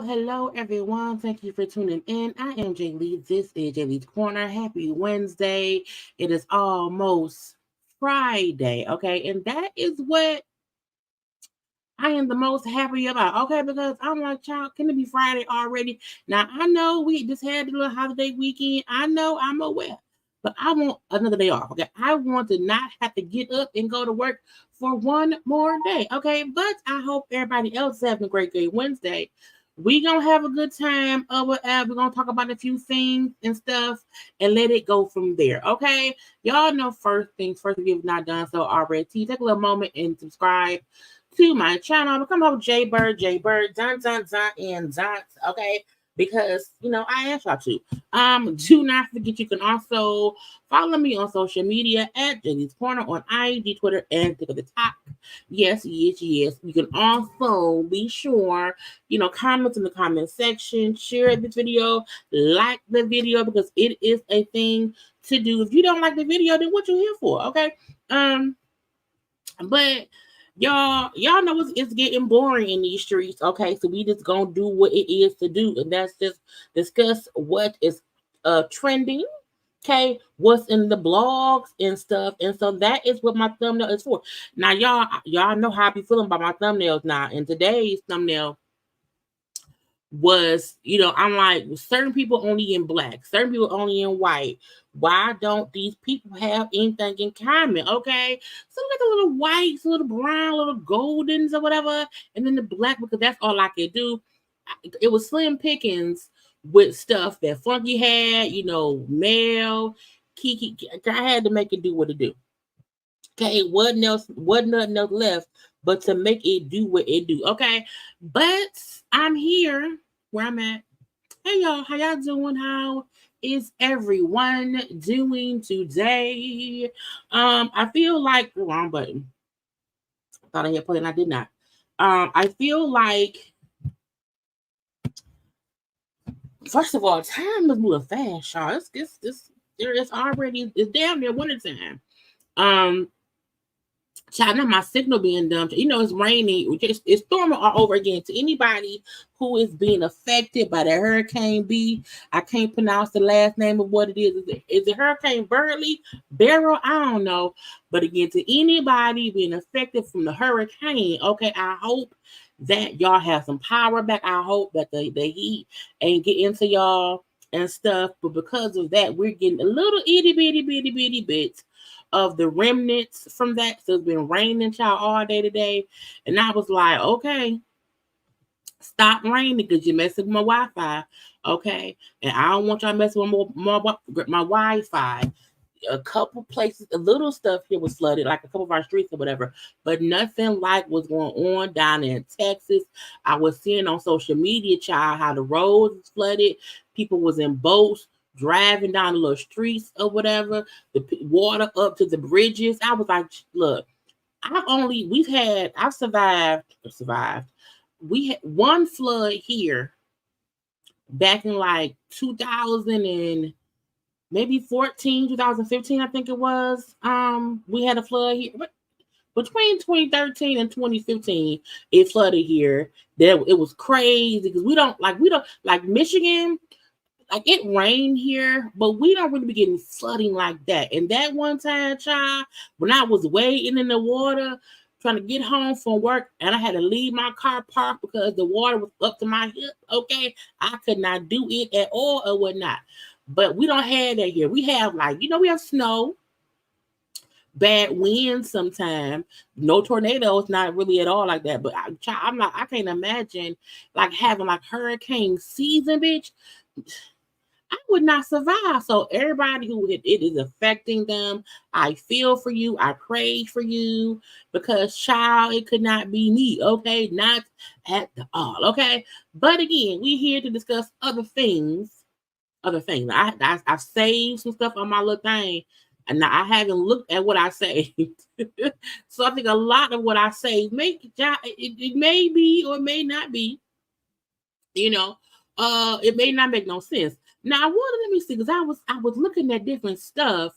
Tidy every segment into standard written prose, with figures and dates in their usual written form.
Hello, everyone. Thank you for tuning in. I am Jaylee. This is JayLeesCorner. Happy Wednesday. It is almost Friday, okay? And that is what I am the most happy about, okay? Because I'm like, child, can it be Friday already? Now, I know we just had the little holiday weekend. I know, I'm aware. But I want another day off, okay? I want to not have to get up and go to work for one more day, okay? But I hope everybody else is having a great Wednesday. We gonna have a good time. We're gonna talk about a few things and stuff and let it go from there, okay? Y'all know first things first, if you've not done so already, take a little moment and subscribe to my channel. Become up with JayBirds, and okay? Because I asked y'all to. Do not forget you can also follow me on social media at JayLeesCorner on IG, Twitter, and TikTok. Yes. You can also be sure, comment in the comment section, share this video, like the video because it is a thing to do. If you don't like the video, then what you here for? Okay. But y'all know it's getting boring in these streets, okay? So we just gonna do what it is to do, and that's just discuss what is trending, okay? What's in the blogs and stuff, and so that is what my thumbnail is for. Now, y'all know how I be feeling about my thumbnails now, and today's thumbnail was, I'm like, certain people only in black, certain people only in white. Why don't these people have anything in common? Okay, so like a little whites, a little brown, a little goldens or whatever, and then the black because that's all I could do. It was slim pickings with stuff that Funky had, Mel, Keke. I had to make it do what it do. Okay, wasn't nothing else left but to make it do what it do. Okay, but I'm here where I'm at. Hey y'all, how y'all doing? How is everyone doing today? I feel like wrong button. Thought I hit play and I did not. I feel like first of all, time is moving fast, y'all. It's already damn near winter time. Child, not my signal being dumb. You know, it's raining. It's storming all over again. To anybody who is being affected by the Hurricane B, I can't pronounce the last name of what it is. Is it Hurricane Beryl? I don't know. But again, to anybody being affected from the hurricane, okay, I hope that y'all have some power back. I hope that the heat ain't get into y'all and stuff. But because of that, we're getting a little itty bitty bits of the remnants from that. So it's been raining, child, all day today. And I was like, okay, stop raining because you're messing with my Wi-Fi. Okay. And I don't want y'all messing with my Wi-Fi. A couple places, a little stuff here was flooded, like a couple of our streets or whatever, but nothing like what's going on down in Texas. I was seeing on social media, child, how the roads was flooded. People was in boats driving down the little streets or whatever, the water up to the bridges. I was like, look, I've survived. We had one flood here back in like 2000 and maybe 2015, I think it was. We had a flood here. Between 2013 and 2015, it flooded here. It was crazy because we don't like Michigan. Like it rained here, but we don't really be getting flooding like that. And that one time, child, when I was wading in the water, trying to get home from work, and I had to leave my car parked because the water was up to my hip. Okay, I could not do it at all or whatnot. But we don't have that here. We have we have snow, bad winds sometimes, no tornadoes, not really at all like that. But I can't imagine like having like hurricane season, bitch. I would not survive. So everybody who it is affecting them, I feel for you. I pray for you because, child, it could not be me. Okay, not at all. Okay, but again, we here to discuss other things. I've saved some stuff on my little thing, and now I haven't looked at what I saved. So I think a lot of what I saved it may be or may not be. It may not make no sense. Now let me see, because I was looking at different stuff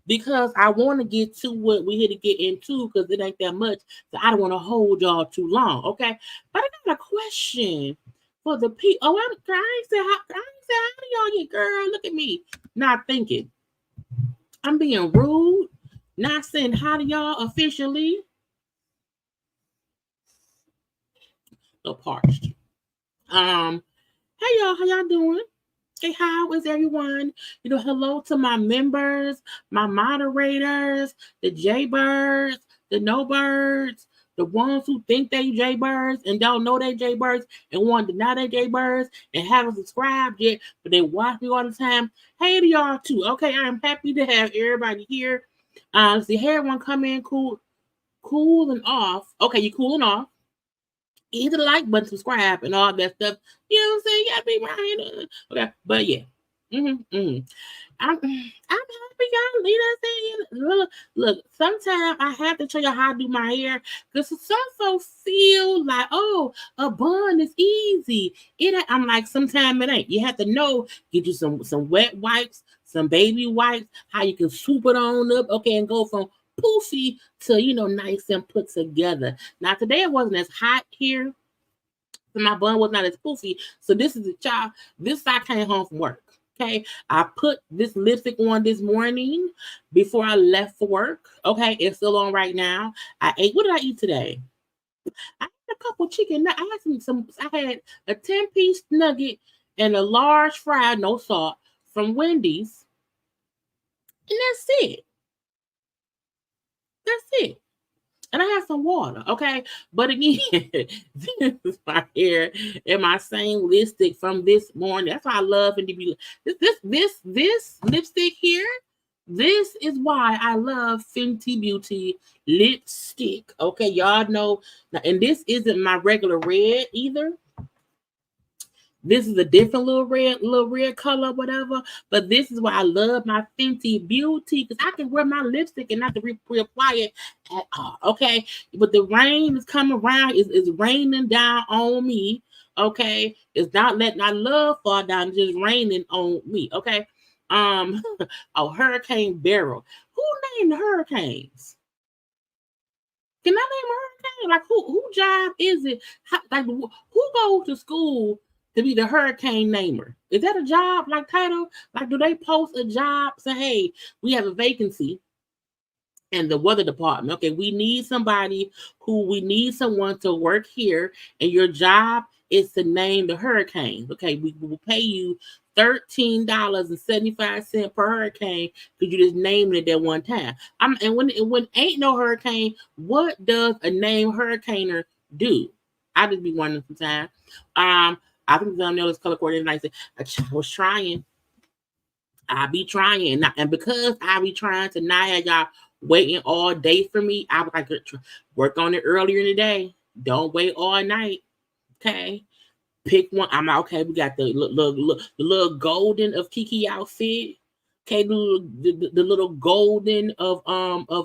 because I want to get to what we here to get into because it ain't that much. So I don't want to hold y'all too long, okay? But I got a question for the people. Oh, I ain't say how do y'all get, girl? Look at me, not thinking. I'm being rude, not saying hi to y'all officially. So parched. Hey y'all, how y'all doing? Hey, how is everyone? Hello to my members, my moderators, the JayBirds, the no birds, the ones who think they JayBirds and don't know they JayBirds and want to deny they JayBirds and haven't subscribed yet, but they watch me all the time. Hey to y'all too. Okay, I am happy to have everybody here. See, hey, everyone come in cooling off. Okay, you cooling off. Hit the like button, subscribe, and all that stuff. You know what I'm saying? You gotta be right. Okay, but yeah. I'm happy y'all. You know what I'm saying? Look, sometimes I have to show you how I do my hair because some folks feel like, oh, a bun is easy. I'm like, sometimes it ain't. You have to know, get you some wet wipes, some baby wipes, how you can swoop it on up, okay, and go from poofy to nice and put together. Now today it wasn't as hot here, so my bun was not as poofy. So this is I came home from work. Okay, I put this lipstick on this morning before I left for work. Okay, it's still on right now. I ate. What did I eat today? I had a couple chicken. I had some. I had a 10-piece nugget and a large fry, no salt, from Wendy's, and that's it. And I have some water, okay? But again, this is my hair and my same lipstick from this morning. That's why I love it to be this lipstick here. This is why I love Fenty Beauty lipstick. Okay, y'all know. And this isn't my regular red either. This is a different little red color, whatever. But this is why I love my Fenty Beauty, because I can wear my lipstick and not to reapply it at all. Okay. But the rain is coming around, is raining down on me. Okay. It's not letting my love fall down, it's just raining on me. Okay. Hurricane Beryl. Who named hurricanes? Can I name a hurricane? Like who job is it? Like who goes to school to be the hurricane namer? Is that a job like title? Like do they post a job? Say, hey, we have a vacancy in the weather department. Okay, we need someone to work here, and your job is to name the hurricanes. Okay, we will pay you $13.75 per hurricane because you just named it that one time. And when ain't no hurricane, what does a named hurricaner do? I just be wondering sometimes. I think the this color coordinator and I said I was trying. I be trying, and because I be trying to not have y'all waiting all day for me, I was like, work on it earlier in the day. Don't wait all night. Okay. Pick one. I'm like, okay, we got the little golden of Keke outfit. Okay, the little golden of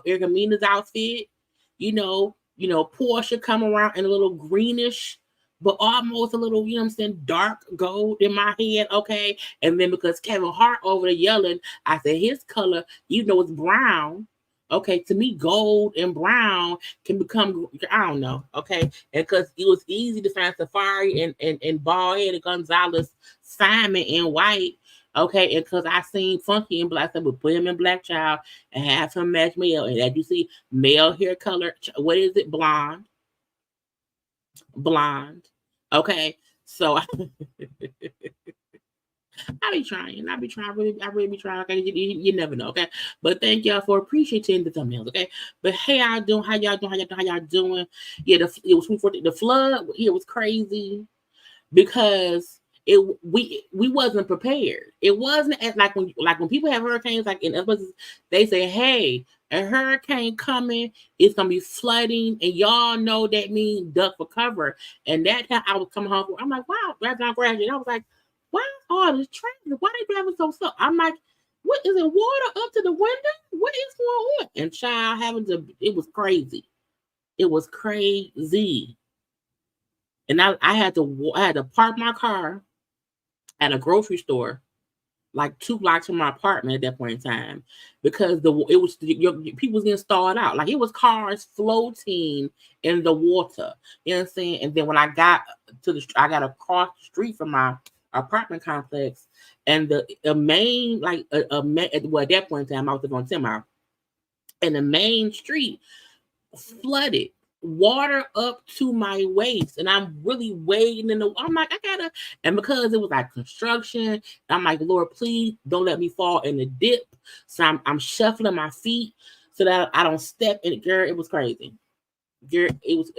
Erica Mena's outfit. Porsha come around in a little greenish, but almost a little, you know what I'm saying, dark gold in my head, okay? And then because Kevin Hart over there yelling, I said his color, even though it's brown, okay, to me, gold and brown can become, I don't know, okay? And because it was easy to find Safaree and bald-headed Gonzalez Simon in white, okay? And because I seen Funky in black, so we put him in Black Child and have him match male. And as you see, male hair color, what is it? Blonde. Okay, so I be trying. I really be trying. Okay, you never know. Okay, but thank y'all for appreciating the thumbnails. Okay, but hey, y'all doing? How y'all doing? Yeah, it was the flood here was crazy because we wasn't prepared. It wasn't as like when people have hurricanes like in other places, they say, hey, a hurricane coming, it's gonna be flooding, and y'all know that means duck for cover. And that time I was coming home, I'm like, wow, that's not crashing. I was like, why all this traffic? Why they driving so slow? I'm like, what is it? Water up to the window? What is going on? And child it was crazy. It was crazy. And I had to park my car at a grocery store like 2 blocks from my apartment at that point in time because people was getting stalled out. Like it was cars floating in the water. You know what I'm saying? And then when I got I got across the street from my apartment complex, and the main at that point in time I was on 10 Mile, and the main street flooded. Water up to my waist, and I'm really wading I'm like, and because it was like construction, I'm like, Lord, please don't let me fall in the dip. So I'm shuffling my feet so that I don't step in it. Girl, it was crazy. Girl, it was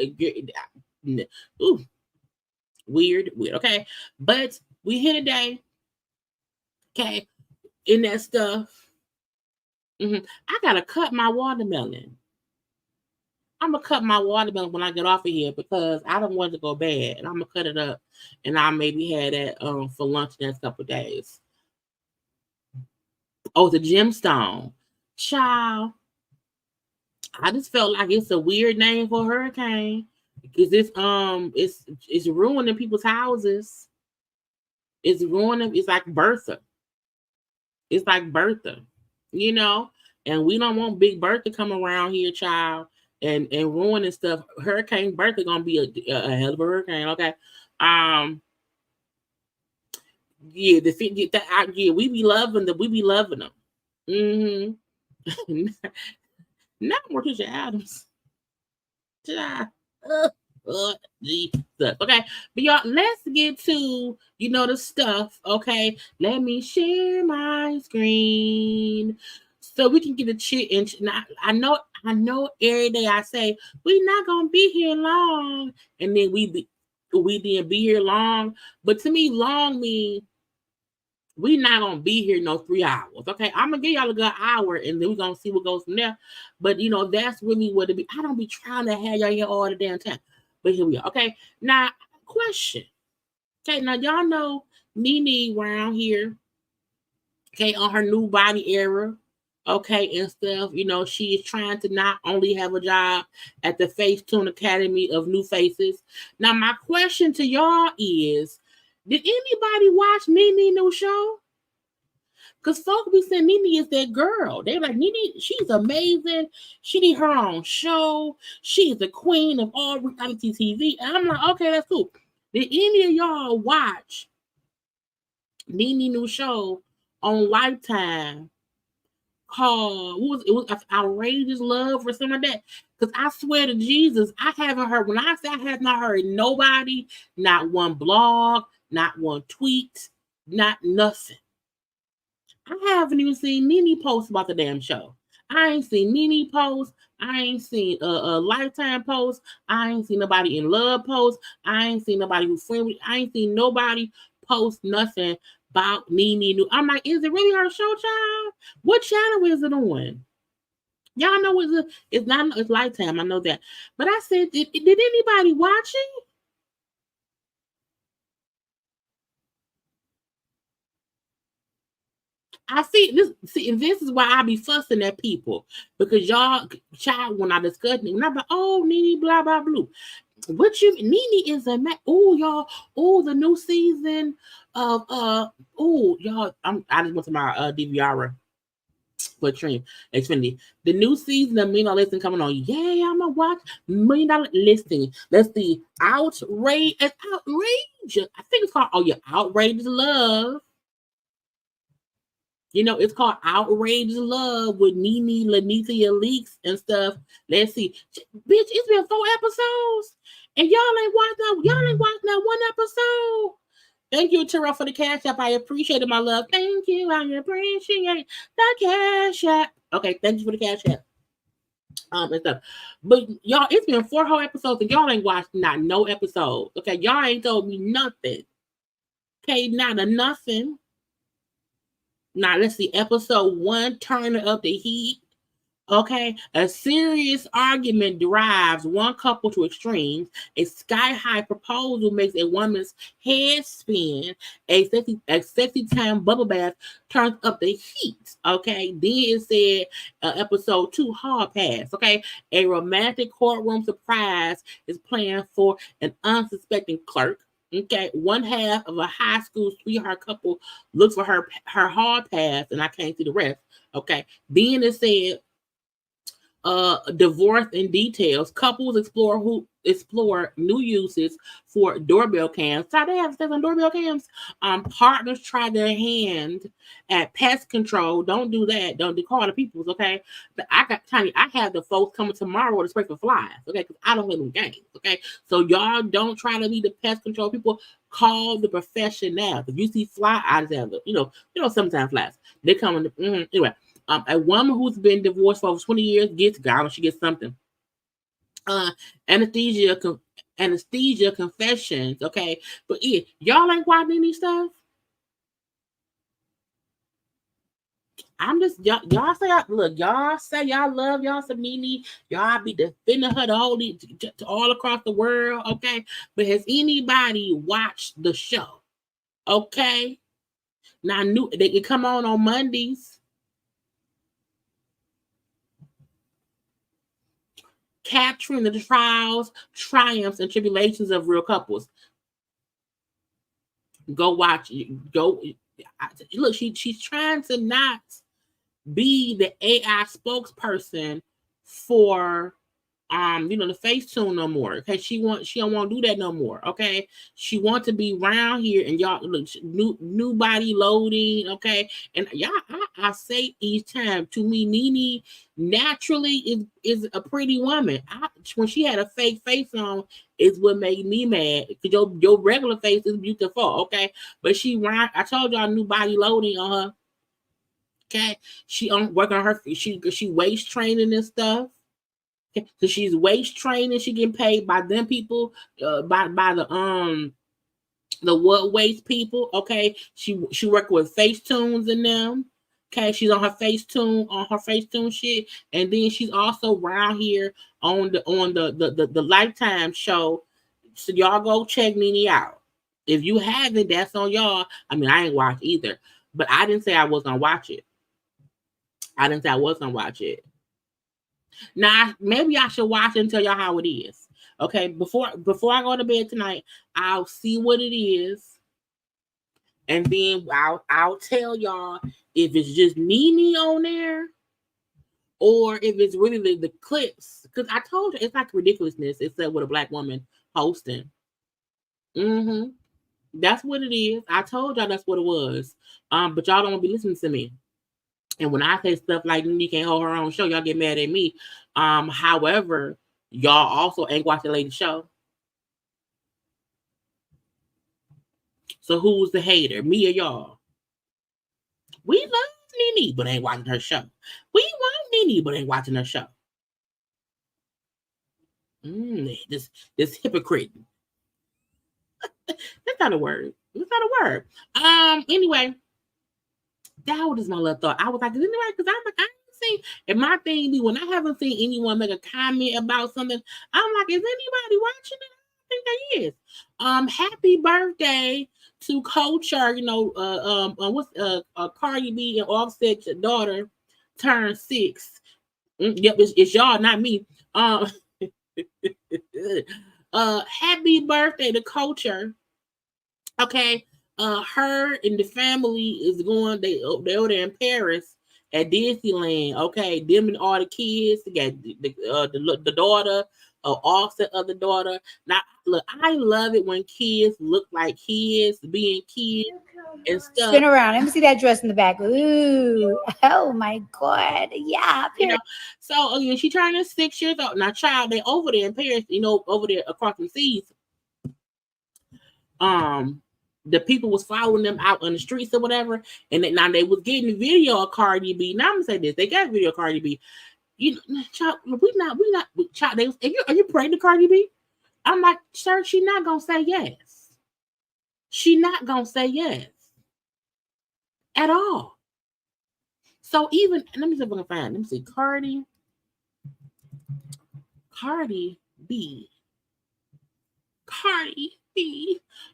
weird. Okay, but we hit a day. Okay, in that stuff. I gotta cut my watermelon. I'm gonna cut my watermelon when I get off of here because I don't want it to go bad, and I'm gonna cut it up, and I'll maybe have that for lunch the next couple of days. Oh, the gemstone, child. I just felt like it's a weird name for a hurricane because it's ruining people's houses. It's ruining. It's like Bertha. It's like Bertha, and we don't want Big Bertha come around here, child. And ruining stuff. Hurricane Bertha gonna be a hell of a hurricane. Okay, we be loving them. Not Morticia Adams. Jesus. Okay, but y'all, let's get to the stuff. Okay, let me share my screen so we can get a chit. And I know every day I say we're not gonna be here long, and then we didn't be here long. But to me, long means we not gonna be here no 3 hours. Okay, I'm gonna give y'all a good hour, and then we're gonna see what goes from there. But that's really what it be. I don't be trying to have y'all here all the damn time. But here we are. Okay, now question. Okay, now y'all know NeNe around here. Okay, on her new body era. Okay, and stuff. She is trying to not only have a job at the Facetune Academy of New Faces. Now, my question to y'all is, did anybody watch NeNe new show? Because folk be saying NeNe is that girl. They're like, NeNe, she's amazing. She need her own show. She is the queen of all reality TV. And I'm like, okay, that's cool. Did any of y'all watch NeNe new show on Lifetime called, it was Outrageous Love or something like that? Because I swear to Jesus, I haven't heard, when I say I have not heard nobody, not one blog, not one tweet, not nothing. I haven't even seen NeNe post about the damn show. I ain't seen NeNe post. I ain't seen a Lifetime post. I ain't seen nobody in love post. I ain't seen nobody who's friendly. I ain't seen nobody post nothing about NeNe. I'm like, is it really her show, child? What channel is it on? Y'all know it's not, it's Lifetime. I know that. But I said, did anybody watch it? I see, and this is why I be fussing at people, because y'all, child, when I discuss it, when I'm like, oh, NeNe, blah blah blah. What you, NeNe is a man. Oh, y'all. Oh, the new season of Oh, y'all. I just went to my DVR for Dream Xfinity. The new season of Mena Listing coming on. Yeah, I'm gonna watch Mena Listing. That's the outrage. It's outrageous. I think it's called. Oh yeah, Outrageous Love. You know, it's called Outrageous Love with NeNe Leakes and stuff. Let's see. Bitch, it's been 4 episodes. And y'all ain't watched that one episode. Thank you, Terrell, for the cash app. I appreciate it, my love. Thank you. I appreciate the cash app. Okay, thank you for the cash app. And stuff. But y'all, it's been 4 whole episodes and y'all ain't watched not no episode. Okay, y'all ain't told me nothing. Okay, not a nothing. Now let's see, episode 1, turning up the heat. Okay, a serious argument drives one couple to extremes. A sky-high proposal makes a woman's head spin. A sexy time bubble bath turns up the heat. Okay, then it said episode 2, hard pass. Okay, a romantic courtroom surprise is planned for an unsuspecting clerk. Okay, one half of a high school sweetheart couple looks for her hard pass, and I can't see the rest. Okay, then it said divorce in details. Couples explore new uses for doorbell cams. So they have stuff on doorbell cams. Partners try their hand at pest control. Don't do that. Don't call the peoples, okay? But I have the folks coming tomorrow to spray for flies, okay? Because I don't play them games, okay? So y'all don't try to be the pest control people. Call the professional. If you see fly, I just have the, sometimes flies. They come in anyway. A woman who's been divorced for over 20 years gets, God, she gets something. Anesthesia confessions, okay? But yeah, y'all ain't watching any stuff. I'm just y'all say y'all say y'all love y'all some NeNe. Y'all be defending her to all across the world, okay? But has anybody watched the show? Okay. Now they can come on Mondays. Capturing the trials, triumphs, and tribulations of real couples. Go watch. Look. She's trying to not be the AI spokesperson for the Facetune no more. Okay, she don't want to do that no more. Okay, she wants to be around here, and y'all look, new body loading. Okay, and y'all, I say each time, to me, NeNe naturally is a pretty woman. When she had a fake face on, is what made me mad, because your regular face is beautiful. Okay, but I told y'all, new body loading on her. Okay, she working on her. She waist training and stuff. So she's waist training. She getting paid by them people, by the what waist people. Okay, she working with Facetunes and them. Okay, she's on her Facetune shit, and then she's also around here on the Lifetime show. So y'all go check NeNe out. If you haven't, that's on y'all. I mean, I ain't watched either, but I didn't say I was gonna watch it. Now, maybe I should watch it and tell y'all how it is. Okay, before I go to bed tonight, I'll see what it is. And then I'll tell y'all if it's just NeNe on there or if it's really the clips. Because I told you it's like ridiculousness. It's with a black woman hosting. That's what it is. I told y'all that's what it was. But y'all don't want to be listening to me. And when I say stuff like NeNe can't hold her own show, y'all get mad at me. However, y'all also ain't watch the lady's show. So who's the hater? Me or y'all? We love NeNe, but ain't watching her show. We want NeNe, but ain't watching her show. This hypocrite. That's not a word. That's not a word. Anyway, that was my little thought. I was like, is anybody? Because I'm like, I haven't seen. And my thing be when I haven't seen anyone make a comment about something, I'm like, is anybody watching it? I think there is. Happy birthday to Culture. You know, what's Cardi B and Offset's daughter turned 6. Yep, it's y'all, not me. Happy birthday to Culture. Okay. Her and the family is going. They over there in Paris at Disneyland. Okay, them and all the kids. They got the daughter, Offset other daughter. Now, look, I love it when kids look like kids, being kids and stuff. Spin around. Let me see that dress in the back. Ooh, oh my God, yeah. You know, so again, she turned 6 years old. Now, child, they over there in Paris. You know, over there across the seas. The people was following them out on the streets or whatever, and now they was getting the video of Cardi B. Now I'm gonna say this: they got video of Cardi B. You know, child, we not. Child, are you pregnant, Cardi B? I'm like, sir, she not gonna say yes. She not gonna say yes at all. So even let me see if I can find. Let me see, Cardi B.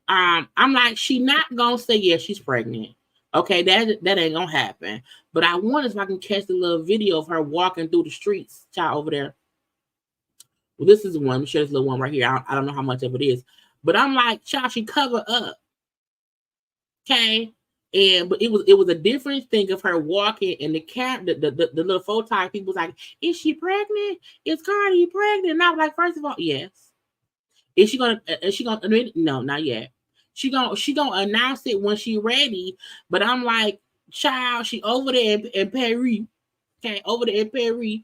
I'm like, she not gonna say yes, she's pregnant. Okay, that ain't gonna happen. But I wonder if I can catch the little video of her walking through the streets, child, over there. Well, this is the one. Let me show this little one right here. I don't know how much of it is, but I'm like, child, she covered up. Okay, but it was a different thing of her walking, and the little photo people was like, is she pregnant? Is Cardi pregnant? And I was like, first of all, yes. Is she gonna? No, not yet. She gonna announce it when she ready. But I'm like, child, she over there in Paris. Okay, over there in Paris.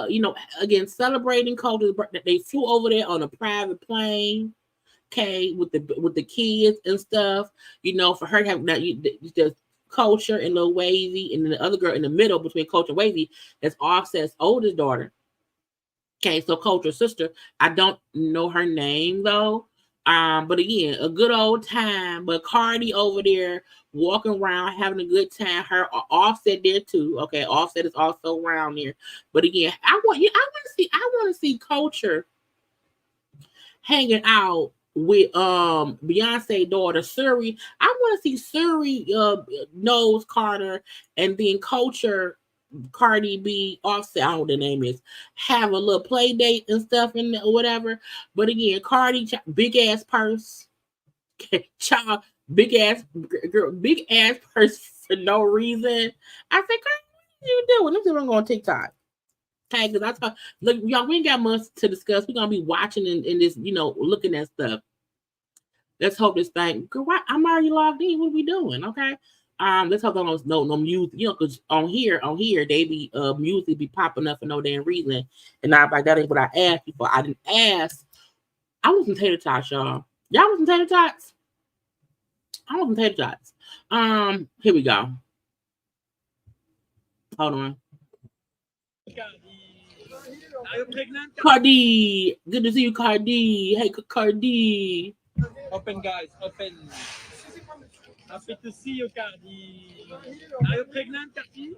You know, again, celebrating culture. They flew over there on a private plane. Okay, with the kids and stuff. You know, for her to have the Culture and Lil Wavy, and then the other girl in the middle between Culture and Wavy, that's Offset's oldest daughter. Okay, so Culture's sister. I don't know her name though. But again, a good old time. But Cardi over there walking around having a good time. Her Offset there too. Okay, Offset is also around there. But again, I want to see Culture hanging out with Beyonce daughter Suri. I want to see Suri knows Carter, and then Culture, Cardi B, Offset, I don't know what the name is, have a little play date and stuff and whatever. But again, Cardi, big ass purse, child, big ass girl, big ass purse for no reason. I said, Cardi, what are you doing? Let me see if I'm going TikTok. Okay, because I thought, look, y'all, we ain't got much to discuss. We're gonna be watching in this, you know, looking at stuff. Let's hope this thing. Girl, I'm already logged in. What are we doing? Okay. Let's hope there's no music, you know, because on here, they be music be popping up for no damn reason. And I'm like, that ain't what I asked you for. I didn't ask. I want some tater tots, y'all. Y'all want some tater tots? I want some tater tots. Here we go. Hold on. Are you pregnant? Cardi, good to see you, Cardi. Hey, Cardi. Open, guys, open. Happy to see you, Cardi. Are you pregnant, Cardi?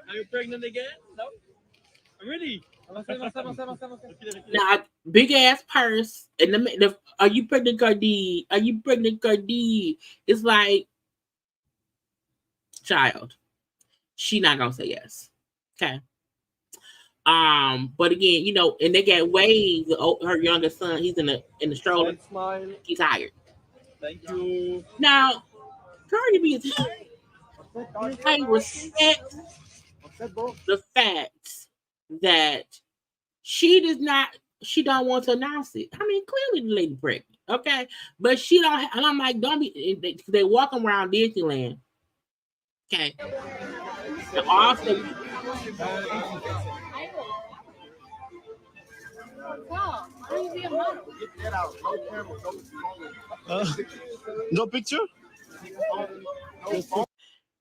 Are you pregnant again? No? Really? Now, big ass purse. And the are you pregnant, Cardi? Are you pregnant, Cardi? It's like, child, she not gonna say yes. Okay. But again, you know, and they got Waves, her youngest son. He's in the stroller. Smile. He's tired. Thank you. Now, Cardi B is I respect the fact that she don't want to announce it. I mean, clearly the lady pregnant, okay? But she don't, and I'm like, don't be, they walk around Disneyland, okay? And also, No picture?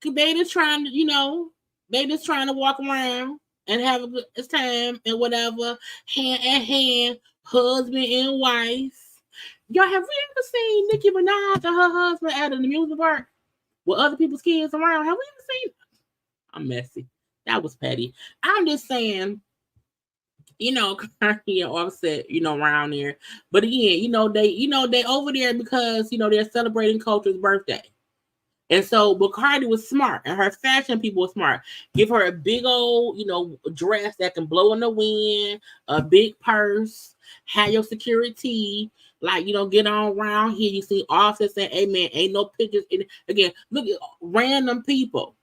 they just trying to, they just trying to walk around and have a good time and whatever, hand in hand, husband and wife. Y'all, have we ever seen Nicki Minaj and her husband at an amusement park with other people's kids around? Have we ever seen? I'm messy. That was petty. I'm just saying, Cardi and Offset, around there. But again, they over there because they're celebrating Culture's birthday. And so, but Cardi was smart, and her fashion people were smart. Give her a big old, dress that can blow in the wind, a big purse, have your security, get on around here. You see Offset saying, "Hey man, ain't no pictures." And again, look at random people.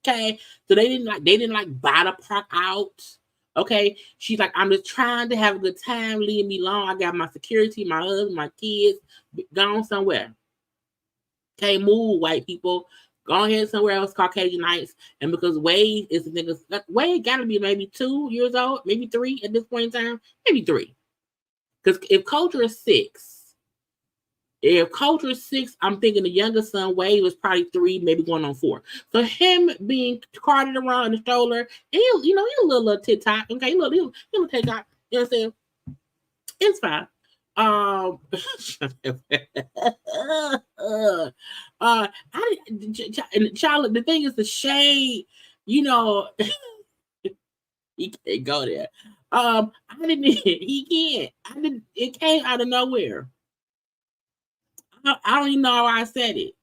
Okay, so they didn't buy the park out. Okay, she's like, I'm just trying to have a good time. Leave me alone. I got my security, my husband, my kids, gone somewhere. Okay, move, white people. Go ahead somewhere else, Caucasianites. And because Wade is the nigga, Wade got to be maybe 2 years old, maybe 3 at this point in time, maybe 3. Because if Culture is 6, I'm thinking the youngest son, Wade, was probably 3, maybe going on 4. So him being carted around in the stroller, and he's a little tit-tot, okay, he'll tit-tot, you know what I'm saying? It's fine. Charlotte, the thing is the shade, he can't go there. It came out of nowhere. I don't even know how I said it,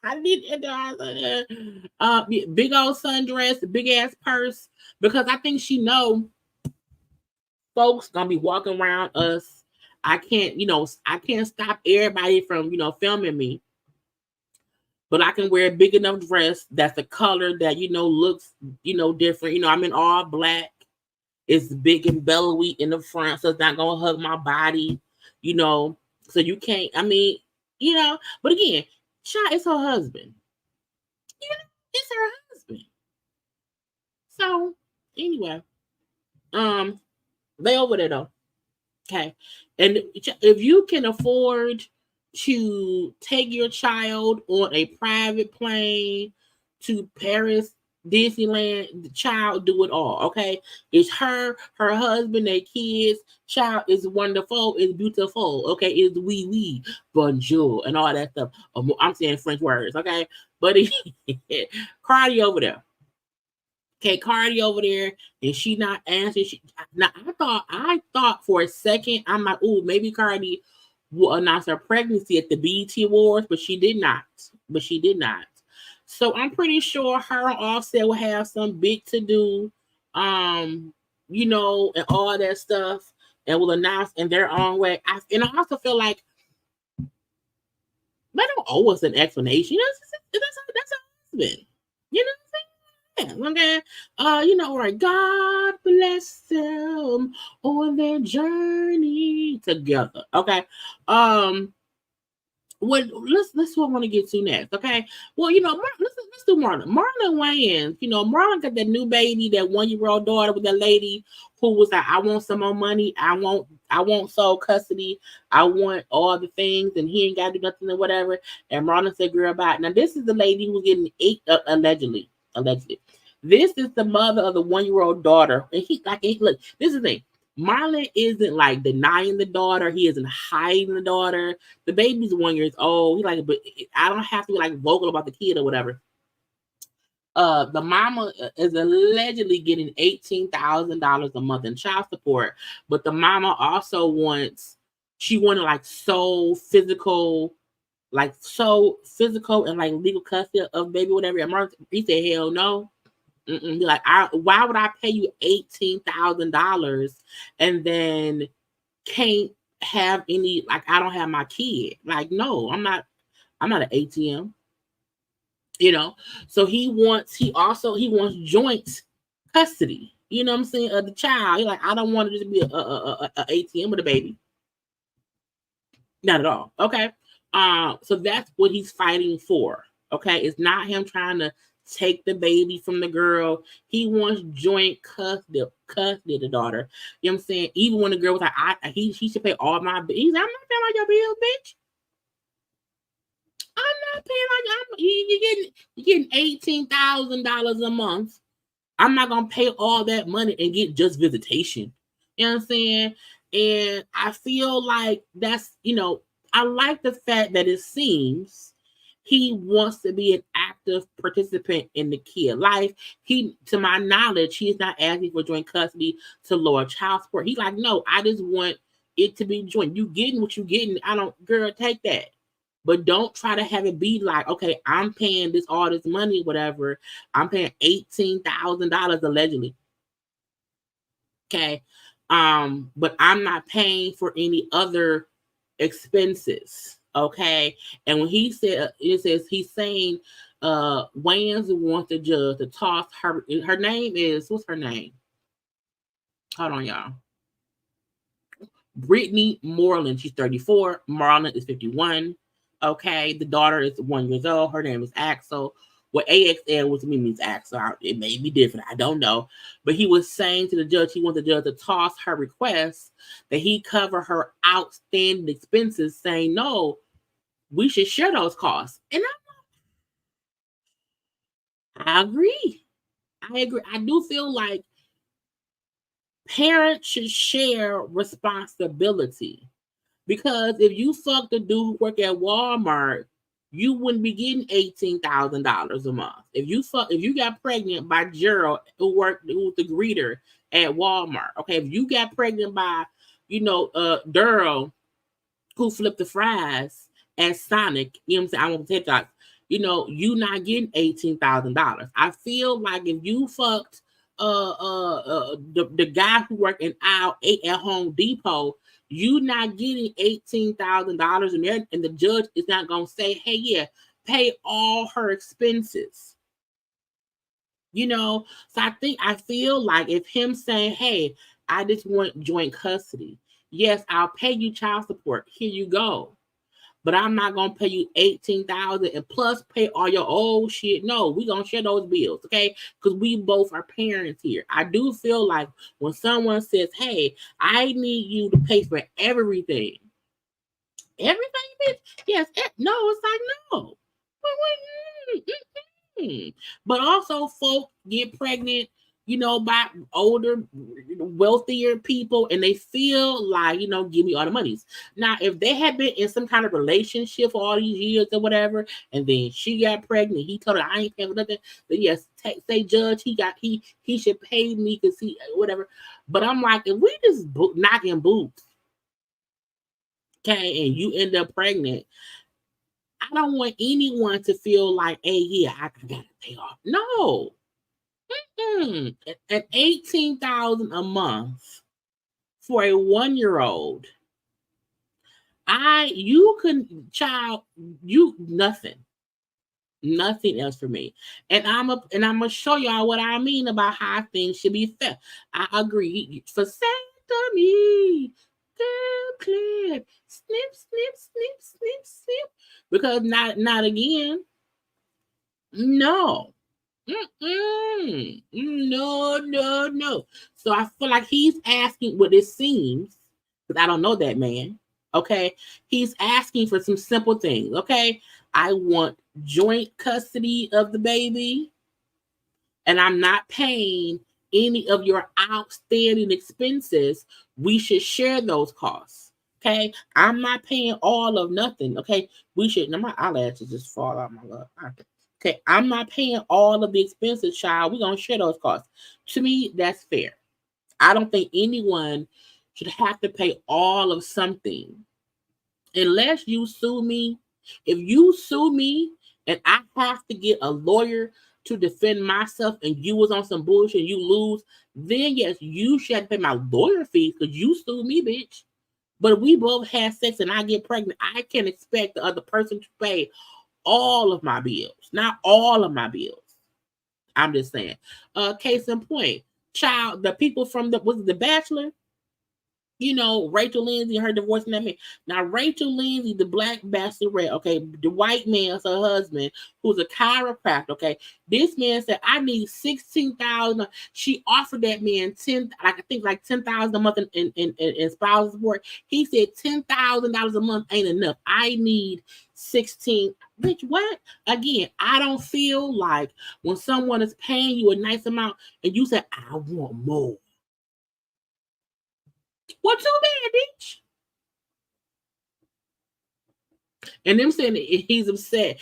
I need big old sundress, big ass purse, because I think she know folks gonna be walking around us. I can't stop everybody from filming me, but I can wear a big enough dress that's a color that looks different. I'm in all black. It's big and bellowy in the front, so it's not gonna hug my body. So you can't. I mean, but again. It's her husband. It's her husband. So anyway, they over there though. Okay, and if you can afford to take your child on a private plane to Paris, Disneyland, the child do it all. Okay, it's her husband, their kids. Child is wonderful, it's beautiful. Okay, it's oui, bonjour, and all that stuff. I'm saying French words. Okay, but Cardi over there. Okay, Cardi over there, and she not answering. Now I thought for a second, I'm like, oh, maybe Cardi will announce her pregnancy at the BET Awards, but she did not. So I'm pretty sure her and Offset will have some big to do, and all that stuff, and will announce in their own way. I also feel like they don't owe us an explanation. That's her husband. You know what I'm saying? Okay. Right. God bless them on their journey together. Okay. Let's what I want to get to next. Okay. Well, let's do Marlon. Marlon Wayans. Marlon got that new baby, that 1-year-old daughter with that lady who was like, I want some more money. I want sole custody. I want all the things, and he ain't got to do nothing or whatever. And Marlon said, girl, bye. Now, this is the lady who was getting 8, allegedly. This is the mother of the 1-year-old daughter. And look, this is the thing. Marlon isn't denying the daughter. He isn't hiding the daughter. The baby's 1 year old. But I don't have to be vocal about the kid or whatever. The mama is allegedly getting $18,000 a month in child support, but the mama also wanted so physical and legal custody of baby, whatever. And Marlon, he said, hell no. Why would I pay you $18,000 and then can't have any, like, I don't have my kid. Like, no, I'm not an ATM. So he wants joint custody. You know what I'm saying? Of the child. He's like, I don't want to just be a ATM with a baby. Not at all. Okay. So that's what he's fighting for. Okay. It's not him trying to take the baby from the girl. He wants joint custody of the daughter. You know what I'm saying? Even when the girl was like, he should pay all my bills. I'm not paying all your bills, bitch. I'm not paying you're getting $18,000 a month. I'm not gonna pay all that money and get just visitation. You know what I'm saying? And I feel like that's, I like the fact that it seems he wants to be an active participant in the kid life. To my knowledge, he's not asking for joint custody to lower child support. He's like, no, I just want it to be joint. You getting what you getting. Girl, take that. But don't try to have it be like, okay, I'm paying all this money, whatever. I'm paying $18,000 allegedly. Okay. But I'm not paying for any other expenses. Okay. And when he said, he's saying, Wayans wants the judge to toss her name is, what's her name? Hold on, y'all. Brittany Moreland. She's 34. Marlon is 51. Okay. The daughter is 1 year old. Her name is Axel. What AXL, which means Axel. It may be different. I don't know. But he was saying to the judge, he wants the judge to toss her request that he cover her outstanding expenses, saying, no, we should share those costs. And I agree. I do feel like parents should share responsibility. Because if you fuck the dude who work at Walmart, you wouldn't be getting $18,000 a month. If you got pregnant by Gerald who was the greeter at Walmart, okay. If you got pregnant by, Daryl who flipped the fries at Sonic, you know what I'm saying? I want TikTok. You not getting $18,000. I feel like if you fucked the guy who worked in aisle 8 at Home Depot, you not getting $18,000 in there, and the judge is not gonna say, hey, yeah, pay all her expenses. So I feel like if him saying, hey, I just want joint custody, yes, I'll pay you child support. Here you go. But I'm not gonna pay you $18,000 and plus pay all your old shit. No, we gonna share those bills, okay? Because we both are parents here. I do feel like when someone says, "Hey, I need you to pay for everything," bitch. Yes, no, it's like no. But also, folk get pregnant, by older, wealthier people, and they feel like, give me all the monies. Now, if they had been in some kind of relationship for all these years or whatever, and then she got pregnant, he told her, I ain't paying for nothing, then yes, say judge, he should pay me because he, whatever. But I'm like, if we just knocking boots, okay, and you end up pregnant, I don't want anyone to feel like, hey, yeah, I gotta pay off. No. At $18,000 a month for a 1-year-old, nothing else for me. And I'm gonna show y'all what I mean about how things should be fair. I agree. For me, good clip, snip, snip, snip, snip, snip. Because not again. No. No. So I feel like he's asking what it seems, because I don't know that man. Okay. He's asking for some simple things. Okay. I want joint custody of the baby, and I'm not paying any of your outstanding expenses. We should share those costs. Okay. I'm not paying all of nothing. Okay. We should. Now my eyelashes just fall out my love. Okay, I'm not paying all of the expenses, child. We're going to share those costs. To me, that's fair. I don't think anyone should have to pay all of something unless you sue me. If you sue me and I have to get a lawyer to defend myself and you was on some bullshit and you lose, then yes, you should have to pay my lawyer fees because you sued me, bitch. But if we both have sex and I get pregnant, I can expect the other person to pay all of my bills. Not all of my bills. I'm just saying. Case in point, child, the people from the Bachelor? You know, Rachel Lindsay, her divorce and that man. Now, Rachel Lindsay, the black bachelorette, okay, the white man's her husband, who's a chiropractor, okay. This man said, I need 16,000. She offered that man 10,000 a month in spousal support. He said $10,000 a month ain't enough. I need 16. Bitch, what? Again, I don't feel like when someone is paying you a nice amount and you say, I want more. Well, too bad, bitch. And them saying that he's upset.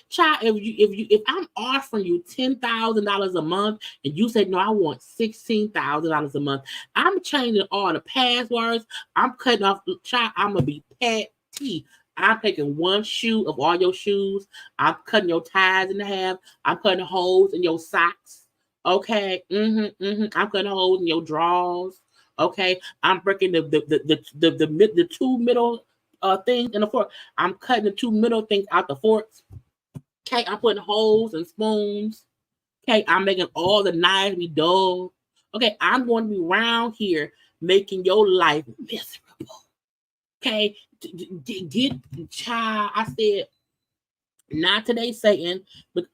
Child, if I'm offering you $10,000 a month and you say no, I want $16,000 a month, I'm changing all the passwords. I'm cutting off. Child, I'm gonna be petty. I'm taking one shoe of all your shoes. I'm cutting your ties in half. I'm cutting holes in your socks. Okay. I'm cutting holes in your drawers. Okay, I'm breaking the two middle things in the fork. I'm cutting the two middle things out the forks. Okay, I'm putting holes and spoons. Okay, I'm making all the knives be dull. Okay, I'm going to be around here making your life miserable. Okay, get child. I said, not today, Satan, but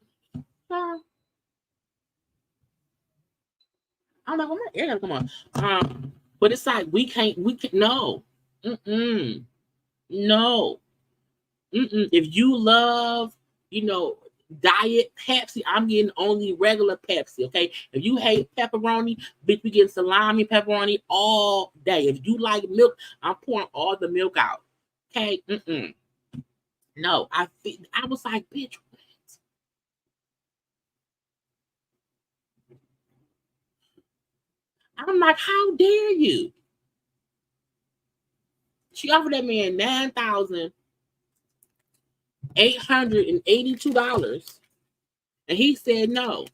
I'm like, well, my ear gotta come on. But it's like we can't no. No. If you love, diet Pepsi, I'm getting only regular Pepsi, okay? If you hate pepperoni, bitch, we getting salami pepperoni all day. If you like milk, I'm pouring all the milk out, okay? No, I was like, bitch, what? I'm like, how dare you? She offered that man $9,882, and he said no.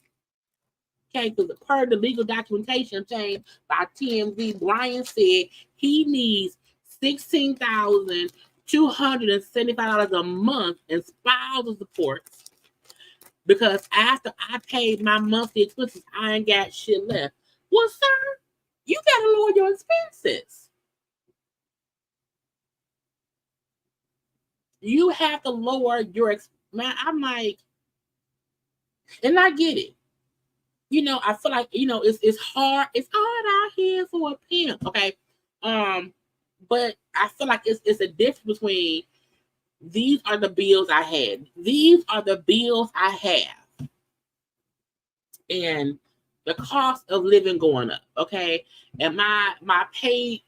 Okay, because per the legal documentation obtained by TMZ, Brian said he needs $16,275 a month in spousal support because after I paid my monthly expenses, I ain't got shit left. Well, sir, you got to lower your expenses. You have to lower your man. I'm like, and I get it. I feel like it's hard. It's hard out here for a pimp. Okay, but I feel like it's a difference between these are the bills I had. These are the bills I have, and the cost of living going up. Okay, and my pay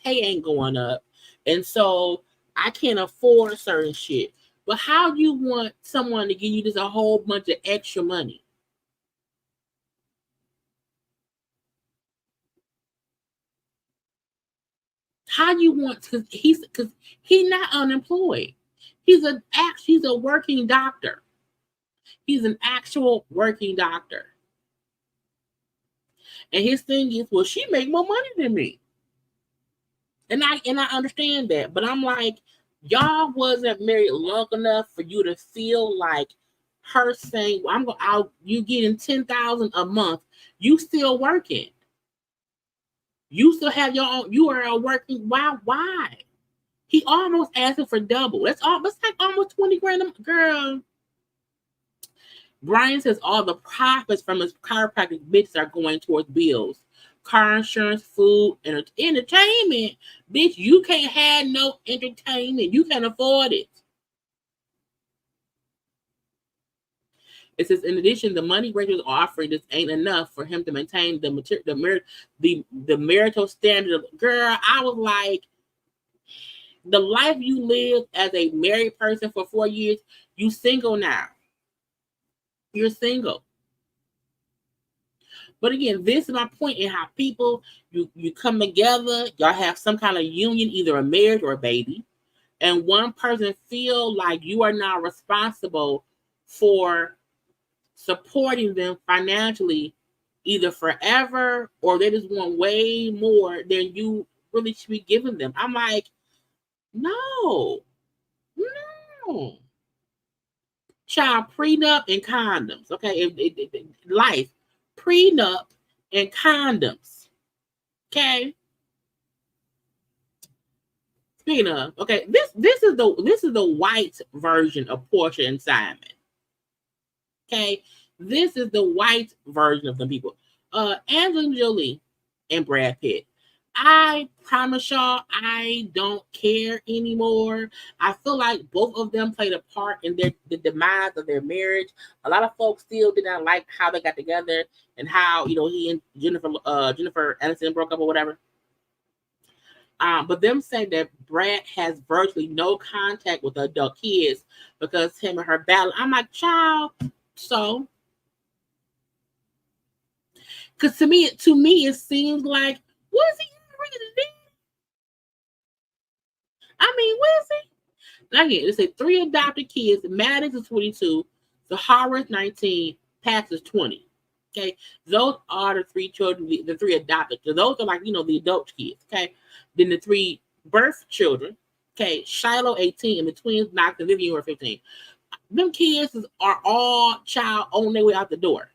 ain't going up, and so I can't afford certain shit. But how do you want someone to give you just a whole bunch of extra money? How you want? Because he's not unemployed. He's a working doctor. He's an actual working doctor. And his thing is, well, she make more money than me. And I understand that, but I'm like, y'all wasn't married long enough for you to feel like her saying, well, you getting 10,000 a month. You still working. You still have your own. You are working. Why? He almost asking for double. That's like almost 20 grand, girl. Brian says all the profits from his chiropractic bitches are going towards bills, car insurance, food, and entertainment. Bitch, you can't have no entertainment. You can't afford it. It says, in addition, the money Rachel's offering just ain't enough for him to maintain the marital standard. Girl, I was like, the life you live as a married person for 4 years, you single now. You're single. But again, this is my point in how people, you come together, y'all have some kind of union, either a marriage or a baby, and one person feel like you are now responsible for supporting them financially either forever or they just want way more than you really should be giving them. I'm like, no. Child, prenup and condoms. Okay, life, prenup and condoms. Okay. Speaking of, okay, this is the white version of Porsha and Simon. Okay, this is the white version of them people. Angelina Jolie and Brad Pitt. I promise y'all, I don't care anymore. I feel like both of them played a part in the demise of their marriage. A lot of folks still did not like how they got together and how he and Jennifer Aniston broke up or whatever. But them saying that Brad has virtually no contact with adult kids because him and her battle. I'm like, child. So, because to me, it seems like, was he really dead? I mean, was he? Again, it said 3 adopted kids. Maddox is 22, Zahara is 19, Pax is 20. Okay, those are the 3 children, the 3 adopted. So those are like, the adult kids. Okay, then the 3 birth children. Okay, Shiloh 18, and the twins, Knox and Vivian, were 15. Them kids are all child on their way out the door.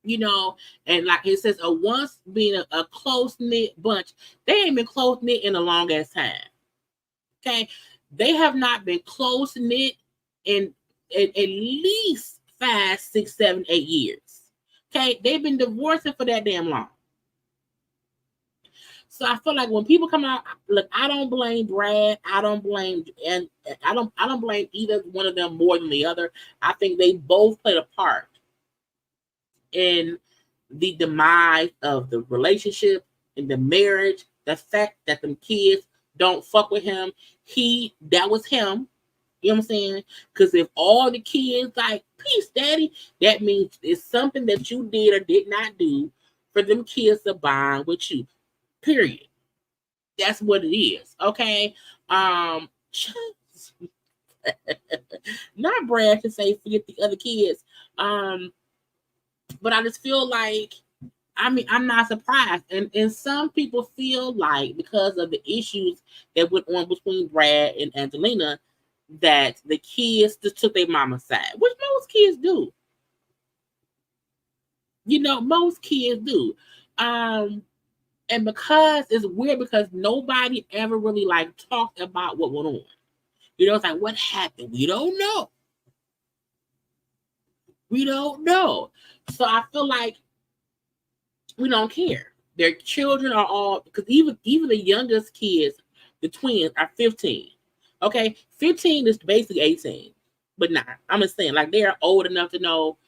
And like it says, once being a close-knit bunch, they ain't been close-knit in a long-ass time. Okay, they have not been close-knit in at least 5, 6, 7, 8 years. Okay, they've been divorcing for that damn long. So I feel like when people come out, look, I don't blame Brad. I don't blame either one of them more than the other. I think they both played a part in the demise of the relationship, in the marriage, the fact that them kids don't fuck with him. That was him. You know what I'm saying? Because if all the kids like, peace, daddy, that means it's something that you did or did not do for them kids to bond with you. Period. That's what it is. Okay. Not Brad to say forget the other kids. But I just feel like, I'm not surprised. And some people feel like because of the issues that went on between Brad and Angelina, that the kids just took their mama's side, which most kids do. Most kids do. And because it's weird because nobody ever really talked about what went on. It's like, what happened? We don't know. So I feel like we don't care. Their children are all, because even the youngest kids, the twins, are 15. Okay, 15 is basically 18, but not. I'm just saying, they are old enough to know.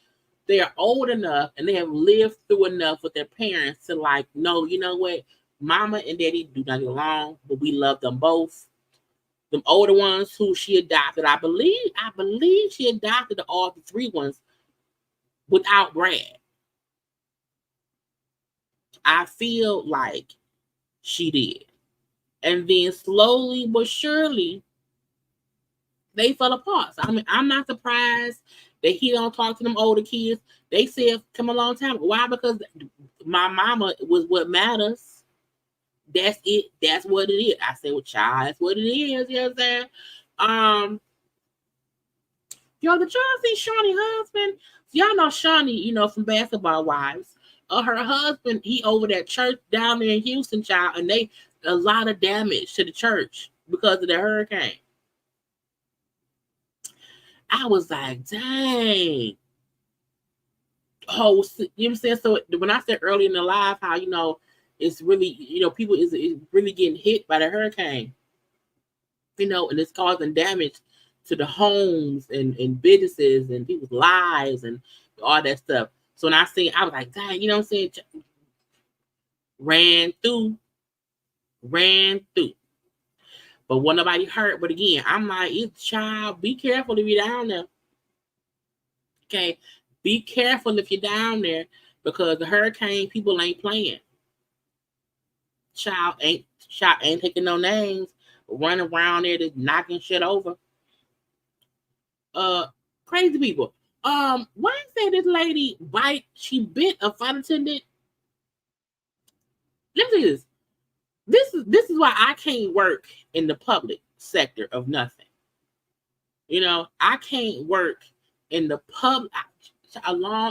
They are old enough and they have lived through enough with their parents to no, you know what? Mama and daddy do not get along, but we love them both. The older ones who she adopted, I believe she adopted all the 3 ones without Brad. I feel like she did. And then slowly but surely, they fell apart. So, I'm not surprised that he don't talk to them older kids. They said come a long time. Why? Because my mama was what matters. That's it. That's what it is. I say, well, child, that's what it is. You know what I'm saying? Did y'all see Shawnee's husband? Y'all know Shawnee, from Basketball Wives. Her husband, he over that church down there in Houston, child, and they a lot of damage to the church because of the hurricane. I was like, dang. Oh, you know what I'm saying? So when I said early in the live how, it's really, people is really getting hit by the hurricane, and it's causing damage to the homes and businesses and people's lives and all that stuff. So when I was like, dang, you know what I'm saying? Ran through. But wasn't nobody hurt. But again, I'm like, child, be careful if you're down there. Okay? Be careful if you're down there because the hurricane people ain't playing. Child ain't taking no names, running around there just knocking shit over. Crazy people. Why say this lady she bit a flight attendant? Let me see this. This is why I can't work in the public sector of nothing. You know, I can't work in the pub.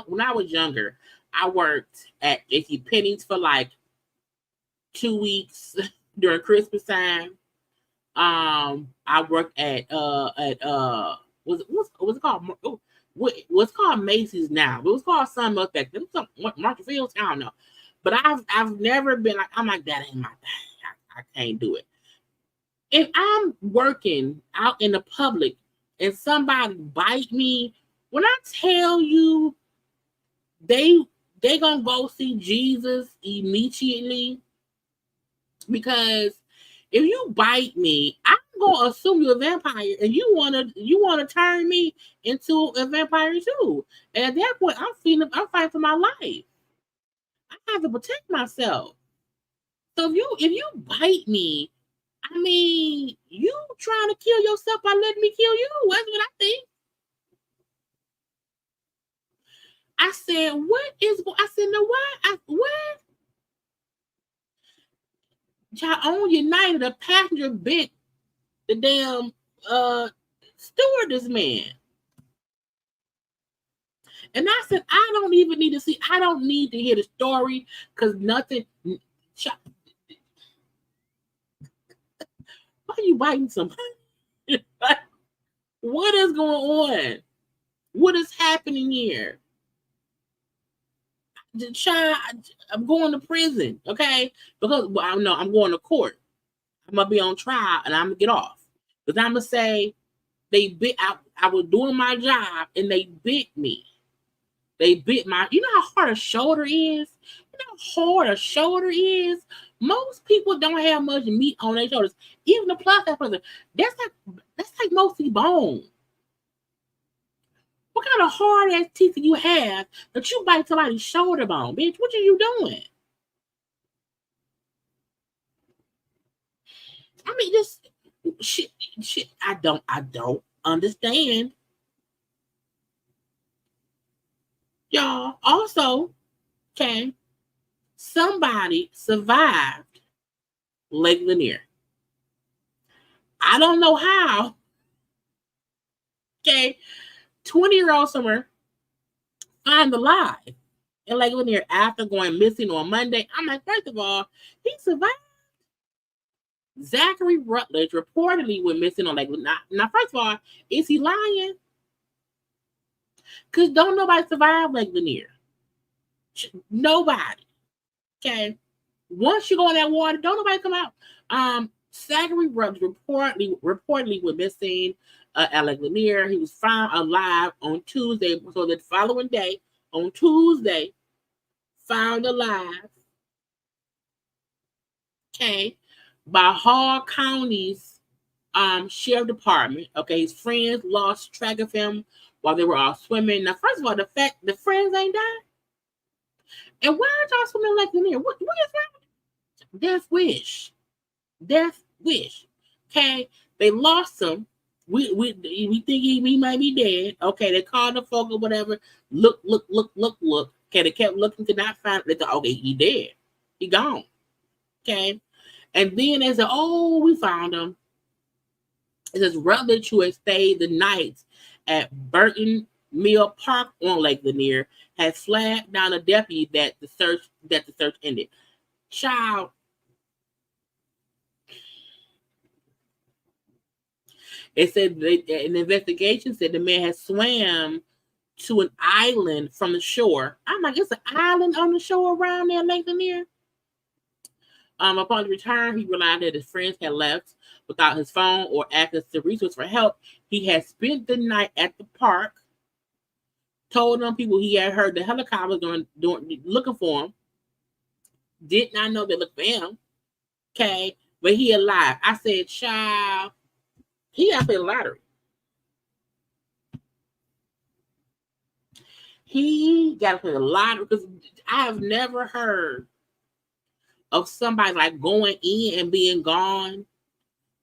When I was younger, I worked at J.C. Penney's for like 2 weeks during Christmas time. I worked at what's it called? What's called Macy's now? It was called something else back then. Marshall Fields, I don't know. But I've never been like, I'm like, that ain't my thing. I can't do it. If I'm working out in the public and somebody bite me, when I tell you they gonna go see Jesus immediately, because if you bite me, I'm gonna assume you're a vampire, and you wanna turn me into a vampire too. And at that point, I'm fighting for my life. I have to protect myself. So if you bite me, I mean, you trying to kill yourself by letting me kill you. That's what I think. I said, I said, no, what? What? Y'all on United, the passenger bit the damn stewardess man. And I said, I don't even need to see, I don't need to hear the story, because nothing. Why are you biting somebody? What is going on? What is happening here? Child, I'm going to prison, okay? Because I'm going to court. I'm gonna be on trial, and I'm gonna get off. Because I'm gonna say they bit. I was doing my job, and they bit me. They bit my. You know how hard a shoulder is. You know how hard a shoulder is. Most people don't have much meat on their shoulders. Even the plus size person, that's like mostly bone. What kind of hard ass teeth do you have that you bite somebody's shoulder bone, bitch? What are you doing? I mean, this shit. I don't understand. Y'all, also, okay, somebody survived Lake Lanier. I don't know how. Okay, 20-year-old summer found alive in Lake Lanier after going missing on Monday. I'm like, first of all, he survived. Zachary Rutledge reportedly went missing on Lake Lanier. Now, first of all, is he lying? Because don't nobody survive Lake Lanier. Nobody. Okay. Once you go in that water, don't nobody come out. Zachary Rutledge reportedly went missing at Lake Lanier. He was found alive on Tuesday. So the following day, on Tuesday, found alive. Okay. By Hall County's sheriff department. Okay, his friends lost track of him while they were all swimming. Now, first of all, the fact the friends ain't died. And why aren't y'all swimming like Lanier? What is that? Death wish. Death wish. Okay, they lost him. We think he might be dead. Okay, they called the folk or whatever. Look. Okay, they kept looking to not find. They thought, okay, he dead. He gone. Okay. And then they said, oh, we found him. It says Rutledge, who had stayed the night at Burton Mill Park on Lake Lanier, had flagged down a deputy that the search ended. Child. It said an investigation said the man had swam to an island from the shore. I'm like, it's an island on the shore around there, Lake Lanier. Upon return, he realized that his friends had left without his phone or access to resources for help. He had spent the night at the park, told them people he had heard the helicopters looking for him. Did not know they looked for him. Okay, but he alive. I said, child, he got to play the lottery. He got to play the lottery, because I have never heard of somebody like going in and being gone,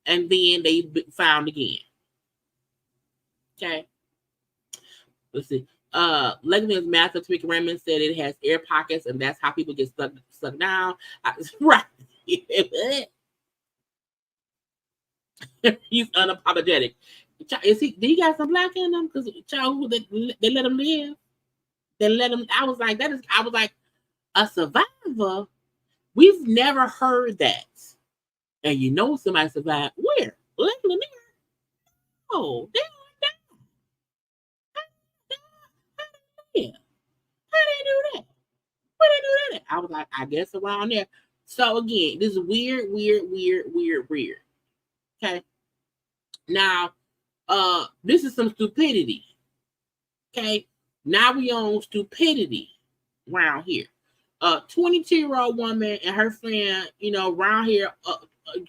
and then they found again. Okay. Let's see. Lake Lanier's master Tamika Raymond said it has air pockets, and that's how people get stuck down. Right. He's unapologetic. Did he got some black in him? Because child, they let him live. They let him. I was like, a survivor. We've never heard that. And you know somebody survived. Where? Lanier. Oh, they yeah. How they do that? Where they do that? I was like, I guess around there. So again, this is weird. Okay. Now, this is some stupidity. Okay. Now we on stupidity around here. 22-year-old woman and her friend, around here,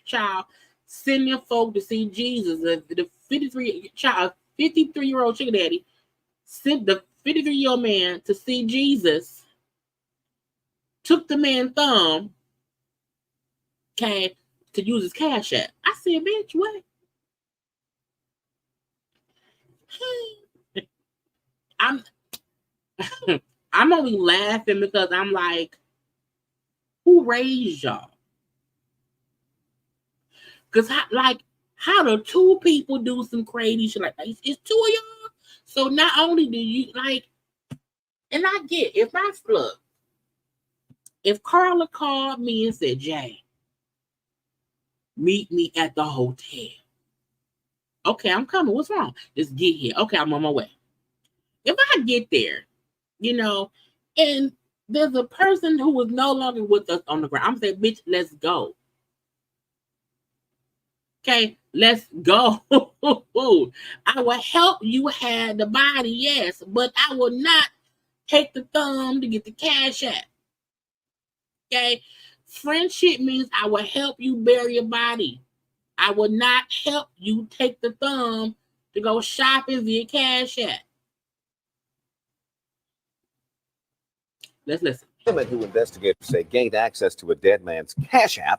child, sending folk to see Jesus. The 53-year-old sugar daddy sent the 53-year-old man to see Jesus, took the man's thumb, okay, to use his CashApp. I said, bitch, what? I'm only laughing because I'm like, who raised y'all? Because how do two people do some crazy shit like that? It's two of y'all. So not only do you and I get if Karla called me and said, Jay, meet me at the hotel. Okay, I'm coming. What's wrong? Just get here. Okay, I'm on my way. If I get there, and there's a person who was no longer with us on the ground, I'm saying, bitch, let's go. Okay, let's go. I will help you have the body, yes, but I will not take the thumb to get the CashApp. Okay, friendship means I will help you bury your body. I will not help you take the thumb to go shopping via CashApp. Let's listen. Who investigators say gained access to a dead man's CashApp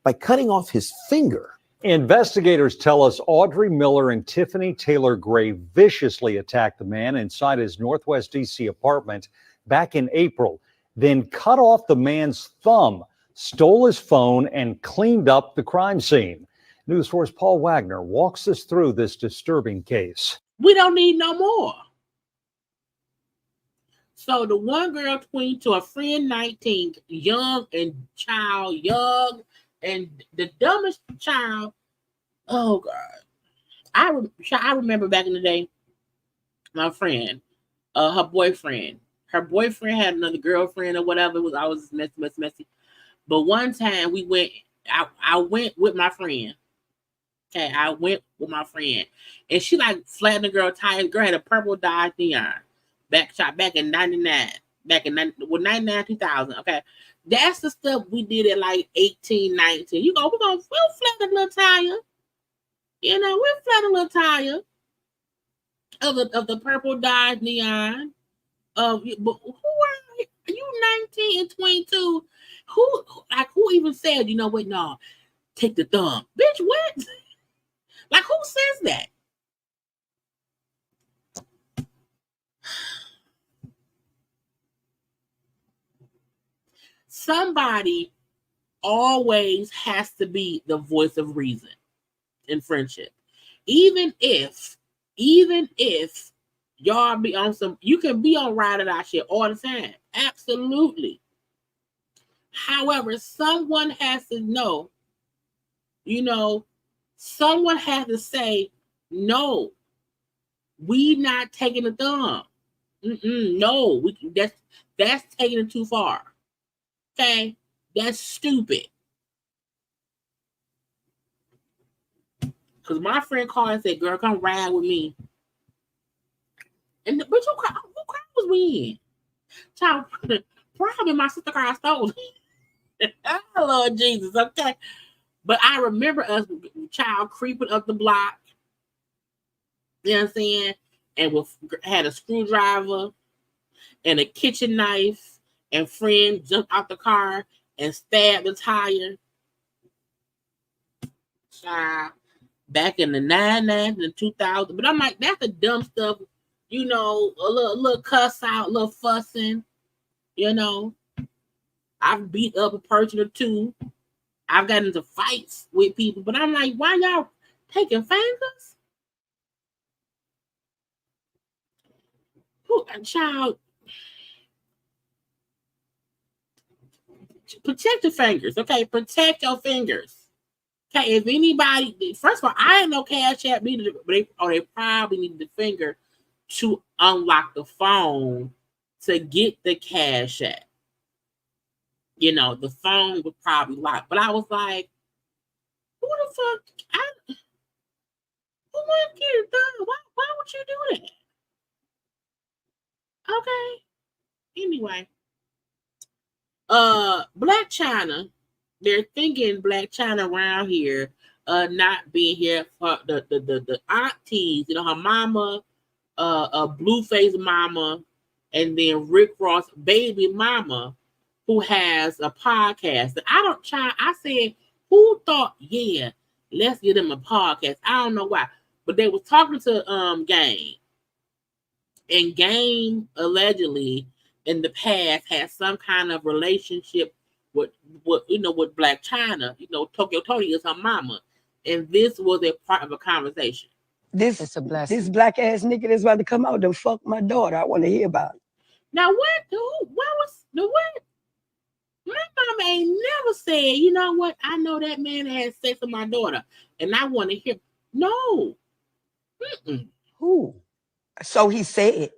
by cutting off his finger. Investigators tell us Audrey Miller and Tiffany Taylor Gray viciously attacked the man inside his Northwest D.C. apartment back in April, then cut off the man's thumb, stole his phone, and cleaned up the crime scene. News Force Paul Wagner walks us through this disturbing case. We don't need no more. So the one girl 22, a friend 19, young, and the dumbest child. Oh God, I remember back in the day, my friend, her boyfriend had another girlfriend or whatever. It was always messy. But one time we went, I went with my friend. Okay, I went with my friend, and she flattened the girl tires. The girl had a purple Dodge Neon. Back in 99, 99, 2000. Okay. That's the stuff we did at 18, 19. We'll flat a little tire. We'll flat a little tire of the purple Dodge Neon. But who are you 19 and 22? Who even said, what? No, take the thumb. Bitch, what? Who says that? Somebody always has to be the voice of reason in friendship. Even if y'all be on you can be on ride or die shit all the time. Absolutely. However, someone has to know, someone has to say, no, we not taking the thumb. No, that's taking it too far. Okay, that's stupid. Because my friend called and said, girl, come ride with me. And but who car was we in? Child, probably my sister car stole. Oh, Lord Jesus, okay. But I remember us, child, creeping up the block. You know what I'm saying? And had a screwdriver and a kitchen knife. And friend jumped out the car and stabbed the tire. Child, back in the 90s and 2000. But I'm like, that's the dumb stuff. A little cuss out, a little fussing. I've beat up a person or two. I've gotten into fights with people, but I'm like, why y'all taking fingers? Child, protect your fingers, okay? Protect your fingers. Okay, if anybody, first of all, I didn't know Cash App needed, they probably needed the finger to unlock the phone to get the Cash App. You know, the phone was probably locked. But I was like, who the fuck? Who would get it done? Why would you do that? Okay. Anyway. Blac Chyna, they're thinking Blac Chyna around here, not being here for the aunties, you know, her mama, Blueface mama, and then Rick Ross baby mama, who has a podcast. I said, who thought, yeah, let's get them a podcast? I don't know why. But they was talking to Game. And Game allegedly in the past had some kind of relationship with Blac Chyna. You know, Tokyo Tony is her mama. And this was a part of a conversation. It's a blessing. This black ass nigga that's about to come out to fuck my daughter. I want to hear about it. Now what? What? My mama ain't never said, you know what? I know that man had sex with my daughter, and I want to hear. No. Mm-mm. Who? So he said.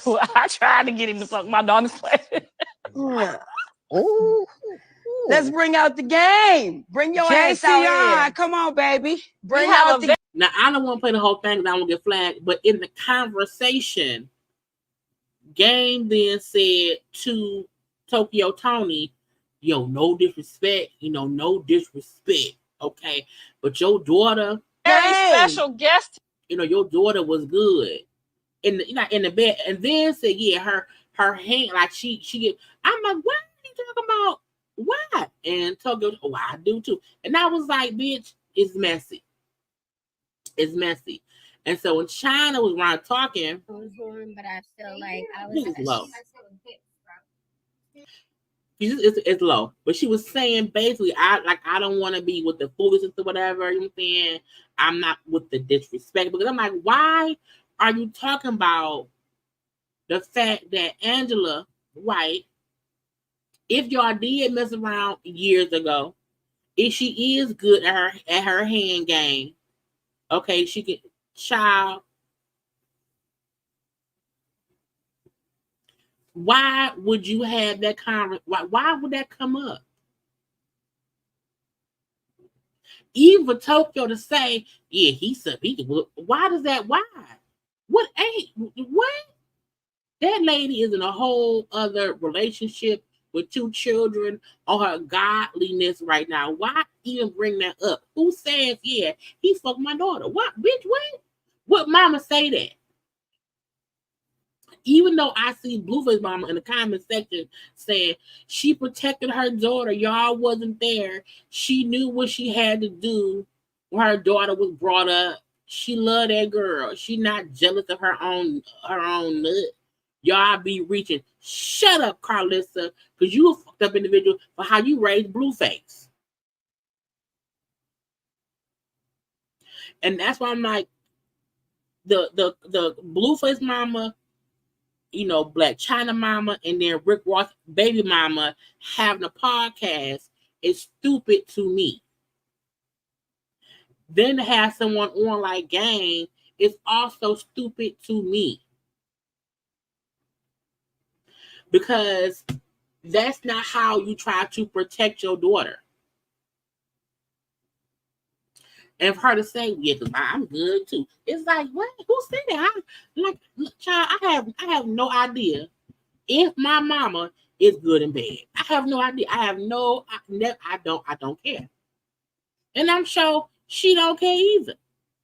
Well, I tried to get him to suck my daughter's place. Ooh. Let's bring out the game. Bring your ass out here. Come on, baby. Bring out the game. Now, I don't want to play the whole thing because I won't get flagged, but in the conversation, Game then said to Tokyo Tony, yo, no disrespect, no disrespect, okay? But your daughter, very special guest. Your daughter was good in the bed, and then said, yeah, her hand, like she get. I'm like, what are you talking about? What? And Tokyo, I do too. And I was like, bitch, it's messy. It's messy. And so when Chyna was around talking, I was born, but I feel like I was low. It's low. But she was saying basically, I don't want to be with the foolishness or whatever. You know what I'm saying? I'm not with the disrespect, because I'm like, why are you talking about the fact that Angela White, if y'all did mess around years ago, if she is good at her hand game, okay, she can child. Why would you have that conversation? Why would that come up? Even for Tokyo to say, yeah, why does that? Why? What? That lady is in a whole other relationship with 2 children on her godliness right now. Why even bring that up? Who says, yeah, he fucked my daughter? What, bitch, what? What mama say that? Even though I see Blueface mama in the comment section saying she protected her daughter, y'all wasn't there. She knew what she had to do when her daughter was brought up. She loved that girl. She not jealous of her own nut. Y'all be reaching. Shut up, Carlissa, because you a fucked up individual for how you raised Blueface. And that's why I'm like, the Blueface mama, Blac Chyna mama, and then Rick Ross baby mama having a podcast is stupid to me. Then to have someone on like Game is also stupid to me. Because that's not how you try to protect your daughter. And for her to say, yeah, because I'm good too. It's like, what? Who said that? Child, I have no idea if my mama is good and bad. I have no idea. I don't care. And I'm sure she don't care either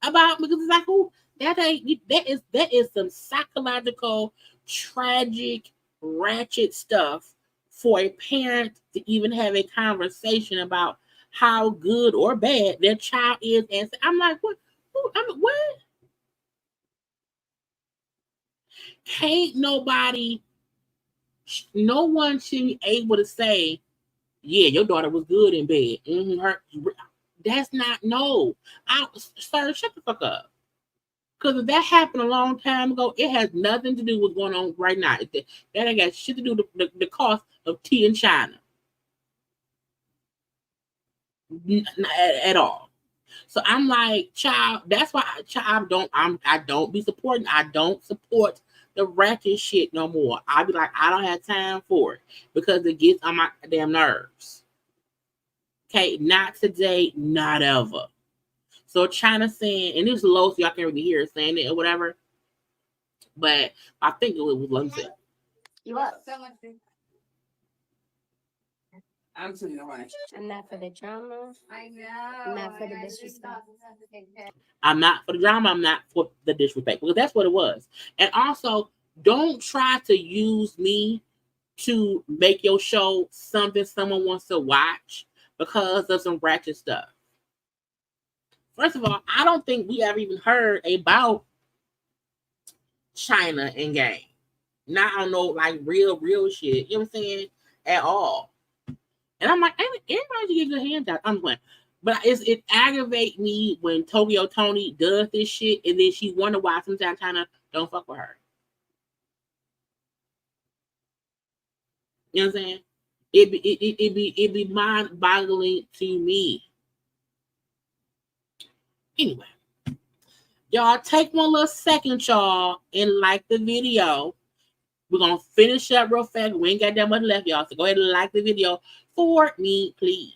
about, because it's like, who? That is some psychological, tragic, ratchet stuff for a parent to even have a conversation about how good or bad their child is. And I'm like, what? What? Can't no one should be able to say Yeah, your daughter was good in bed. That's not no. Sir, shut the fuck up. Because if that happened a long time ago, it has nothing to do with what's going on right now. That ain't got shit to do with the cost of tea in China. At all. So I'm like, child, that's why I don't be supporting. I don't support the ratchet shit no more. I be like, I don't have time for it because it gets on my damn nerves. Okay, not today, not ever. So China saying, and it was low, so y'all can't really hear it saying it or whatever. But I think it was London. What? I'm not for the drama. I know. I'm not for the disrespect. I'm not for the drama. I'm not for the disrespect because that's what it was. And also, don't try to use me to make your show something someone wants to watch because of some ratchet stuff. First of all, I don't think we ever even heard about China and Game. Not on no like real shit. You know what I'm saying? At all. And I'm like, everybody should get good hands out. I'm playing. But it aggravates me when Tokyo Tony does this shit and then she wonder why sometimes China don't fuck with her. You know what I'm saying? It be mind-boggling to me. Anyway, y'all take one little second, y'all, and like the video. We're gonna finish up real fast. We ain't got that much left, y'all. So go ahead and like the video for me, please.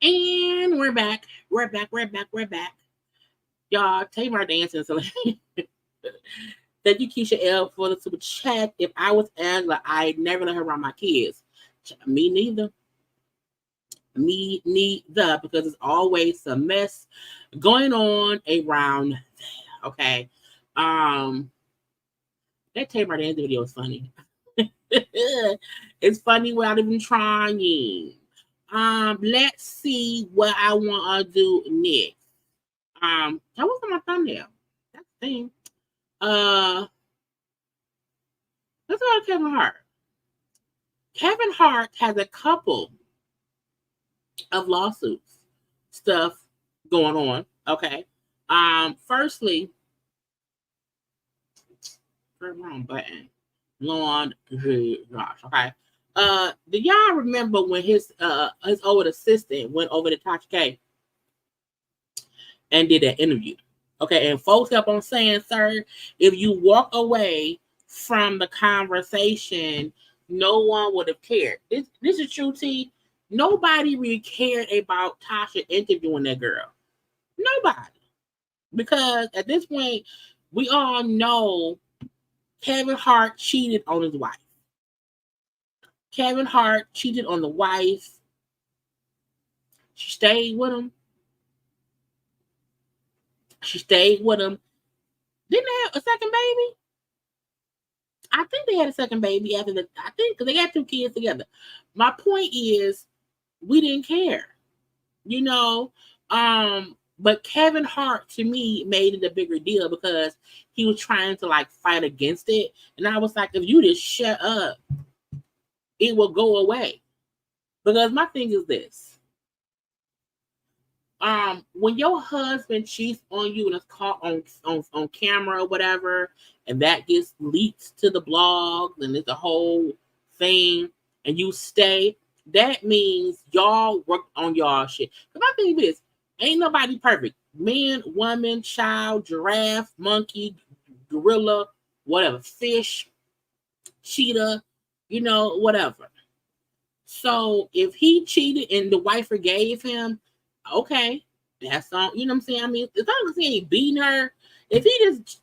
And we're back. We're back. Y'all, Tamar dancing. So thank you, Keisha L, for the super chat. If I was Angela, I'd never let her around my kids. Me neither. Because it's always a mess going on around there. Okay. That Tamar dancing video is funny. It's funny without even trying. Let's see what I want to do next. That was on my thumbnail. That's the thing. Let's go to Kevin Hart. Kevin Hart has a couple of lawsuits stuff going on. Okay. Firstly, wrong button. Gosh. Okay. Do y'all remember when his old assistant went over to Tasha K and did an interview? Okay, and folks kept on saying, sir, if you walk away from the conversation, no one would have cared. This is true, T. Nobody really cared about Tasha interviewing that girl. Nobody. Because at this point, we all know Kevin Hart cheated on his wife. Kevin Hart cheated on the wife. She stayed with him. Didn't they have a second baby? I think they had a second baby after that. I think because they had 2 kids together. My point is, we didn't care, you know. But Kevin Hart to me made it a bigger deal because he was trying to like fight against it, and I was like, if you just shut up, it will go away. Because my thing is this. When your husband cheats on you and it's caught on camera or whatever, and that gets leaked to the blog and it's a whole thing, and you stay, that means y'all worked on y'all shit. Because my thing is, ain't nobody perfect. Man, woman, child, giraffe, monkey, gorilla, whatever, fish, cheetah, whatever. So if he cheated and the wife forgave him, okay, that's all. You know what I'm saying? I mean, as long as he ain't beating her, if he just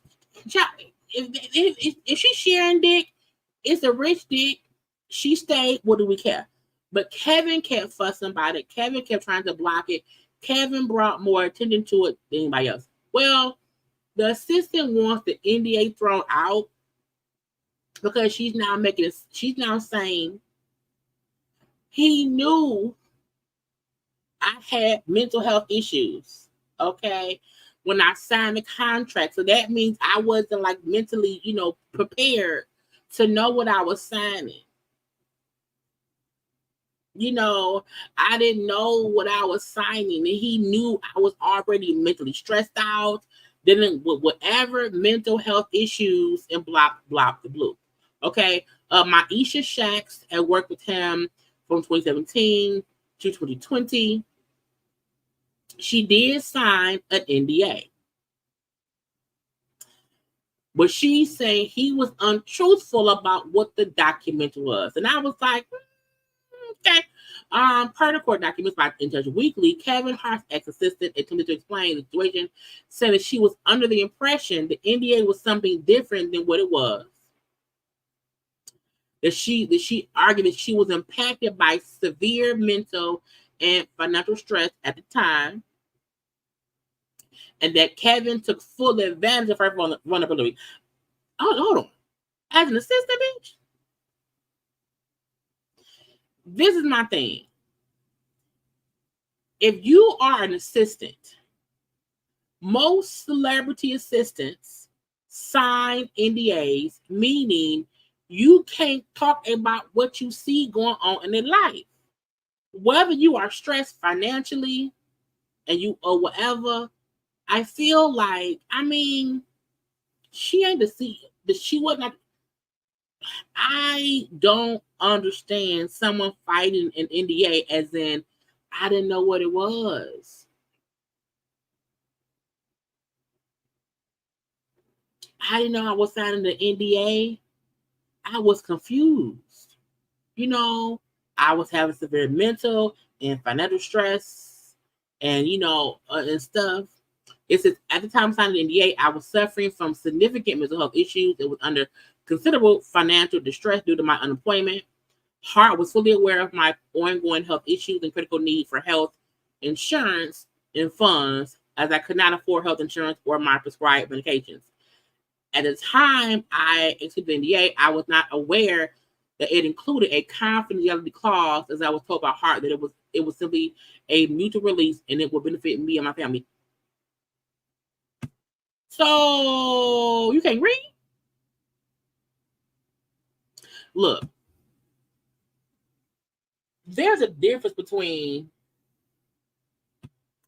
if she's sharing dick, it's a rich dick. She stayed. What do we care? But Kevin kept fussing about it. Kevin kept trying to block it. Kevin brought more attention to it than anybody else. Well, the assistant wants the NDA thrown out because she's now saying he knew I had mental health issues, okay, when I signed the contract. So that means I wasn't like mentally, prepared to know what I was signing. I didn't know what I was signing, and he knew I was already mentally stressed out, dealing with whatever mental health issues and blah, blah, the blue. Okay. Maisha Shacks had worked with him from 2017 to 2020. She did sign an NDA. But she said he was untruthful about what the document was. And I was like, okay. Per the court documents by In Touch Weekly, Kevin Hart's ex-assistant attempted to explain the situation, said that she was under the impression the NDA was something different than what it was. That she argued that she was impacted by severe mental and financial stress at the time, and that Kevin took full advantage of her vulnerability. Hold on. As an assistant, bitch? This is my thing. If you are an assistant, most celebrity assistants sign NDAs, meaning you can't talk about what you see going on in their life. Whether you are stressed financially or whatever, I feel like, she ain't she wasn't. I don't understand someone fighting an NDA as in I didn't know what it was. I didn't know I was signing the NDA. I was confused. I was having severe mental and financial stress and, and stuff. It says at the time of signing the NDA, I was suffering from significant mental health issues. It was under considerable financial distress due to my unemployment. Hart was fully aware of my ongoing health issues and critical need for health insurance and funds, as I could not afford health insurance or my prescribed medications. At the time I accepted the NDA, I was not aware that it included a confidentiality clause, as I was told by Hart that it was simply a mutual release and it would benefit me and my family. So you can't read? Look, there's a difference between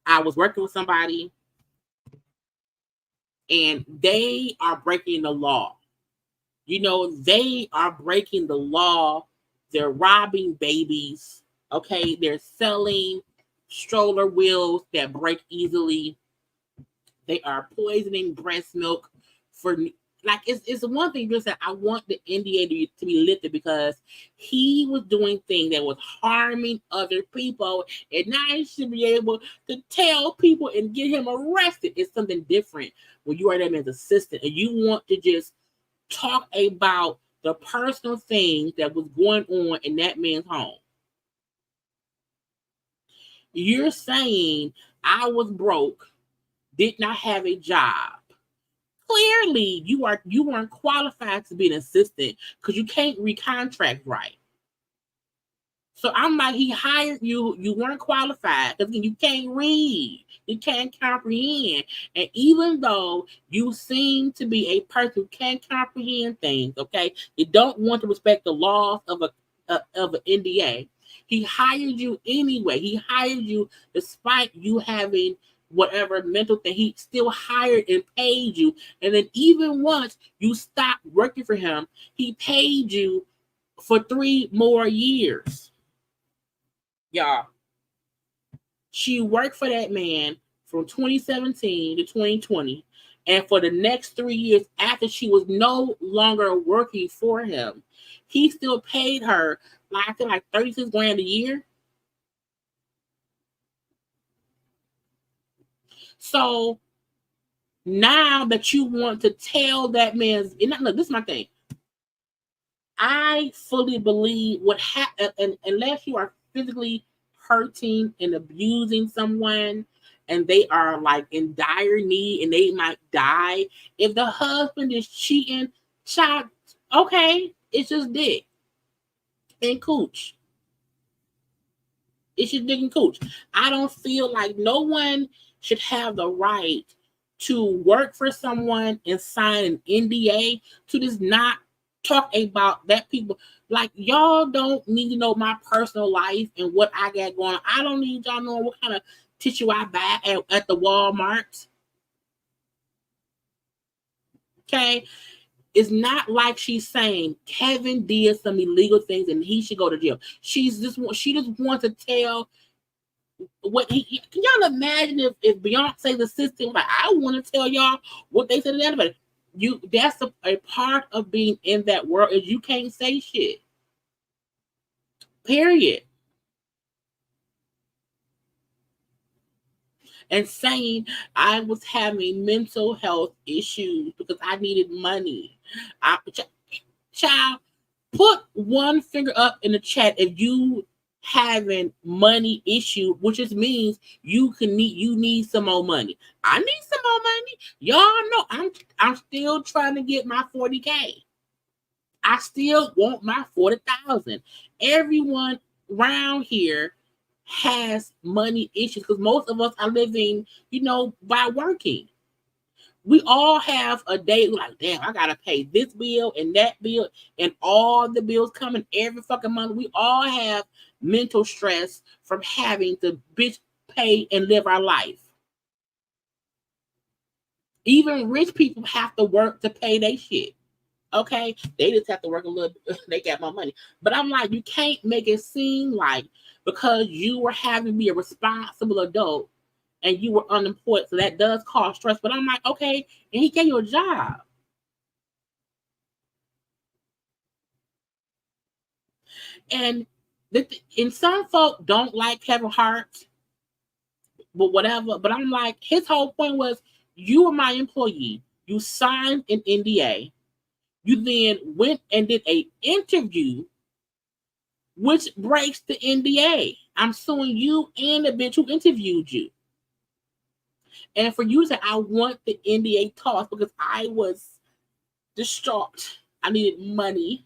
I was working with somebody and they are breaking the law. They are breaking the law. They're robbing babies. Okay, they're selling stroller wheels that break easily. They are poisoning breast milk for it's one thing just that I want the NDA to be lifted because he was doing things that was harming other people, and now he should be able to tell people and get him arrested. It's something different when you are that man's assistant and you want to just talk about the personal things that was going on in that man's home. You're saying I was broke, did not have a job, clearly you weren't qualified to be an assistant because you can't recontract right. So I'm like, he hired you. You weren't qualified because you can't read, you can't comprehend. And even though you seem to be a person who can't comprehend things, okay, you don't want to respect the laws of an NDA. He hired you anyway. He hired you despite you having whatever mental thing. He still hired and paid you. And then even once you stopped working for him, he paid you for 3 more years. Y'all, she worked for that man from 2017 to 2020. And for the next 3 years after she was no longer working for him, he still paid her like 36 grand a year. So now that you want to tell that man's, and look, this is my thing. I fully believe what happened, unless you are physically hurting and abusing someone and they are like in dire need and they might die. If the husband is cheating, child, okay, it's just dick and cooch. It's just dick and cooch. I don't feel like no one should have the right to work for someone and sign an NDA to just not talk about that people. Like, y'all don't need to know my personal life and what I got going on. I don't need y'all knowing what kind of tissue I buy at the Walmart. Okay? It's not like she's saying Kevin did some illegal things and he should go to jail. She just wants to tell what he. Can y'all imagine if Beyonce's assistant, like, I want to tell y'all what they said to everybody. That's a part of being in that world is you can't say shit. Period. And saying I was having mental health issues because I needed money. Child, put one finger up in the chat if you having money issue, which just means you need some more money. I need some more money. Y'all know I'm still trying to get my 40K. I still want my 40,000. Everyone around here has money issues because most of us are living, by working. We all have a day like, damn, I gotta pay this bill and that bill and all the bills coming every fucking month. We all have mental stress from having to bitch pay and live our life. Even rich people have to work to pay their shit. Okay, they just have to work a little bit. They got more money. But I'm like, you can't make it seem like because you were having to be a responsible adult and you were unemployed, so that does cause stress. But I'm like, okay, and he gave you a job. And some folk don't like Kevin Hart, but whatever. But I'm like, his whole point was, you were my employee. You signed an NDA. You then went and did an interview, which breaks the NDA. I'm suing you and the bitch who interviewed you. And for you to say, I want the NDA tossed because I was distraught. I needed money.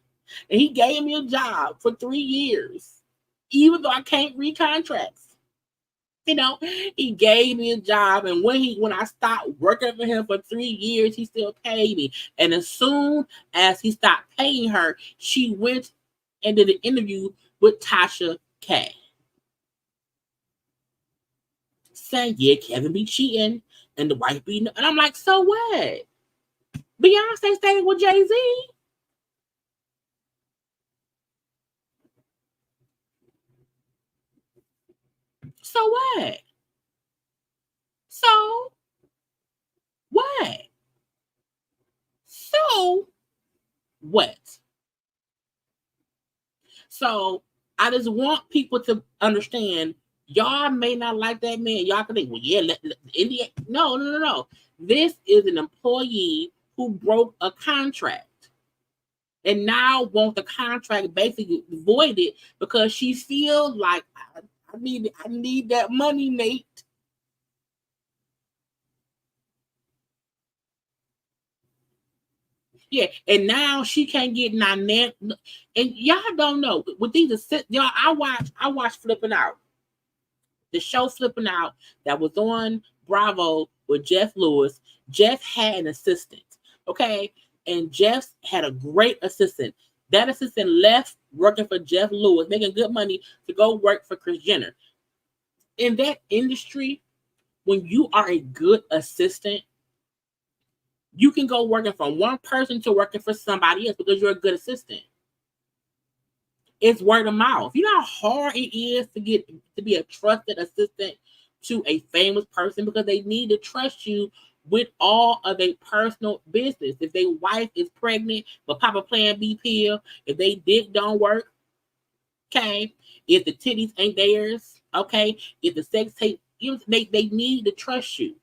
And he gave me a job for 3 years, even though I can't read contracts. He gave me a job, and when I stopped working for him for 3 years, he still paid me. And as soon as he stopped paying her, she went and did an interview with Tasha K. Saying, yeah, Kevin be cheating and the wife be, and I'm like, so what? Beyonce stayed with Jay-Z. So what? So what? So what? So I just want people to understand, y'all may not like that man. Y'all can think, well, yeah, India. No. This is an employee who broke a contract and now want the contract basically voided because she feels like I need that money, Nate. Yeah, and now she can't get none. And y'all don't know with these y'all. I watch Flipping Out, the show Flipping Out that was on Bravo with Jeff Lewis. Jeff had an assistant, okay, and Jeff had a great assistant. That assistant left working for Jeff Lewis, making good money to go work for Kris Jenner. In that industry, when you are a good assistant, you can go working from one person to working for somebody else because you're a good assistant. It's word of mouth. You know how hard it is to get to be a trusted assistant to a famous person because they need to trust you with all of their personal business. If their wife is pregnant but Papa Plan B pill, if they dick don't work, okay. If the titties ain't theirs, okay. If the sex tape, they need to trust you.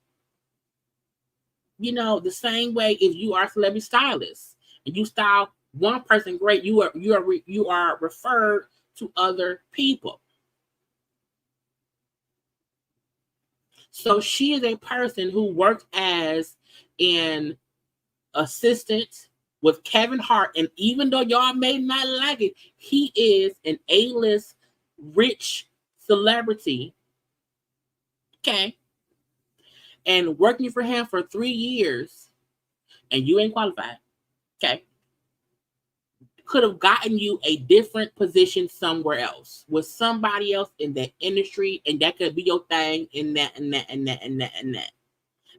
You know, the same way if you are a celebrity stylist and you style one person great, you are referred to other people. So she is a person who worked as an assistant with Kevin Hart, and even though y'all may not like it, he is an A-list rich celebrity. Okay. And working for him for 3 years, and you ain't qualified. Okay. Could have gotten you a different position somewhere else with somebody else in that industry, and that could be your thing in that and that and that and that and that.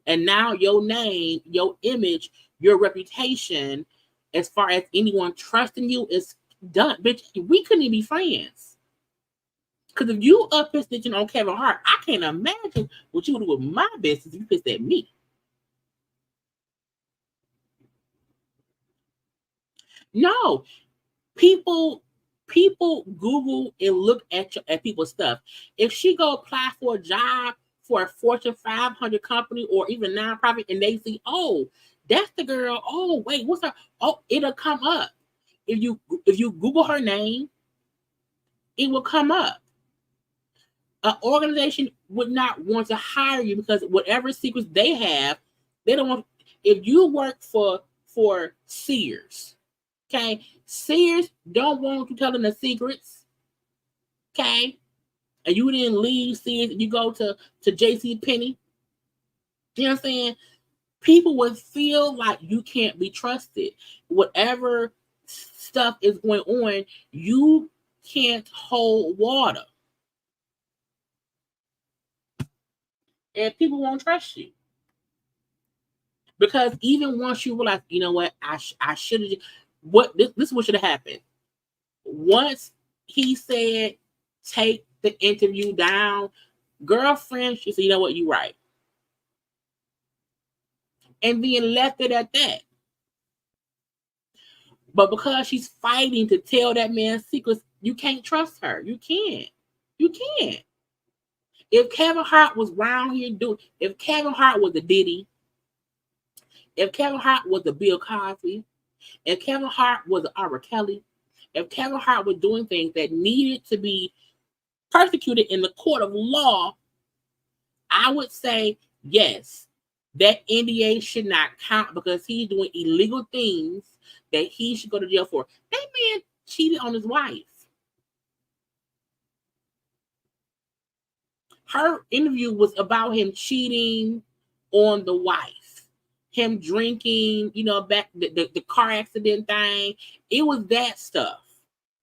And now your name, your image, your reputation, as far as anyone trusting you, is done. Bitch, we couldn't even be friends. Because if you up here snitching on Kevin Hart, I can't imagine what you would do with my business if you pissed at me. No. People Google and look at people's stuff. If she go apply for a job for a Fortune 500 company or even nonprofit, and they see, oh, that's the girl. Oh, wait, what's her? Oh, it'll come up. If you Google her name, it will come up. An organization would not want to hire you because whatever secrets they have, they don't want. If you work for Sears, okay, Sears don't want you telling the secrets, okay, and you didn't leave Sears, you go to JC Penney. You know what I'm saying? People would feel like you can't be trusted. Whatever stuff is going on, you can't hold water. And people won't trust you. Because even once you realize, you know what, I should have, this is what should have happened. Once he said, take the interview down, girlfriend, she said, you know what, you're right. And then left it at that. But because she's fighting to tell that man secrets, you can't trust her. You can't. You can't. If Kevin Hart was around here if Kevin Hart was a Diddy, if Kevin Hart was a Bill Cosby, if Kevin Hart was an R. Kelly, if Kevin Hart was doing things that needed to be persecuted in the court of law, I would say yes, that NDA should not count because he's doing illegal things that he should go to jail for. That man cheated on his wife. Her interview was about him cheating on the wife, him drinking, back the car accident thing. It was that stuff.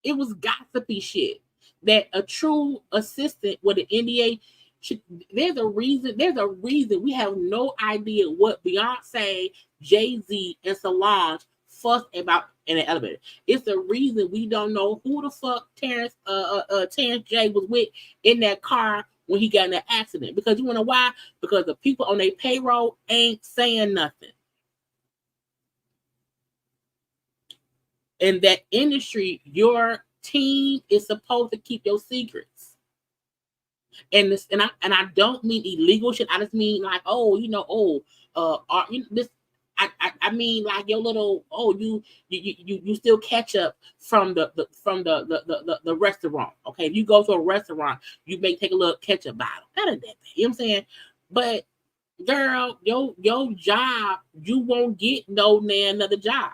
It was gossipy shit that a true assistant with an NDA should. There's a reason. We have no idea what Beyonce, Jay-Z, and Solange fussed about in the elevator. It's the reason we don't know who the fuck Terrence J was with in that car when he got in that accident. Because you want to know why? Because the people on their payroll ain't saying nothing. In that industry, your team is supposed to keep your secrets. And I don't mean illegal shit. I just mean like, this. I mean like your little you still ketchup from the restaurant. Okay, if you go to a restaurant, you may take a little ketchup bottle. That ain't that bad. You know what I'm saying? But girl, your job, you won't get another job.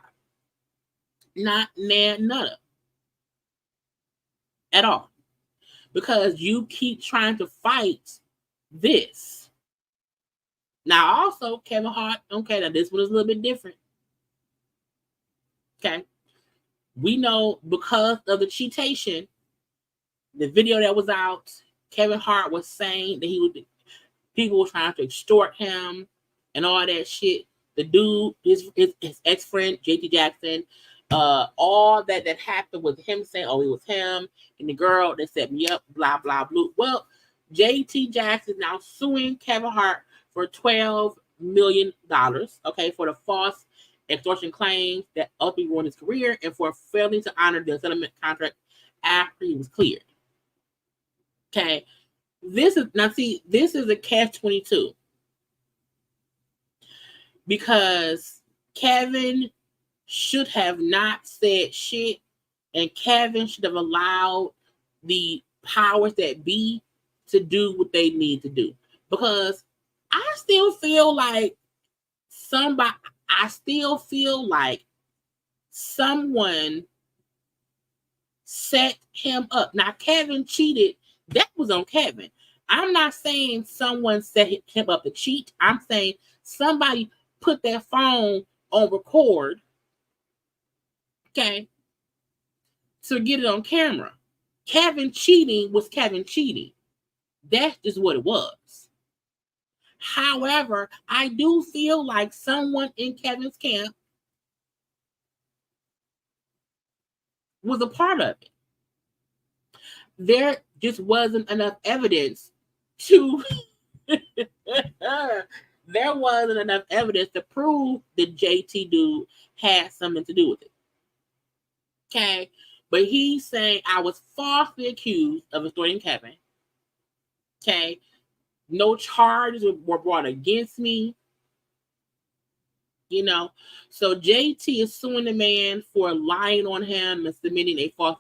not none at all. Because you keep trying to fight this. Now, also, Kevin Hart, okay, now this one is a little bit different. Okay. We know because of the cheatation, the video that was out, Kevin Hart was saying that people were trying to extort him and all that shit. The dude, his ex-friend, JT Jackson, all that happened with him saying, oh, it was him, and the girl that set me up, blah, blah, blah. Well, JT Jackson is now suing Kevin Hart for $12 million, okay, for the false extortion claims that ultimately ruined his career and for failing to honor the settlement contract after he was cleared. Okay, this is a catch-22 because Kevin should have not said shit, and Kevin should have allowed the powers that be to do what they need to do. Because I still feel like someone set him up. Now, Kevin cheated. That was on Kevin. I'm not saying someone set him up to cheat. I'm saying somebody put their phone on record, okay, to get it on camera. Kevin cheating was Kevin cheating. That's just what it was. However, I do feel like someone in Kevin's camp was a part of it. There just wasn't enough evidence to there wasn't enough evidence to prove that JT dude had something to do with it. Okay, but he's saying I was falsely accused of extorting Kevin. Okay, no charges were brought against me. You know, so JT is suing the man for lying on him and submitting a false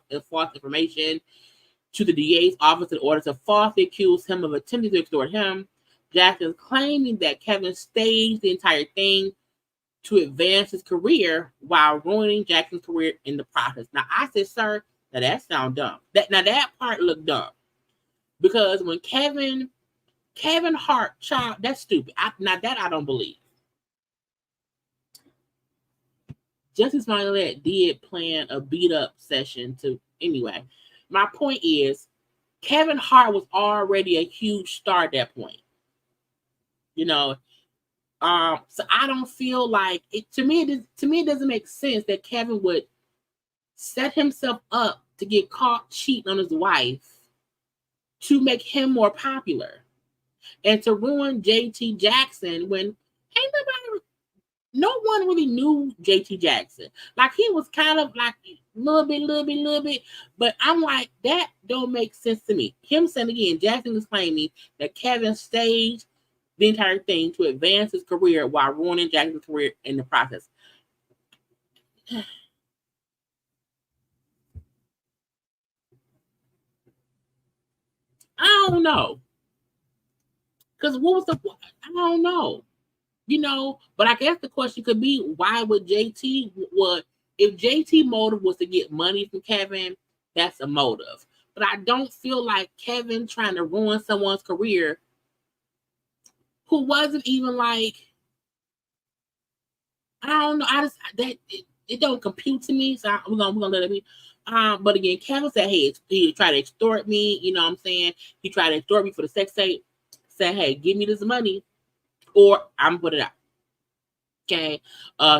information to the DA's office in order to falsely accuse him of attempting to extort him. Jackson is claiming that Kevin staged the entire thing to advance his career while ruining Jackson's career in the process. Now, I said, sir, now that sounds dumb. That part looked dumb. Because when Kevin Hart, child, that's stupid. That I don't believe. Justice Smollett did plan a beat-up session to... Anyway, my point is, Kevin Hart was already a huge star at that point. You know, so I don't feel like... To me, it doesn't make sense that Kevin would set himself up to get caught cheating on his wife to make him more popular and to ruin JT Jackson when no one really knew JT Jackson. Like, he was kind of like little bit, but I'm like, that don't make sense to me. Him saying again, Jackson is claiming that Kevin staged the entire thing to advance his career while ruining Jackson's career in the process. I don't know. Because I don't know. You know, but I guess the question could be, why would if JT motive was to get money from Kevin, that's a motive. But I don't feel like Kevin trying to ruin someone's career who wasn't even like, I don't know. It don't compute to me, so we're gonna let it be. But again, Kevin said, hey, he tried to extort me, you know what I'm saying? He tried to extort me for the sex tape. Said, hey, give me this money, or I'm gonna put it out. Okay,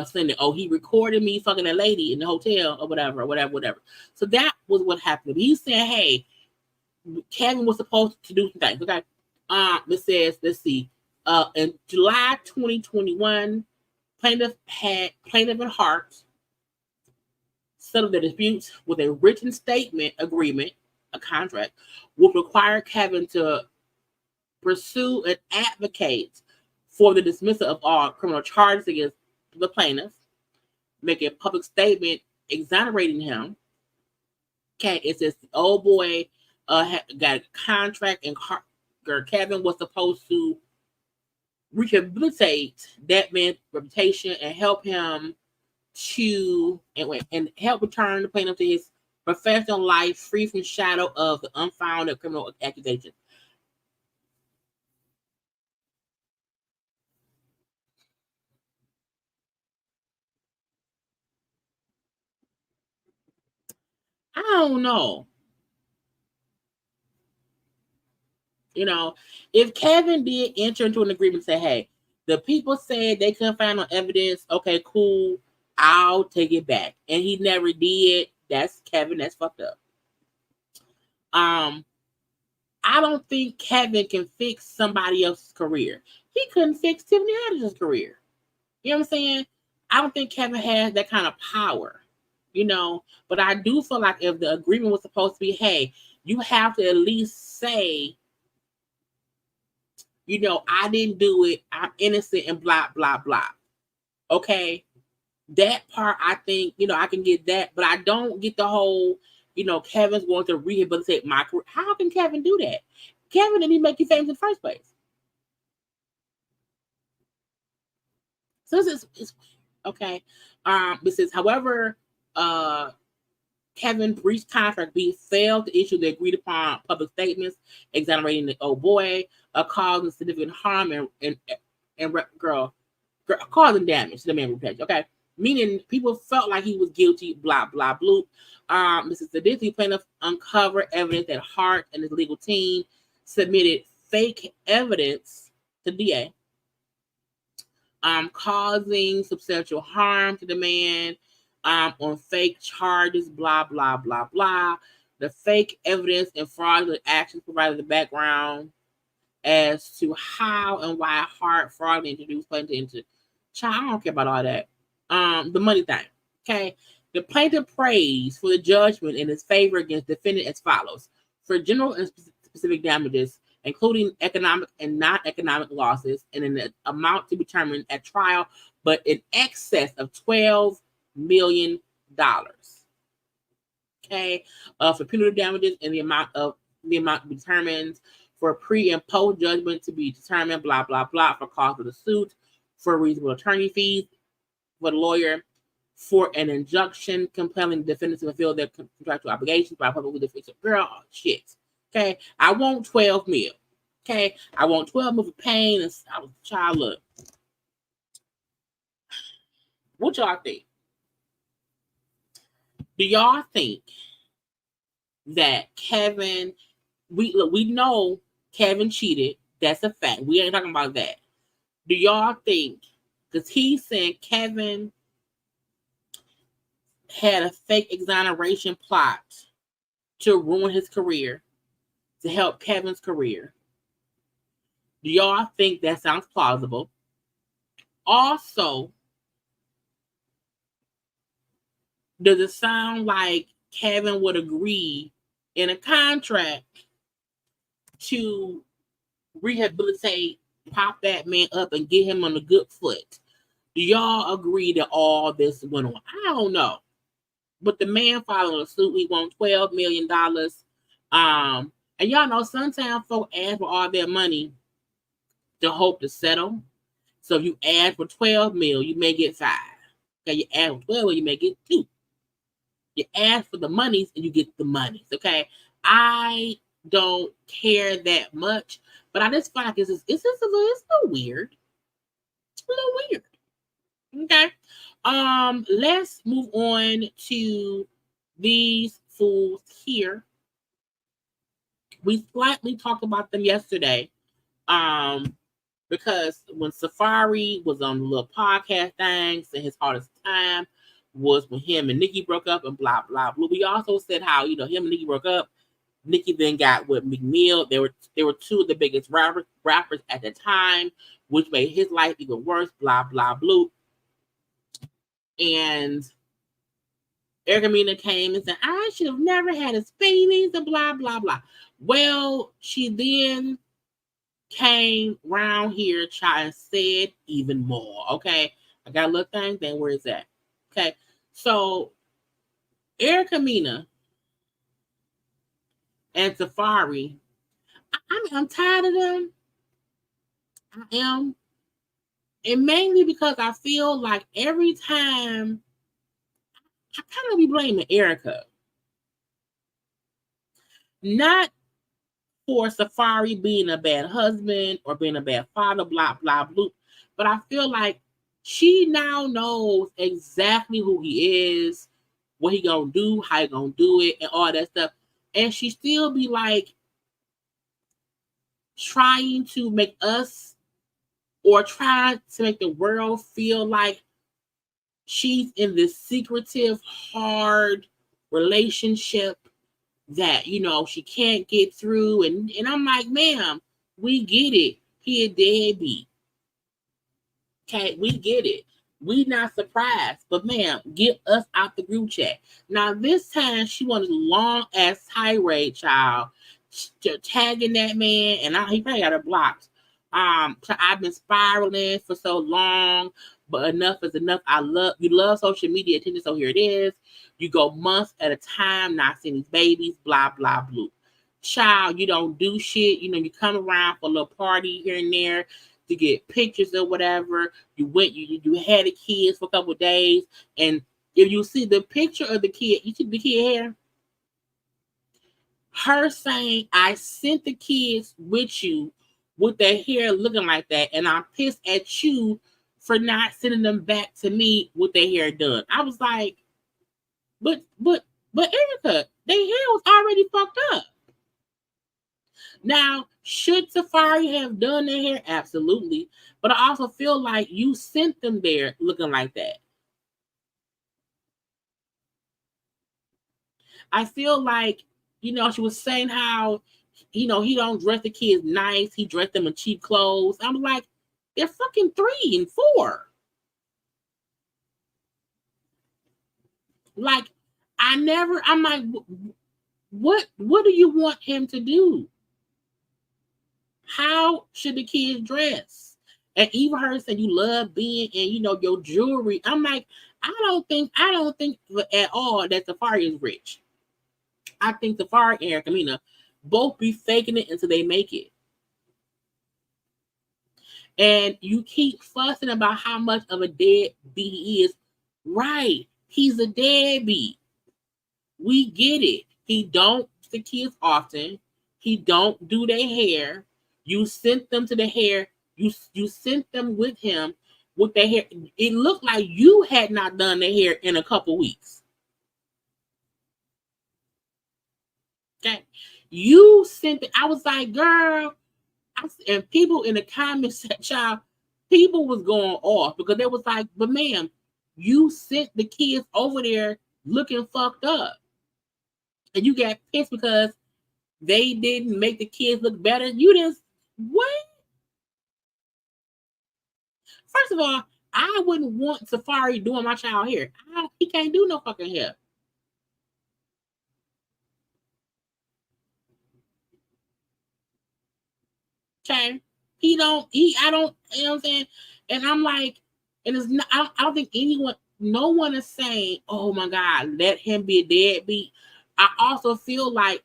saying that, oh, he recorded me fucking a lady in the hotel or whatever. So that was what happened. He's saying, hey, Kevin was supposed to do some things. Okay, it says, let's see, in July 2021, plaintiff and Hart settled their disputes with a written statement agreement, a contract, would require Kevin to pursue and advocate for the dismissal of all criminal charges against the plaintiff, make a public statement exonerating him. Okay, it says the old boy got a contract, and Kevin was supposed to rehabilitate that man's reputation and help him to and help return the plaintiff to his professional life free from shadow of the unfounded criminal accusations. I don't know. You know, if Kevin did enter into an agreement and say, hey, the people said they couldn't find no evidence, okay, cool, I'll take it back. And he never did. That's Kevin. That's fucked up. I don't think Kevin can fix somebody else's career. He couldn't fix Tiffany Haddish's career. You know what I'm saying? I don't think Kevin has that kind of power, you know. But I do feel like if the agreement was supposed to be, hey, you have to at least say, you know, I didn't do it. I'm innocent and blah, blah, blah. Okay. That part, I think, you know, I can get that. But I don't get the whole, you know, Kevin's going to rehabilitate my career. How can Kevin do that? Kevin didn't even make you famous in the first place. So this is okay. This is, however, Kevin breached contract. He failed to issue the agreed upon public statements exonerating the old boy, causing significant harm and causing damage to the man reputation. Okay, meaning people felt like he was guilty. Blah blah bloop. Mrs. Aditi plaintiff uncovered evidence that Hart and his legal team submitted fake evidence to DA. Causing substantial harm to the man on fake charges, blah, blah, blah, blah. The fake evidence and fraudulent actions provided the background as to how and why Hart fraudulently introduced plaintiff into child. I don't care about all that. The money thing. Okay. The plaintiff praised for the judgment in his favor against defendant as follows. For general and specific damages, including economic and non-economic losses, and an amount to be determined at trial, but in excess of $12 million. Okay, for punitive damages, and the amount to be determined for pre and post judgment to be determined. Blah blah blah. For cost of the suit, for reasonable attorney fees, for the lawyer, for an injunction compelling the defendants to fulfill their contractual obligations by publicly defending. Girl, shit. Okay, I want 12 mil. Okay, I want 12 mil for pain and I was child look. What y'all think? Do y'all think that Kevin? We know Kevin cheated. That's a fact. We ain't talking about that. Do y'all think? Because he's saying Kevin had a fake exoneration plot to ruin his career, to help Kevin's career. Do y'all think that sounds plausible? Also, does it sound like Kevin would agree in a contract to rehabilitate, pop that man up, and get him on a good foot? Do y'all agree that all this went on? I don't know. But the man following a suit, he won $12 million. And y'all know sometimes folks ask for all their money to hope to settle. So if you ask for 12 mil, you may get 5. Okay, you ask for 12 mil, you may get 2. You ask for the monies and you get the monies. Okay, I don't care that much, but I just feel like it's a little weird. It's a little weird. Okay. Let's move on to these fools here. We slightly talked about them yesterday. Because when Safaree was on the little podcast thing, and his hardest time was when him and Nicki broke up and blah, blah, blah. We also said how, you know, him and Nicki broke up. Nicki then got with McNeil. They were two of the biggest rappers at the time, which made his life even worse, blah, blah, blah. And Erica Mena came and said, I should have never had his babies and blah, blah, blah. Well, she then came round here, child, and said even more. Okay, I got a little thing. Then where is that? Okay, so Erica Mena and Safaree, I'm tired of them. I am, and mainly because I feel like every time I kind of be blaming Erica. Not for Safaree being a bad husband or being a bad father, blah, blah, blah. But I feel like she now knows exactly who he is, what he gonna do, how he gonna do it, and all that stuff. And she still be like trying to make us or try to make the world feel like she's in this secretive, hard relationship that, you know, she can't get through. And I'm like, ma'am, we get it. He a deadbeat. Okay, we get it. We not surprised. But ma'am, get us out the group chat. Now this time she wanted a long ass tirade, child, tagging that man, and he probably got her blocked. So I've been spiraling for so long, but enough is enough. You love social media attention, so here it is. You go months at a time not seeing these babies, blah, blah, blah. Child, you don't do shit. You know, you come around for a little party here and there to get pictures or whatever. You had the kids for a couple of days, and if you see the picture of the kid, you see the kid hair? Her saying, I sent the kids with you with their hair looking like that, and I'm pissed at you for not sending them back to me with their hair done. I was like, but Erica, their hair was already fucked up. Now, should Safaree have done their hair? Absolutely. But I also feel like you sent them there looking like that. I feel like, you know, she was saying how, you know, he don't dress the kids nice. He dressed them in cheap clothes. I'm like, they're fucking 3 and 4. Like, I'm like, what do you want him to do? How should the kids dress? And even her said you love being in, you know, your jewelry. I'm like, I don't think at all that Safaree is rich. I think Safaree and Mena both be faking it until they make it. And you keep fussing about how much of a deadbeat he is. Right. He's a deadbeat. We get it. He don't the kids often. He don't do their hair. You sent them to the hair. You sent them with him with their hair. It looked like you had not done their hair in a couple weeks. Okay. You sent it. I was like, girl. And people in the comments, child, people was going off because they was like, but ma'am, you sent the kids over there looking fucked up. And you got pissed because they didn't make the kids look better. You didn't. What? First of all, I wouldn't want Safaree doing my child hair. He can't do no fucking hair. Okay. I don't, you know what I'm saying? And I'm like, and it's not, I don't think no one is saying, oh my God, let him be a deadbeat. I also feel like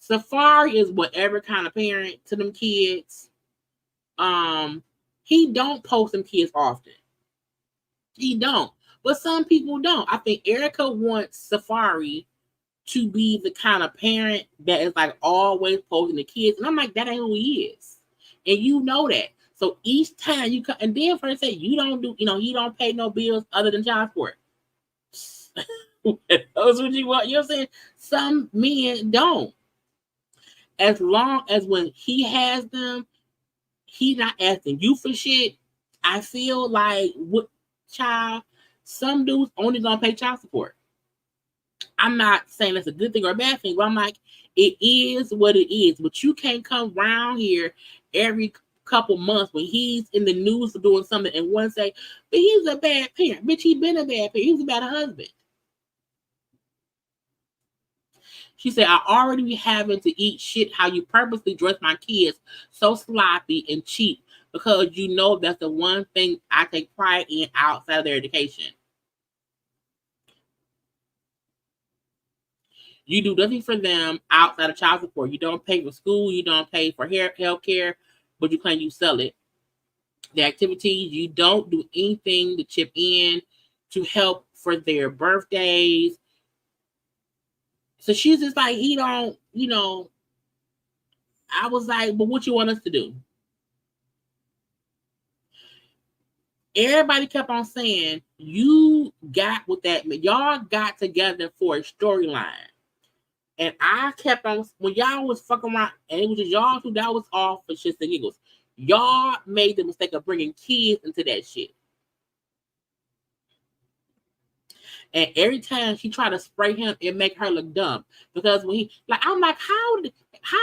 Safaree is whatever kind of parent to them kids. He don't post them kids often. He don't. But some people don't. I think Erica wants Safaree to be the kind of parent that is like always posting the kids. And I'm like, that ain't who he is. And you know that. So each time you come, and then first say you don't do, you know, you don't pay no bills other than child support. That's what you want. You know what I'm saying? Some men don't. As long as when he has them, he not asking you for shit. I feel like some dudes only gonna pay child support. I'm not saying that's a good thing or a bad thing, but I'm like, it is what it is. But you can't come around here every couple months when he's in the news for doing something and one say, but he's a bad parent. Bitch, he's been a bad parent. He's a bad husband. She said, I already be having to eat shit how you purposely dress my kids so sloppy and cheap because you know that's the one thing I take pride in outside of their education. You do nothing for them outside of child support. You don't pay for school. You don't pay for health care, but you claim you sell it. The activities, you don't do anything to chip in to help for their birthdays. So she's just like, he don't, you know. I was like, but what you want us to do? Everybody kept on saying, you got with that, y'all got together for a storyline. And I kept on, when y'all was fucking around, and it was just y'all two, that was all for shits and giggles. Y'all made the mistake of bringing kids into that shit. And every time she tried to spray him, it make her look dumb. Because when he, like, I'm like, how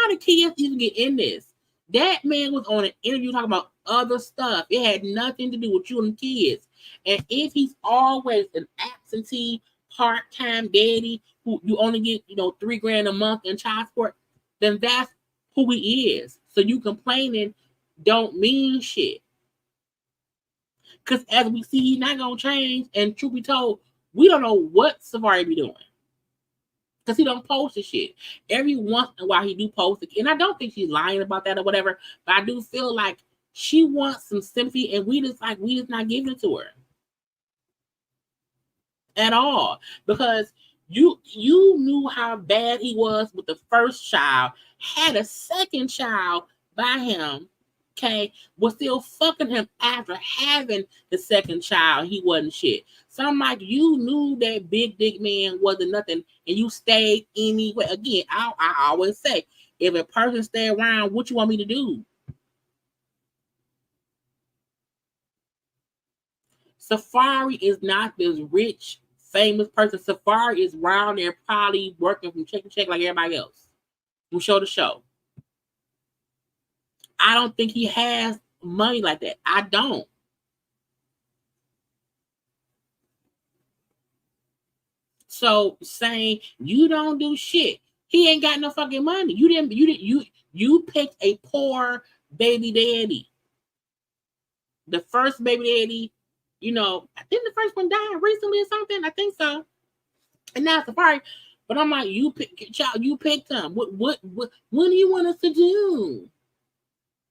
did kids even get in this? That man was on an interview talking about other stuff. It had nothing to do with you and the kids. And if he's always an absentee, part-time daddy who you only get, you know, $3,000 a month in child support, then that's who he is. So you complaining don't mean shit. Because as we see, he's not gonna change. And truth be told, we don't know what Safaree be doing. Because he don't post the shit. Every once in a while he do post it. And I don't think she's lying about that or whatever. But I do feel like she wants some sympathy, and we just not giving it to her. At all. Because you knew how bad he was with the first child, had a second child by him, okay, was still fucking him after having the second child. He wasn't shit. So I'm like, you knew that big dick man wasn't nothing, and you stayed anyway. Again, I always say, if a person stay around, what you want me to do? Safaree is not this rich, famous person. Safaree is around there probably working from check to check like everybody else, from show to show. I don't think he has money like that. I don't. So saying you don't do shit, he ain't got no fucking money. You picked a poor baby daddy. The first baby daddy, you know, I think the first one died recently or something. I think so. And now Safaree, but I'm like, you picked him. What do you want us to do?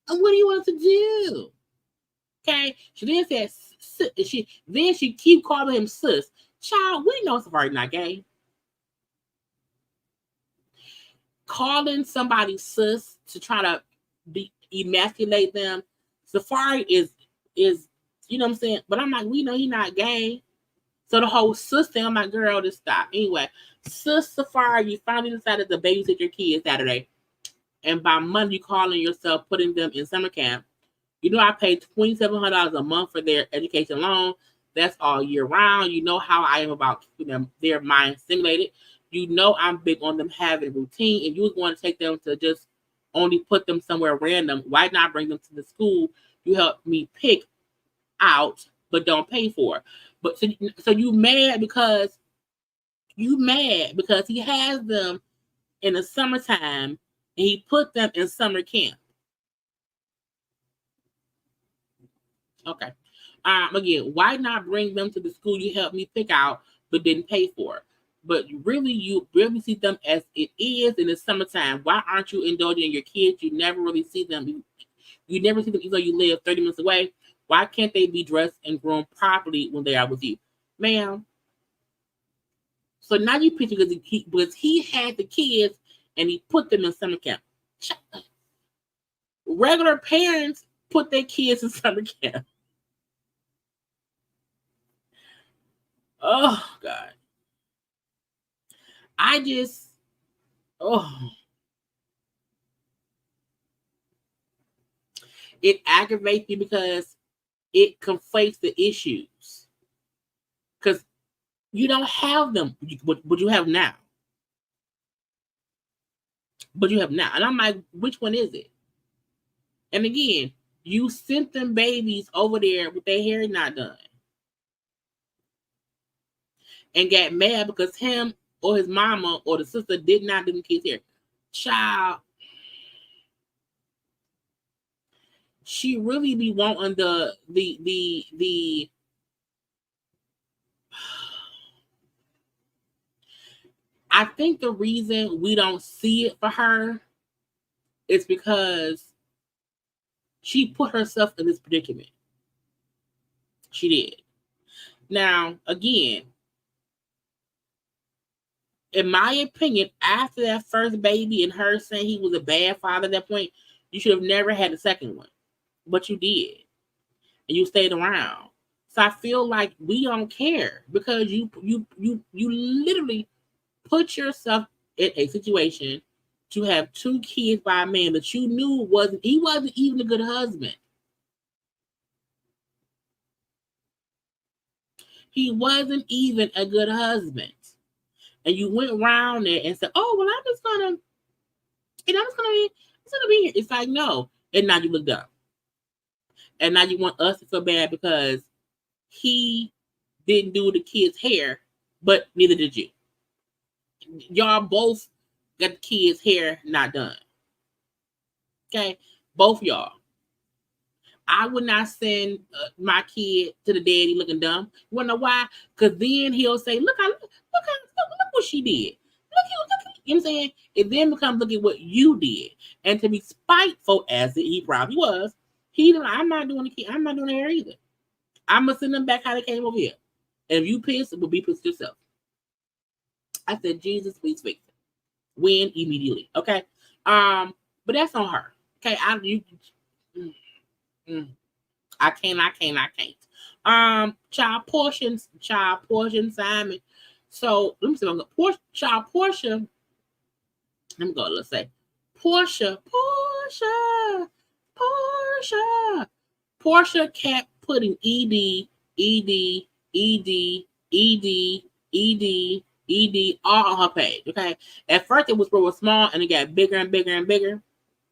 And what do you want us to do? Okay. She then says she keep calling him sis. Child, we know Safaree not gay. Calling somebody sis to try to emasculate them. Safaree is you know what I'm saying? But I'm like, we know he not gay. So the whole sis thing, I'm like, girl, just stop. Anyway, sis Safaree, you finally decided to babysit your kids Saturday. And by Monday, you calling yourself putting them in summer camp. You know, I paid $2,700 a month for their education loan. That's all year round. You know how I am about keeping them, their mind stimulated. You know I'm big on them having a routine. If you was going to take them to just only put them somewhere random, why not bring them to the school you help me pick out, but don't pay for? But so you mad because he has them in the summertime and he put them in summer camp. Okay. Again, why not bring them to the school you helped me pick out, but didn't pay for? But really, you really see them as it is in the summertime. Why aren't you indulging your kids? You never really see them. You never see them even though you live 30 minutes away. Why can't they be dressed and groomed properly when they are with you? Ma'am. So now you picture because he had the kids and he put them in summer camp. Regular parents put their kids in summer camp. Oh, God. It aggravates me because it conflates the issues. Because you don't have them, but you have now. But you have now. And I'm like, which one is it? And again, you sent them babies over there with their hair not done. And got mad because him or his mama or the sister did not do the kids' hair. Child, she really be wanting the I think the reason we don't see it for her is because she put herself in this predicament. She did. Now, again, in my opinion, after that first baby and her saying he was a bad father at that point, you should have never had a second one. But you did. And you stayed around. So I feel like we don't care because you literally put yourself in a situation to have 2 kids by a man that you knew wasn't even a good husband. He wasn't even a good husband. And you went around there and said, oh, well, I'm just gonna be here. It's like, no. And now you look dumb. And now you want us to feel bad because he didn't do the kid's hair, but neither did you. Y'all both got the kid's hair not done. Okay? Both y'all. I would not send my kid to the daddy looking dumb. You wanna know why? Because then he'll say, look what she did. Look, you know what I'm saying? It then becomes look at what you did. And to be spiteful, as he probably was, he's like, I'm not doing the kid, I'm not doing the hair either. I'm gonna send them back how they came over here. And if you pissed, it will be pissed yourself. I said, Jesus, please fix it. Win immediately. Okay. But that's on her. Okay. I can't. Child portion Simon. So let me see. Porsha. Let me go. Let's say Porsha kept putting ED all on her page. Okay. At first it was real small and it got bigger and bigger and bigger.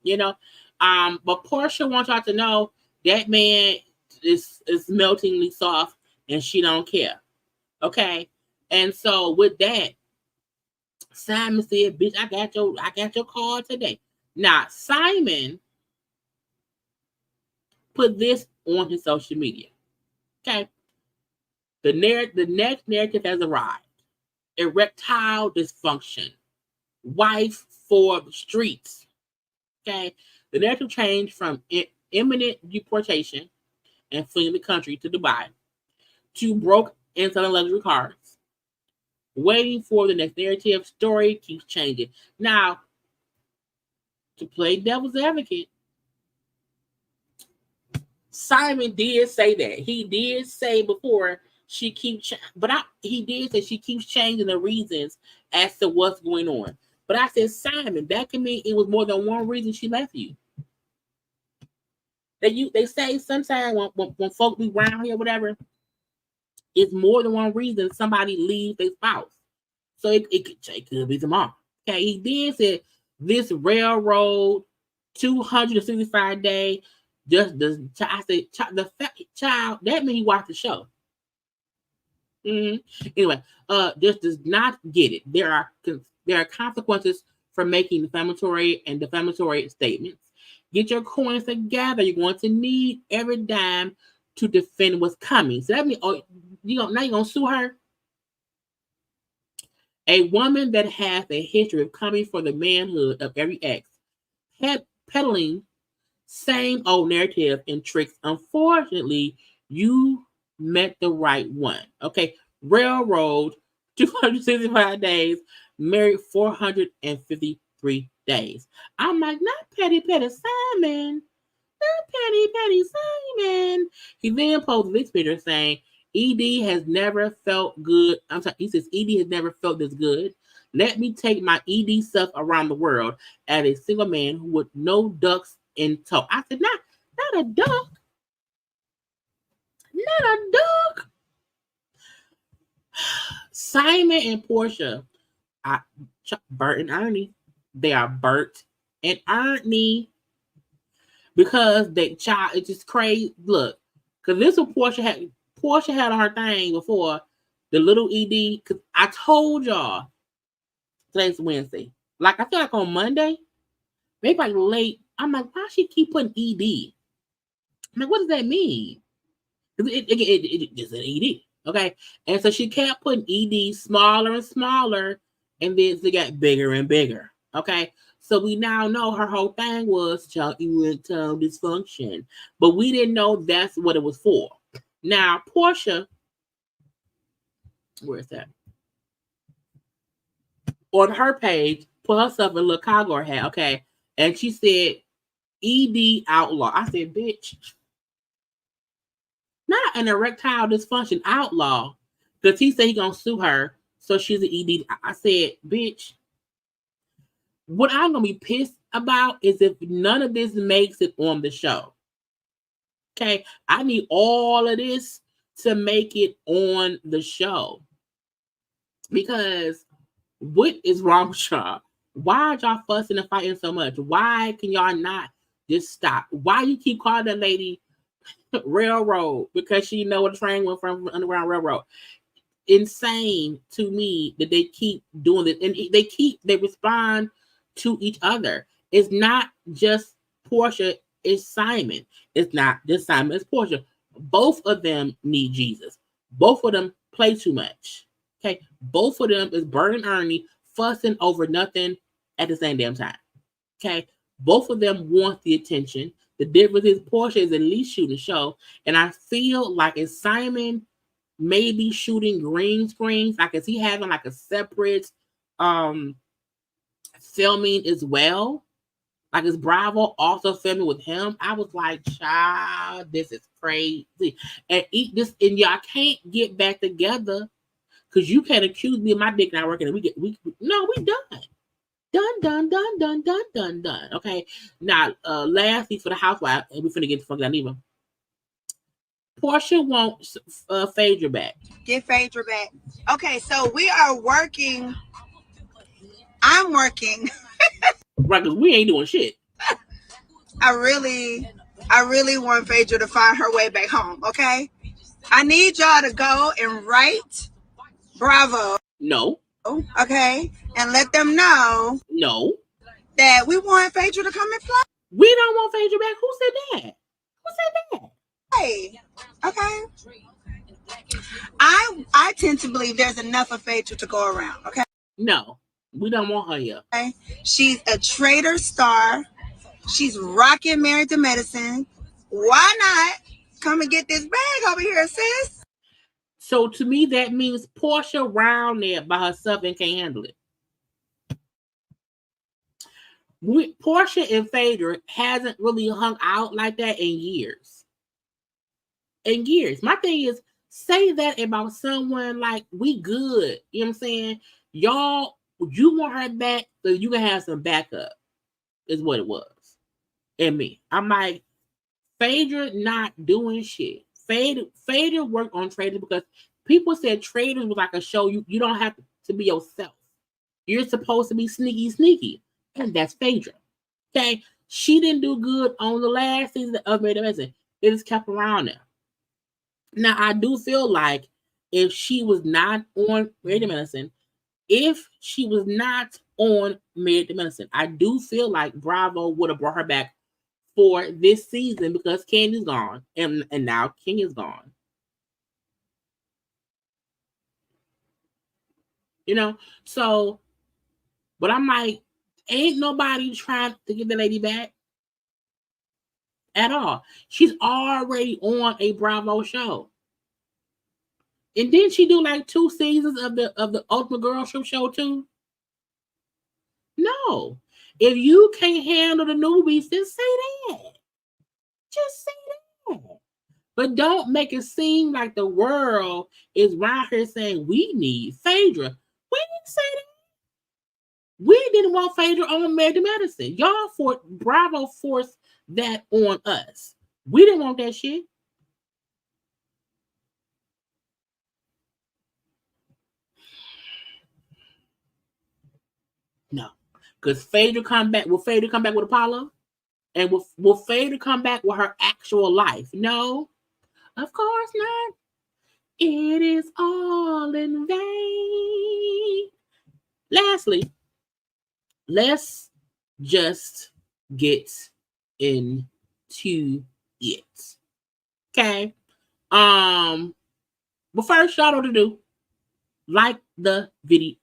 You know. But Porsha wants y'all to know that man is meltingly soft and she don't care. Okay. And so with that, Simon said, bitch, I got your card today. Now, Simon put this on his social media. Okay. The next narrative has arrived. Erectile dysfunction. Wife for the streets. Okay. The narrative changed from imminent deportation and fleeing the country to Dubai to broke and selling luxury cars. Waiting for the next narrative. Story keeps changing. Now, to play devil's advocate, Simon did say that. He did say before he did say she keeps changing the reasons as to what's going on. But I said, Simon, that can mean it was more than one reason she left you. They say sometimes when folk be around here, whatever, it's more than one reason somebody leaves their spouse. So it could be tomorrow. Okay, he then said this railroad 265 day just does. I said child. That means he watched the show. Anyway, just does not get it. There are consequences for making defamatory statements. Get your coins together. You're going to need every dime to defend what's coming. So that means, you're gonna sue her. A woman that has a history of coming for the manhood of every ex, peddling same old narrative and tricks. Unfortunately, you met the right one. Okay, railroad 265 days, married 453 days. I'm like, not petty Simon. Not petty Simon. He then posted this picture saying, ED has never felt good. He says, ED has never felt this good. Let me take my ED stuff around the world as a single man with no ducks in tow. I said, not a duck. Not a duck. Simon and Porsha, Bert and Ernie, they are Bert and Ernie because it's just crazy. Look, because this was Porsha had on her thing before the little ED. Because I told y'all today's Wednesday. Like I feel like on Monday, maybe like late. I'm like, why she keep putting ED? I'm like, what does that mean? It just an ED. Okay. And so she kept putting ED smaller and smaller, and then it got bigger and bigger. Okay. So we now know her whole thing was erectile dysfunction, but we didn't know that's what it was for. Now, Porsha, where is that? on her page, put herself in a little cowgirl hat, okay? And she said, ED outlaw. I said, bitch, not an erectile dysfunction outlaw. Because he said he gonna sue her, so she's an ED. I said, bitch, what I'm gonna be pissed about is if none of this makes it on the show. Okay, I need all of this to make it on the show. Because what is wrong with y'all? Why are y'all fussing and fighting so much? Why can y'all not just stop? Why you keep calling that lady Railroad? Because she know what the train went from Underground Railroad. Insane to me that they keep doing this. And they respond to each other. It's not just Porsha, it's Simon. It's not just Simon, it's Porsha. Both of them need Jesus. Both of them play too much. Okay, both of them is Bert and Ernie fussing over nothing at the same damn time. Okay, both of them want the attention. The difference is Porsha is at least shooting a show, and I feel like if Simon may be shooting green screens, like is he having like a separate filming as well? Like is Bravo also filming with him? I was like, child, this is crazy. And y'all can't get back together. Because you can't accuse me of my dick not working. We done. Okay. Now, lastly for the housewife, and we're finna get the fuck down even. Porsha wants Phaedra back. Get Phaedra back. Okay, so we are working. I'm working. Right, because we ain't doing shit. I really want Phaedra to find her way back home. Okay, I need y'all to go and write Bravo. No. Okay. And let them know. No. That we want Phaedra to come and play. We don't want Phaedra back. Who said that? Hey. Okay. I tend to believe there's enough of Phaedra to go around. Okay. No. We don't want her here. Okay. She's a traitor star. She's rocking Married to Medicine. Why not come and get this bag over here, sis? So to me, that means Porsha round there by herself and can't handle it. Porsha and Phaedra hasn't really hung out like that in years. My thing is, say that about someone like we good. You know what I'm saying? Y'all, you want her back so you can have some backup, is what it was. And me. I'm like, Phaedra not doing shit. Phaedra worked on Traitors because people said Traitors was like a show. You don't have to be yourself. You're supposed to be sneaky. And that's Phaedra. Okay? She didn't do good on the last season of Married to Medicine. It just kept around there. Now, I do feel like if she was not on Married to Medicine, I do feel like Bravo would have brought her back for this season because Candy's gone and now King is gone. You know, so, but I'm like, ain't nobody trying to get the lady back at all. She's already on a Bravo show. And didn't she do like 2 seasons of the Ultimate Girl show too? No. If you can't handle the newbies, then say that. Just say that. But don't make it seem like the world is right here saying we need Phaedra. We didn't say that. We didn't want Phaedra on Married to Medicine. Bravo forced that on us. We didn't want that shit. No. Because Phaedra come back. Will Phaedra come back with Apollo? And will Phaedra come back with her actual life? No. Of course not. It is all in vain. Lastly, let's just get into it. Okay. But first, y'all know what to do. Like the video.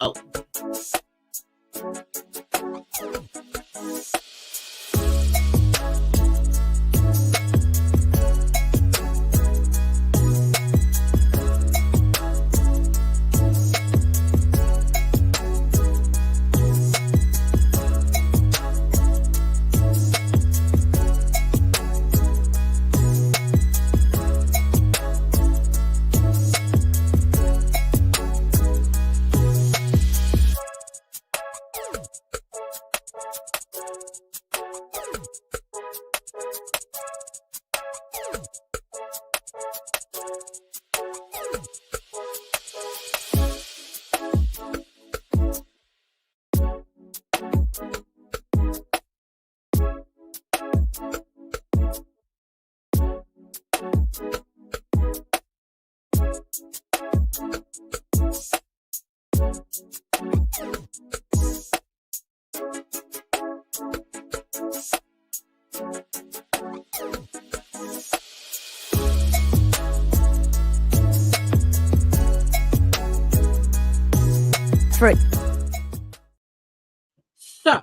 So,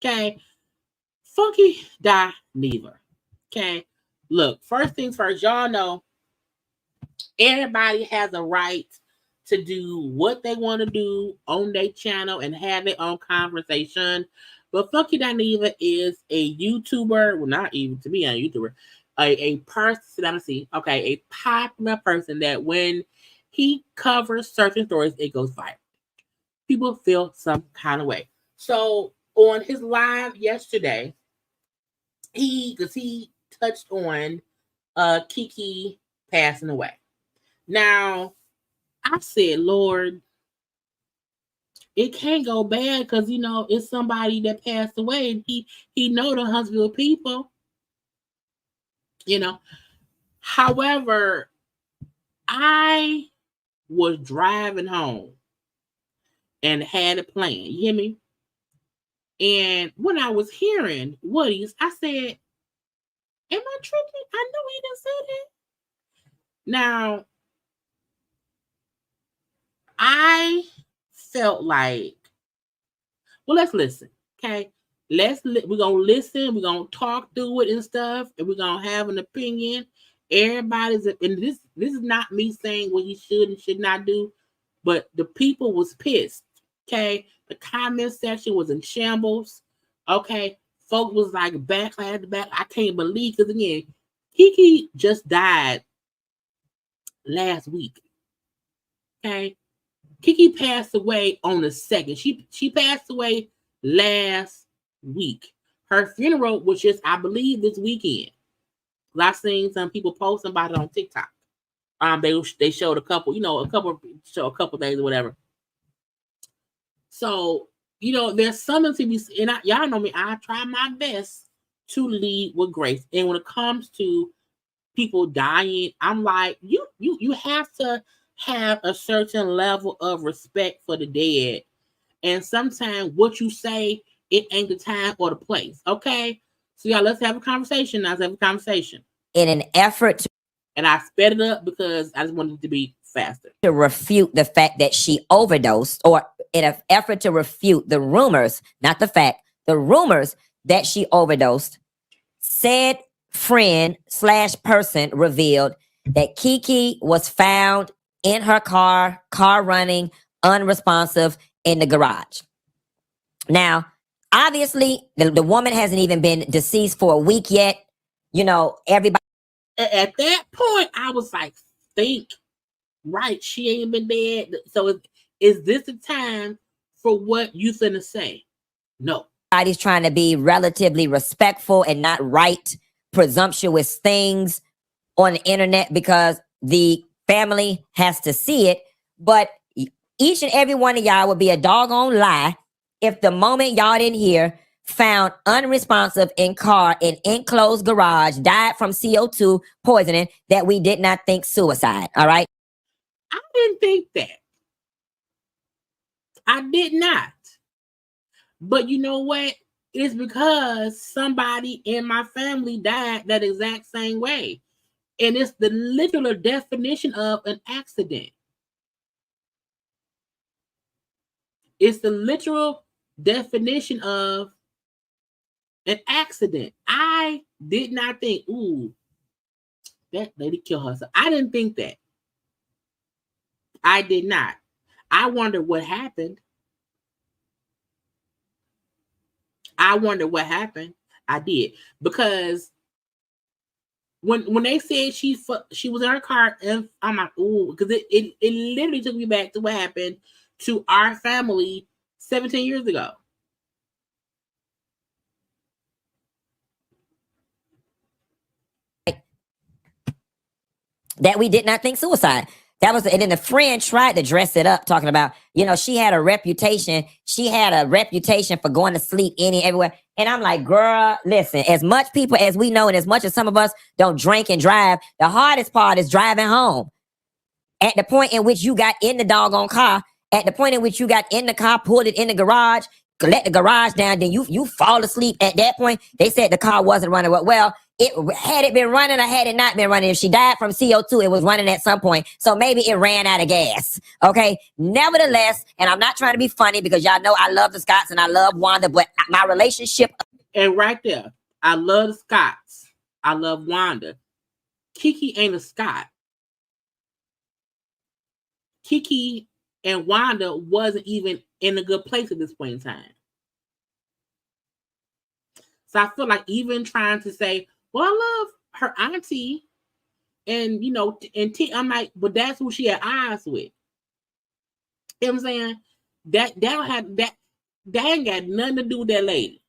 okay, Funky Dineva. Okay, look, first things first, y'all know everybody has a right to do what they want to do on their channel and have their own conversation. But Funky Dineva is a YouTuber, well, not even to me, a YouTuber, a person, let me see, okay, a popular person that when he covers certain stories, it goes viral. People feel some kind of way. So on his live yesterday, he touched on Keke passing away. Now, I said, Lord, it can't go bad because it's somebody that passed away, and he know the Huntsville people. However, I was driving home and had a plan. You hear me? And when I was hearing Woody's, I said, am I tripping? I know he didn't say that. Now, I felt like, well, let's listen, okay? We're gonna listen, we're gonna talk through it and stuff, and we're gonna have an opinion. Everybody's, and this is not me saying what you should and should not do, but the people was pissed, okay? The comment section was in shambles, okay? Folk was like backlash, I can't believe, because again, Keke just died last week, okay? Keke passed away on the 2nd. She passed away last week. Her funeral was just, I believe, this weekend. I've seen some people posting about it on TikTok. They showed a couple days or whatever. So, there's something to be, and y'all know me, I try my best to lead with grace. And when it comes to people dying, I'm like, you have to have a certain level of respect for the dead. And sometimes what you say, it ain't the time or the place. Okay? So y'all, let's have a conversation. Let's have a conversation. In an effort to, and I sped it up because I just wanted it to be faster. To refute the fact that she overdosed, or in an effort to refute the rumors, not the fact, the rumors that she overdosed, said friend/person revealed that Keke was found in her car running, unresponsive in the garage. Now, obviously, the woman hasn't even been deceased for a week yet. Everybody. At that point, I was like, think, right, she ain't been dead. So is this the time for what you finna say? No. Everybody's trying to be relatively respectful and not write presumptuous things on the internet because the family has to see it. But each and every one of y'all would be a doggone lie if the moment y'all didn't hear, found unresponsive in car in enclosed garage, died from CO2 poisoning, that we did not think suicide. All right? I didn't think that. I did not. But you know what? It's because somebody in my family died that exact same way. And it's the literal definition of an accident. It's the literal definition of an accident. I did not think, ooh, that lady killed herself. I didn't think that. I did not. I wondered what happened. I did. Because when they said she was in her car, and I'm like, ooh, because it literally took me back to what happened to our family 17 years ago. that we did not think suicide. That was, and then the friend tried to dress it up, talking about, you know, she had a reputation. She had a reputation for going to sleep everywhere. And I'm like, girl, listen, as much people as we know, and as much as some of us don't drink and drive, the hardest part is driving home. At the point in which you got in the doggone car, at the point in which you got in the car, pulled it in the garage, let the garage down, then you fall asleep. At that point, they said the car wasn't running. Well, had it been running or had it not been running, if she died from CO2, it was running at some point. So maybe it ran out of gas. Okay. Nevertheless, and I'm not trying to be funny because y'all know I love the Scotts and I love Wanda, but my relationship. And right there, I love the Scotts. I love Wanda. Keke ain't a Scott. Keke and Wanda wasn't even in a good place at this point in time. So I feel like even trying to say, well, I love her auntie, and you know, and I'm like, but that's who she had eyes with. You know what I'm saying? That ain't got nothing to do with that lady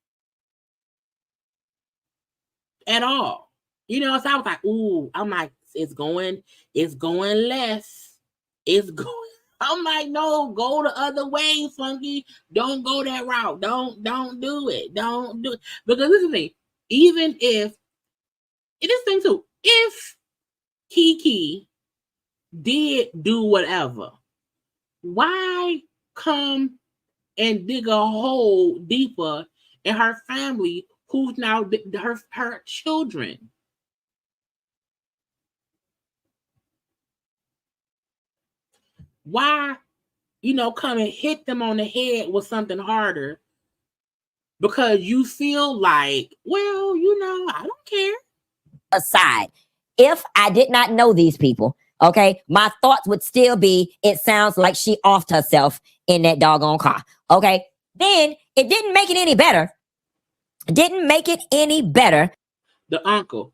at all. You know, so I was like, ooh, I'm like, it's going less. It's going. I'm like, no, go the other way, Funky. Don't go that route. Don't do it. Don't do it. Because listen to me, even if it is thing too, if Keke did do whatever, why come and dig a hole deeper in her family, who's now her children? Why, you know, come and hit them on the head with something harder because you feel like, well, you know, I don't care. Aside, if I did not know these people, okay, my thoughts would still be, it sounds like she offed herself in that doggone car. Okay, then it didn't make it any better. Didn't make it any better. The uncle.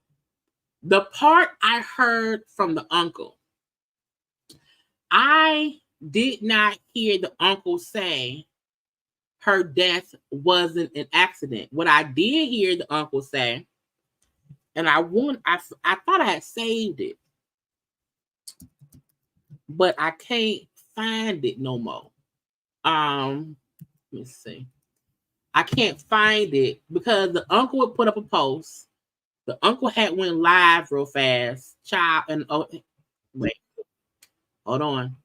The part I heard from the uncle, I did not hear the uncle say her death wasn't an accident. What I did hear the uncle say, and I thought I had saved it, but I can't find it no more. Let me see. I can't find it because the uncle would put up a post. The uncle had went live real fast. Wait. Hold on.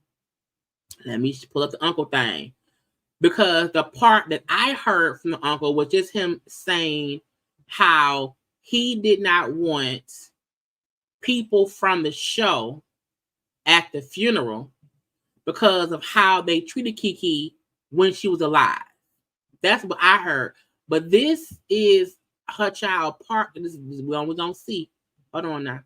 Let me pull up the uncle thing. Because the part that I heard from the uncle was just him saying how he did not want people from the show at the funeral because of how they treated Keke when she was alive. That's what I heard. But this is her child part. This is we're gonna see. Hold on now.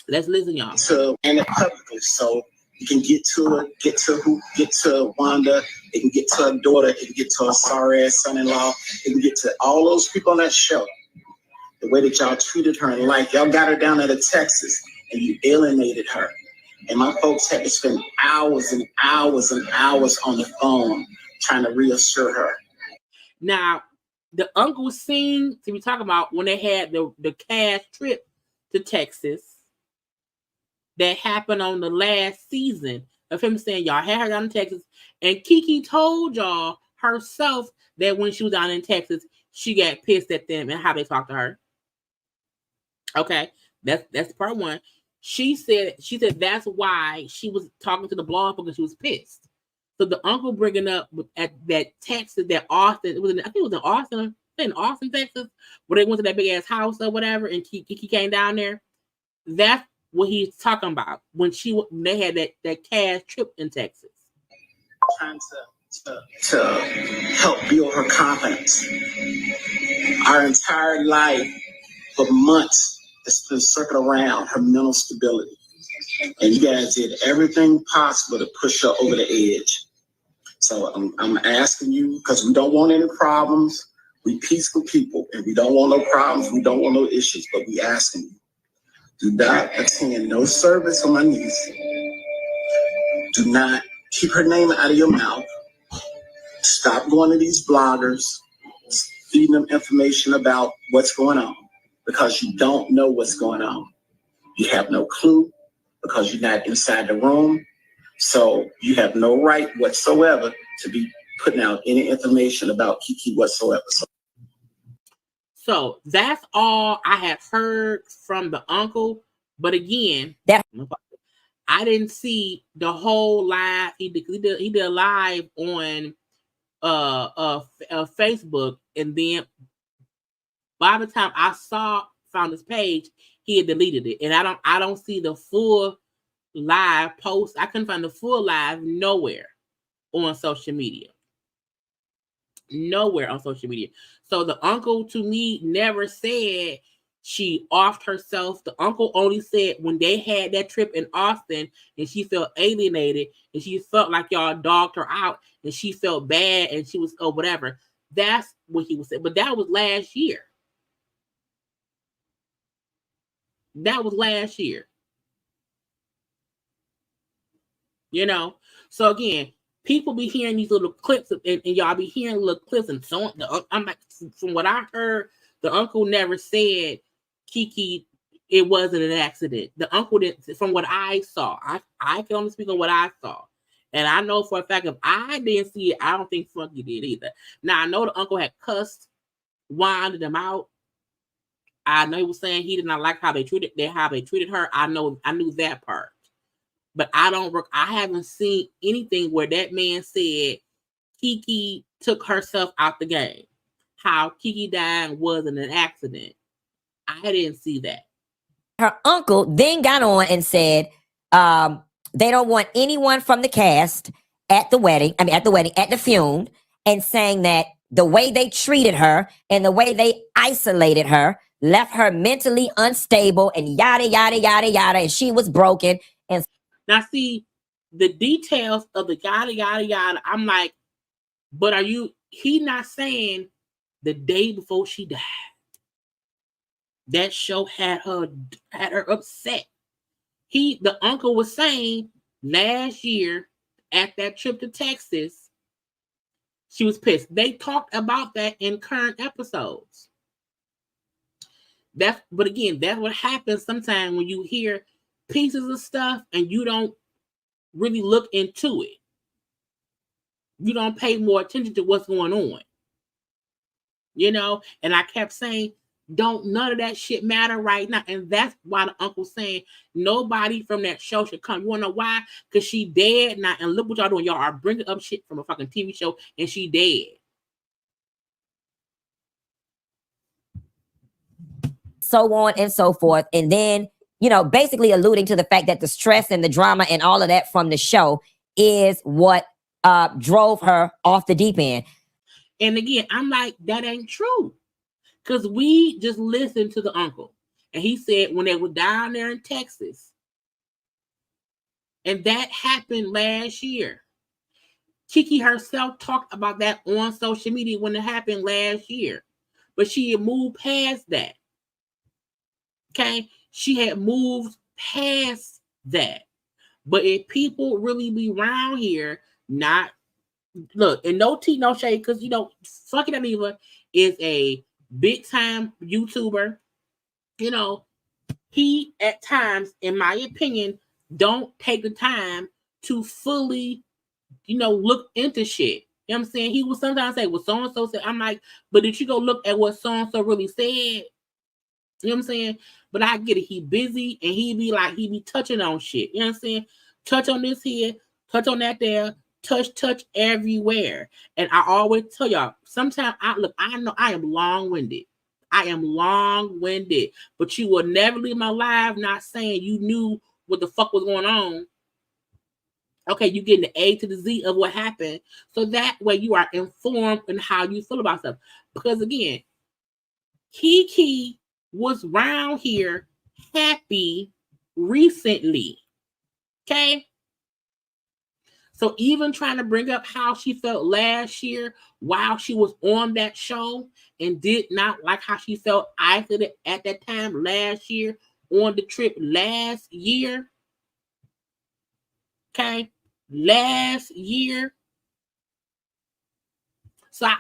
Let's listen, y'all. So and it publicly, so you can get to Wanda, it can get to her daughter, it can get to her sorry ass son-in-law, it can get to all those people on that show. The way that y'all treated her in life, y'all got her down there to Texas and you alienated her. And my folks had to spend hours and hours and hours on the phone trying to reassure her. Now, the uncle scene to be talking about when they had the cash trip to Texas that happened on the last season of him saying, y'all had her down in Texas. And Keke told y'all herself that when she was down in Texas, she got pissed at them and how they talked to her. Okay, that's part one. She said that's why she was talking to the blog because she was pissed. So the uncle bringing up at that Texas, that Austin, I think it was in Austin, Texas, where they went to that big ass house or whatever, and Keke came down there. That's what he's talking about when they had that cash trip in Texas. Trying to help build her confidence. Our entire life for months has been circled around her mental stability. And you guys did everything possible to push her over the edge. So I'm asking you, because we don't want any problems. We peaceful people, and we don't want no problems. We don't want no issues, but we asking you. Do not attend no service on my niece. Do not keep her name out of your mouth. Stop going to these bloggers, feeding them information about what's going on, because you don't know what's going on. You have no clue because you're not inside the room. So you have no right whatsoever to be putting out any information about Keke whatsoever. So that's all I have heard from the uncle. But again, I didn't see the whole live. He did a live on Facebook, and then by the time I found his page, he had deleted it. And I don't see the full live post. I couldn't find the full live nowhere on social media. Nowhere on social media. So the uncle to me never said she offed herself. The uncle only said when they had that trip in Austin and she felt alienated and she felt like y'all dogged her out and she felt bad and she was whatever. That's what he was saying. But that was last year. That was last year. You know? So again, people be hearing these little clips and y'all be hearing little clips and so on. I'm like, from what I heard, the uncle never said Keke, it wasn't an accident. The uncle didn't, from what I saw. I can only speak on what I saw. And I know for a fact if I didn't see it, I don't think Funky did either. Now I know the uncle had cussed, winded them out. I know he was saying he did not like how they treated her. I knew that part. But I haven't seen anything where that man said Keke took herself out the game. How Keke died wasn't an accident. I didn't see that. Her uncle then got on and said, they don't want anyone from the cast at the funeral, and saying that the way they treated her and the way they isolated her left her mentally unstable and yada, yada, yada, yada, and she was broken. And now see, the details of the yada, yada, yada, I'm like, but he not saying the day before she died. That show had her upset. The uncle was saying last year at that trip to Texas, she was pissed. They talked about that in current episodes. But again, that's what happens sometimes when you hear pieces of stuff and you don't really look into it. You don't pay more attention to what's going on. You know, and I kept saying, none of that shit matter right now. And that's why the uncle's saying nobody from that show should come. You want to know why? Because she dead now. And look what y'all doing. Y'all are bringing up shit from a fucking TV show and she dead. So on and so forth. And then, basically alluding to the fact that the stress and the drama and all of that from the show is what drove her off the deep end. And again, I'm like, that ain't true. Because we just listened to the uncle. And he said when they were down there in Texas, and that happened last year. Keke herself talked about that on social media when it happened last year. But she had moved past that. Okay? She had moved past that. But if people really be around here, look, and no tea, no shade, because, Funky Dineva is a big time YouTuber. He at times, in my opinion, don't take the time to fully, look into shit. You know what I'm saying? He will sometimes say, well, so-and-so said. I'm like, but did you go look at what so-and-so really said? You know what I'm saying? But I get it. He busy and he be touching on shit. You know what I'm saying? Touch on this here, touch on that there, touch everywhere. And I always tell y'all, sometimes I know I am long-winded. But you will never leave my life not saying you knew what the fuck was going on. Okay, you getting the A to the Z of what happened. So that way you are informed in how you feel about stuff. Because again, Keke was around here happy recently. Okay? So even trying to bring up how she felt last year while she was on that show and did not like how she felt isolated at that time last year on the trip last year. Okay? Last year. So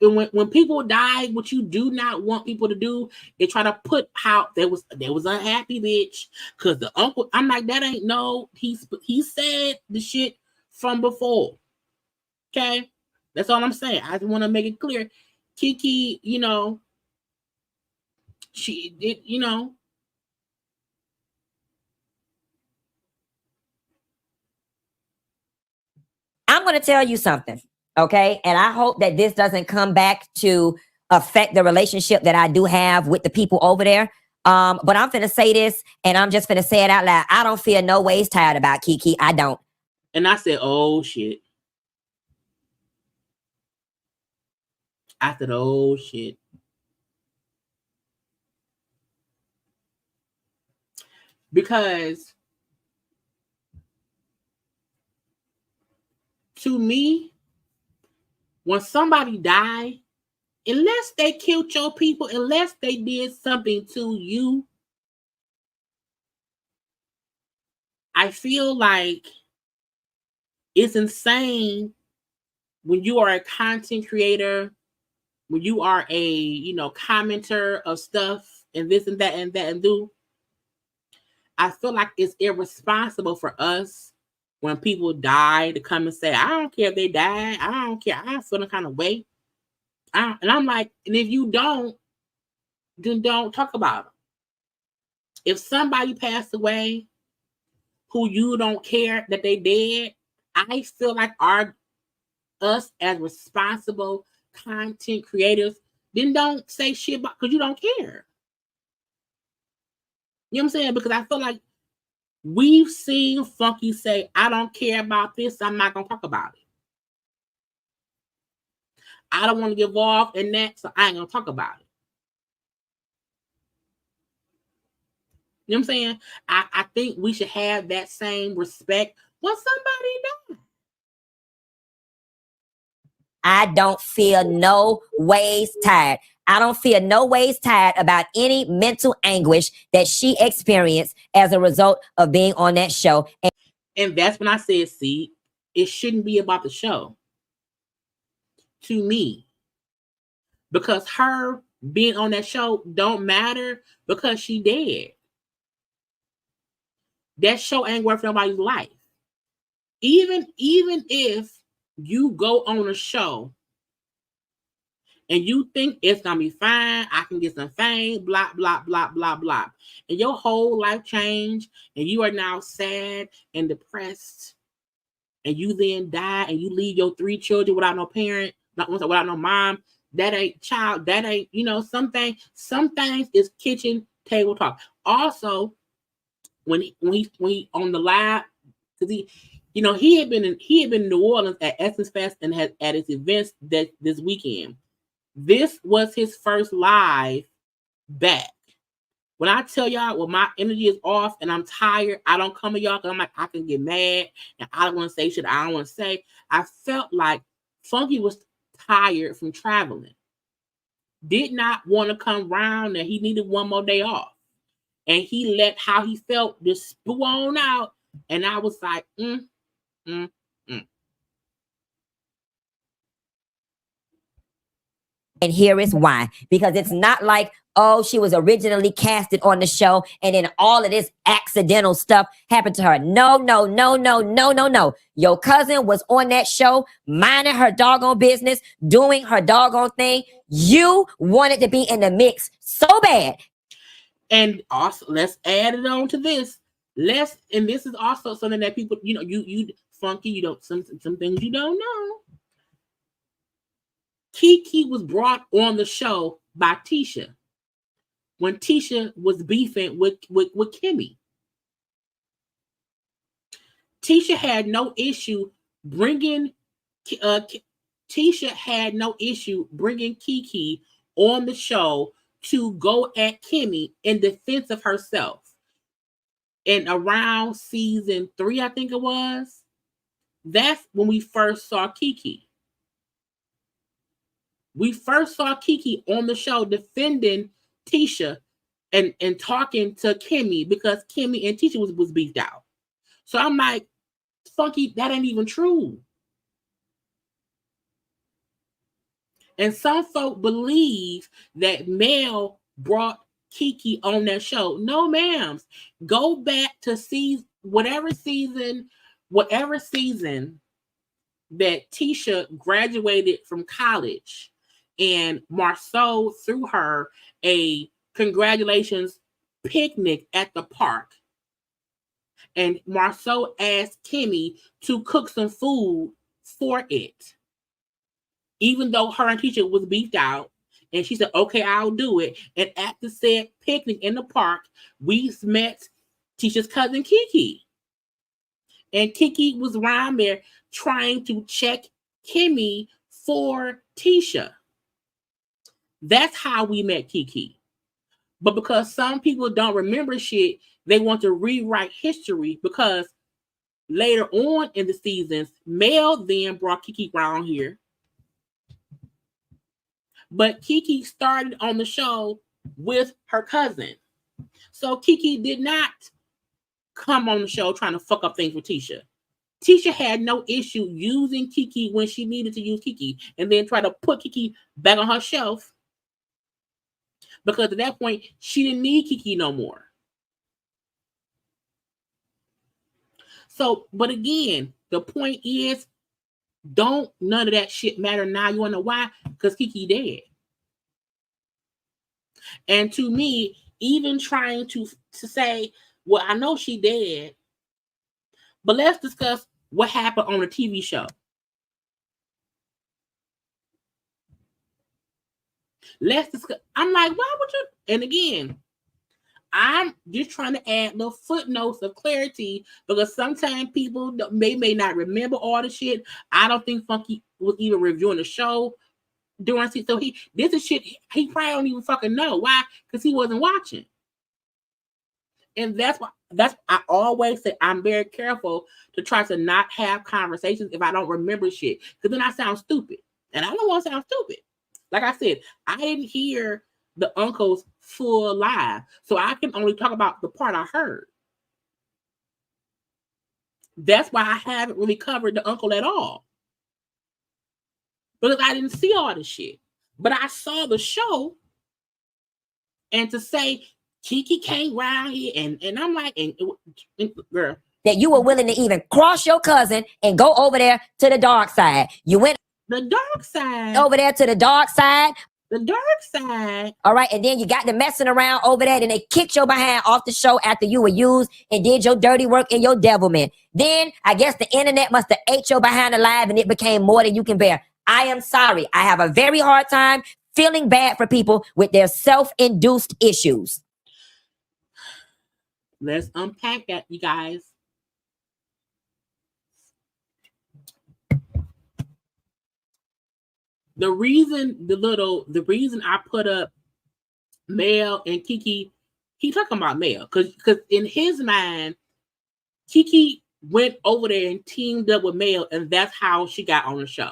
when people die, what you do not want people to do is try to put how there was unhappy bitch because the uncle. I'm like, that ain't no. He said the shit from before. Okay, that's all I'm saying. I just want to make it clear. Keke, you know, she did, you know. I'm going to tell you something, okay? And I hope that this doesn't come back to affect the relationship that I do have with the people over there. But I'm finna say this, and I'm just finna say it out loud. I don't feel no ways tired about Keke. I don't. And I said, oh, shit. I said, oh, shit. Because to me, when somebody died, unless they killed your people, unless they did something to you, I feel like it's insane when you are a content creator, when you are a, you know, commenter of stuff and this and that and that and do. I feel like it's irresponsible for us when people die to come and say, I don't care if they died. I don't care. I feel the kind of way. And I'm like, and if you don't, then don't talk about them. If somebody passed away who you don't care that they dead, I feel like us as responsible content creators, then don't say shit about because you don't care. You know what I'm saying? Because I feel like we've seen Funky say, I don't care about this, I'm not gonna talk about it. I don't want to get involved in that, so I ain't gonna talk about it. You know what I'm saying? I think we should have that same respect when somebody dies. I don't feel no ways tired. I don't feel no ways tired about any mental anguish that she experienced as a result of being on that show. And that's when I said, see, it shouldn't be about the show. To me. Because her being on that show don't matter because she dead. That show ain't worth nobody's life. Even if you go on a show and you think it's gonna be fine, I can get some fame, blah, blah, blah, blah, blah. And your whole life changed, and you are now sad and depressed, and you then die and you leave your 3 children without no parent, without no mom. That ain't child, that ain't, you know, some things is kitchen table talk. Also, when he on the live, because he had been in New Orleans at Essence Fest and had at his events this weekend. This was his first live back. When I tell y'all, when my energy is off and I'm tired, I don't come to y'all because I'm like, I can get mad and I don't want to say shit I don't want to say. I felt like Funky was tired from traveling. Did not want to come round and he needed one more day off. And he let how he felt just spew on out. And I was like, And here is why. Because it's not like, oh, she was originally casted on the show and then all of this accidental stuff happened to her. No. Your cousin was on that show, minding her doggone business, doing her doggone thing. You wanted to be in the mix so bad. And also, let's add it on to this. And this is also something that people, you Funky, you don't, some things you don't know. Keke was brought on the show by Tisha when Tisha was beefing with Kimmy. Tisha had no issue bringing Keke on the show to go at Kimmy in defense of herself. And around season 3, I think it was, that's when we first saw Keke. We first saw Keke on the show defending Tisha and talking to Kimmy because Kimmy and Tisha was beefed out. So I'm like, Funky, that ain't even true. And some folk believe that Mel brought Keke on that show. No, ma'ams. Go back to see whatever season that Tisha graduated from college, and Marceau threw her a congratulations picnic at the park. And Marceau asked Kimmy to cook some food for it. Even though her and Tisha was beefed out, and she said, okay, I'll do it. And at the said picnic in the park, we met Tisha's cousin Keke. And Keke was around there trying to check Kimmy for Tisha. That's how we met Keke. But because some people don't remember shit, they want to rewrite history, because later on in the seasons, Mel then brought Keke around here. But Keke started on the show with her cousin. So Keke did not come on the show trying to fuck up things with Tisha. Tisha had no issue using Keke when she needed to use Keke, and then try to put Keke back on her shelf, because at that point, she didn't need Keke no more. So, but again, the point is, don't none of that shit matter now. You want to know why? Because Keke dead. And to me, even trying to say, well, I know she dead, but let's discuss what happened on the TV show. Let's discuss. I'm like, why would you? And again, I'm just trying to add little footnotes of clarity, because sometimes people may not remember all the shit. I don't think Funky was even reviewing the show during season. So this is shit he probably don't even fucking know. Why? Because he wasn't watching. And that's I always say I'm very careful to try to not have conversations if I don't remember shit, because then I sound stupid, and I don't want to sound stupid. Like I said, I didn't hear the uncle's full live, so I can only talk about the part I heard. That's why I haven't really covered the uncle at all, because I didn't see all the shit. But I saw the show, and to say Keke came around here, and I'm like, and girl, that you were willing to even cross your cousin and go over there to the dark side. You went the dark side. over there to the dark side. The dark side. All right, and then you got to messing around over there, and they kicked your behind off the show after you were used and did your dirty work and your devilment. Then I guess the internet must have ate your behind alive, and it became more than you can bear. I am sorry. I have a very hard time feeling bad for people with their self-induced issues. Let's unpack that, you guys. The reason I put up Mel and Keke, he talking about Mel, because in his mind, Keke went over there and teamed up with Mel, and that's how she got on the show.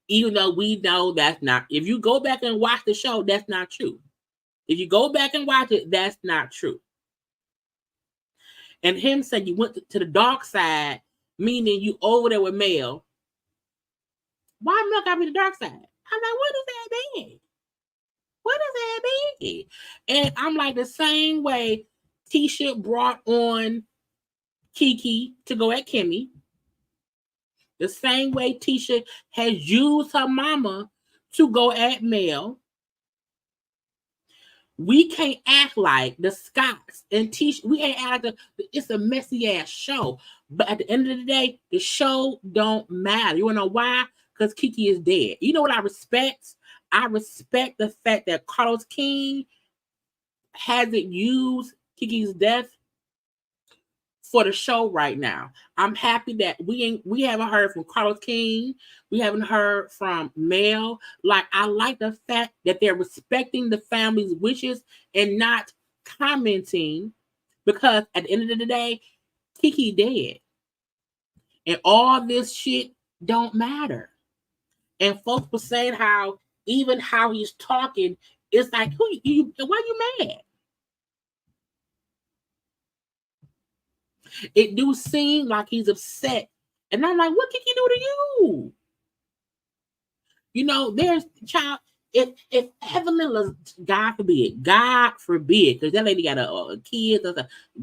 Even though we know that's not. If you go back and watch the show, that's not true. If you go back and watch it, that's not true. And him saying you went to the dark side, meaning you over there with Mel. Why Mel gotta be the dark side? I'm like, what does that mean? What does that mean? And I'm like, the same way Tisha brought on Keke to go at Kimmy, the same way Tisha has used her mama to go at Mel. We can't act like the Scotts and Tisha. We can't act like it's a messy ass show. But at the end of the day, the show don't matter. You wanna know why? Because Keke is dead. You know what I respect? I respect the fact that Carlos King hasn't used Keke's death for the show right now. I'm happy that we haven't heard from Carlos King. We haven't heard from Mel. Like, I like the fact that they're respecting the family's wishes and not commenting, because at the end of the day, Keke dead. And all this shit don't matter. And folks were saying how even how he's talking, it's like, why you mad? It do seem like he's upset. And I'm like, what did he do to you? You know, there's child. If Evelyn, God forbid, because that lady got a kid,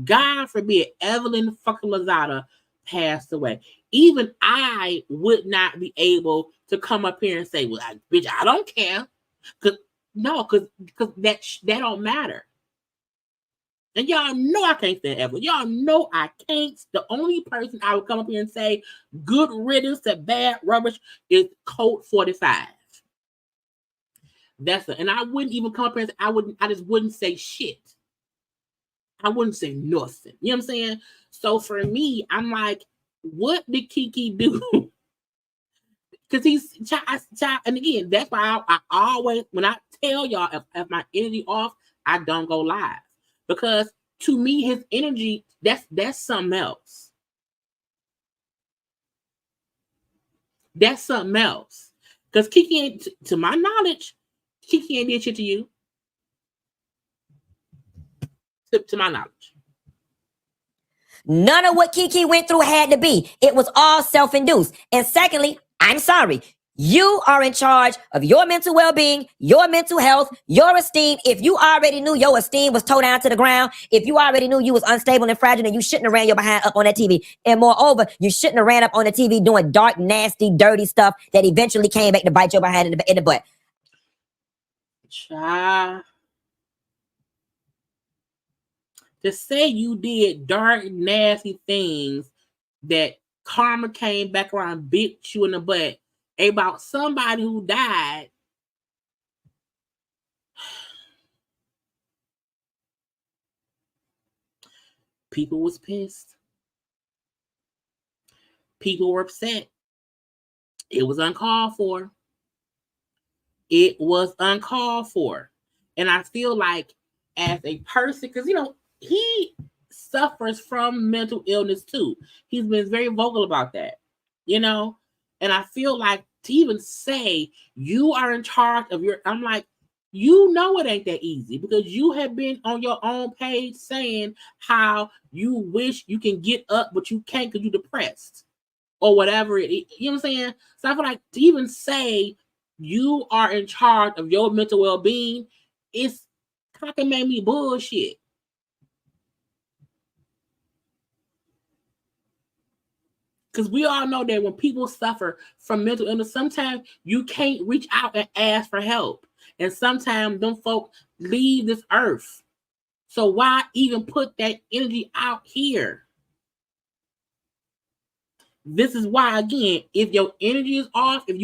God forbid, Evelyn fucking Lozada passed away. Even I would not be able to come up here and say, "Well, bitch, I don't care," because that don't matter. And y'all know I can't stand Evelyn. Y'all know I can't. The only person I would come up here and say good riddance to bad rubbish is Code 45. That's it. And I wouldn't even come up here and say, I just wouldn't say shit. I wouldn't say nothing. You know what I'm saying? So for me, I'm like, what did Keke do? Because he's child, and again, that's why I always, when I tell y'all if my energy off, I don't go live. Because to me, his energy, that's something else. That's something else. Because Keke ain't, to my knowledge, Keke ain't did shit to you. To my knowledge. None of what Keke went through had to be. It was all self-induced. And secondly, I'm sorry. You are in charge of your mental well-being, your mental health, your esteem. If you already knew your esteem was towed down to the ground, if you already knew you was unstable and fragile, then you shouldn't have ran your behind up on that TV. And moreover, you shouldn't have ran up on the TV doing dark, nasty, dirty stuff that eventually came back to bite your behind in the butt. Child. To say you did dark, nasty things that karma came back around, bit you in the butt about somebody who died. People was pissed. People were upset. It was uncalled for. It was uncalled for. And I feel like as a person, because, you know, he suffers from mental illness too. He's been very vocal about that, you know? And I feel like to even say you are in charge of your, I'm like, you know it ain't that easy because you have been on your own page saying how you wish you can get up, but you can't because you're depressed or whatever it is. You know what I'm saying? So I feel like to even say you are in charge of your mental well-being, it's cockamamie bullshit. Because we all know that when people suffer from mental illness, sometimes you can't reach out and ask for help. And sometimes them folk leave this earth. So why even put that energy out here? This is why, again, if your energy is off, if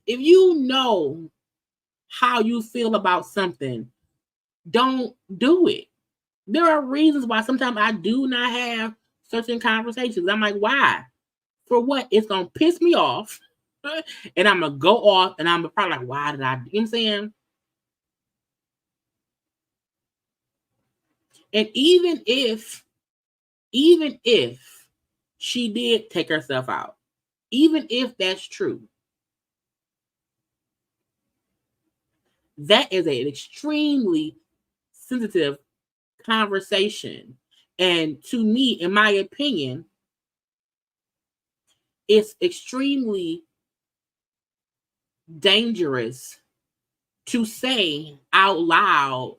you know how you feel about something, don't do it. There are reasons why sometimes I do not have certain conversations. I'm like, why? For what? It's going to piss me off. And I'm going to go off and I'm probably like, why did I? You know what I'm saying? And even if she did take herself out, even if that's true, that is an extremely sensitive conversation. And to me, in my opinion, it's extremely dangerous to say out loud,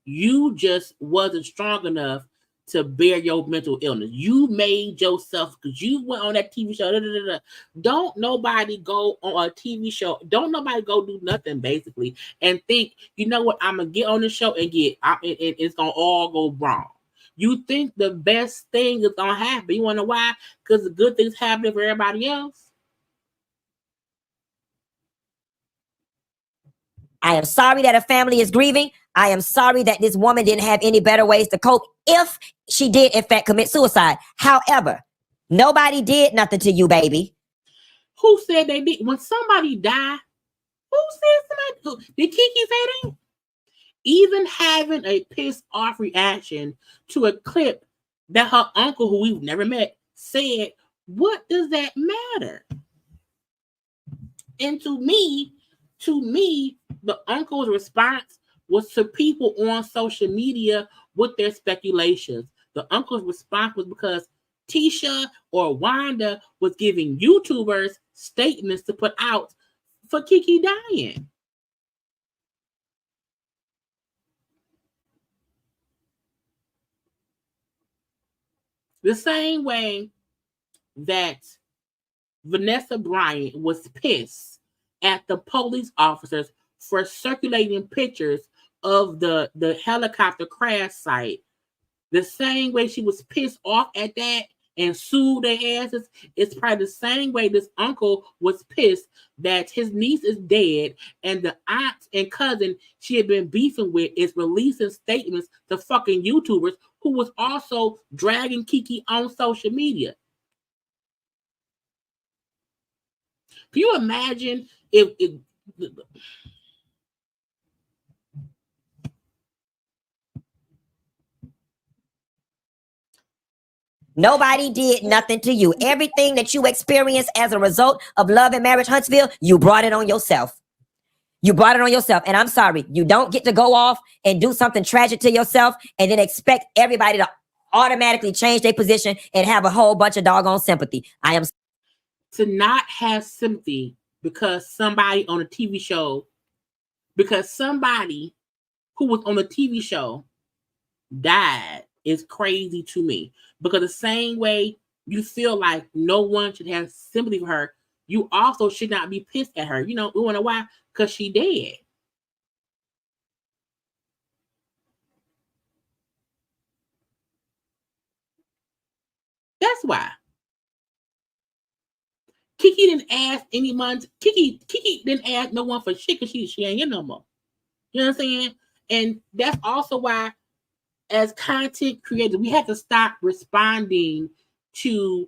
you just wasn't strong enough to bear your mental illness. You made yourself, because you went on that TV show. Don't nobody go on a TV show. Don't nobody go do nothing, basically, and think, you know what, I'm going to get on the show and it's going to all go wrong. You think the best thing is going to happen. You want to know why? Because the good things happen for everybody else. I am sorry that a family is grieving. I am sorry that this woman didn't have any better ways to cope if she did, in fact, commit suicide. However, nobody did nothing to you, baby. Who said they did? When somebody died, who said somebody? Did Keke say that? Even having a pissed off reaction to a clip that her uncle, who we've never met, said, what does that matter? And to me, the uncle's response was to people on social media with their speculations. The uncle's response was because Tisha or Wanda was giving YouTubers statements to put out for Keke dying. The same way that Vanessa Bryant was pissed at the police officers for circulating pictures of the helicopter crash site. The same way she was pissed off at that and sued their asses, it's probably the same way this uncle was pissed that his niece is dead and the aunt and cousin she had been beefing with is releasing statements to fucking YouTubers who was also dragging Keke on social media. Can you imagine if Nobody did nothing to you. Everything that you experienced as a result of Love and Marriage Huntsville, you brought it on yourself. You brought it on yourself. And I'm sorry, you don't get to go off and do something tragic to yourself and then expect everybody to automatically change their position and have a whole bunch of doggone sympathy. I am to not have sympathy because somebody on a TV show, because somebody who was on a TV show died is crazy to me. Because the same way you feel like no one should have sympathy for her, you also should not be pissed at her. You know why? Because she dead. That's why. Keke didn't ask anyone. Keke didn't ask no one for shit because she ain't here no more. You know what I'm saying? And that's also why, as content creators, we have to stop responding to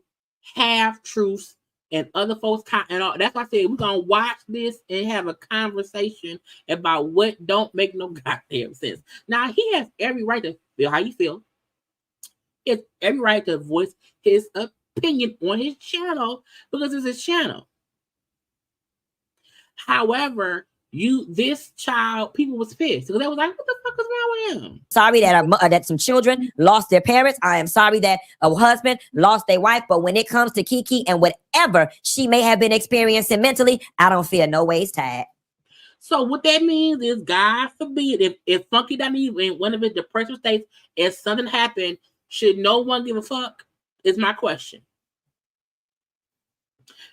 half truths and other folks. And all. That's why I said we're gonna watch this and have a conversation about what don't make no goddamn sense. Now he has every right to feel how you feel. He has every right to voice his opinion on his channel because it's his channel. However, this child, people was pissed because they was like, "What the fuck is wrong with him?" sorry that some children lost their parents. I am sorry that a husband lost their wife. But when it comes to Keke and whatever she may have been experiencing mentally, I don't feel no ways tied. So what that means is, God forbid, if Funky Dineva in one of his depressive states, if something happened, should no one give a fuck? Is my question.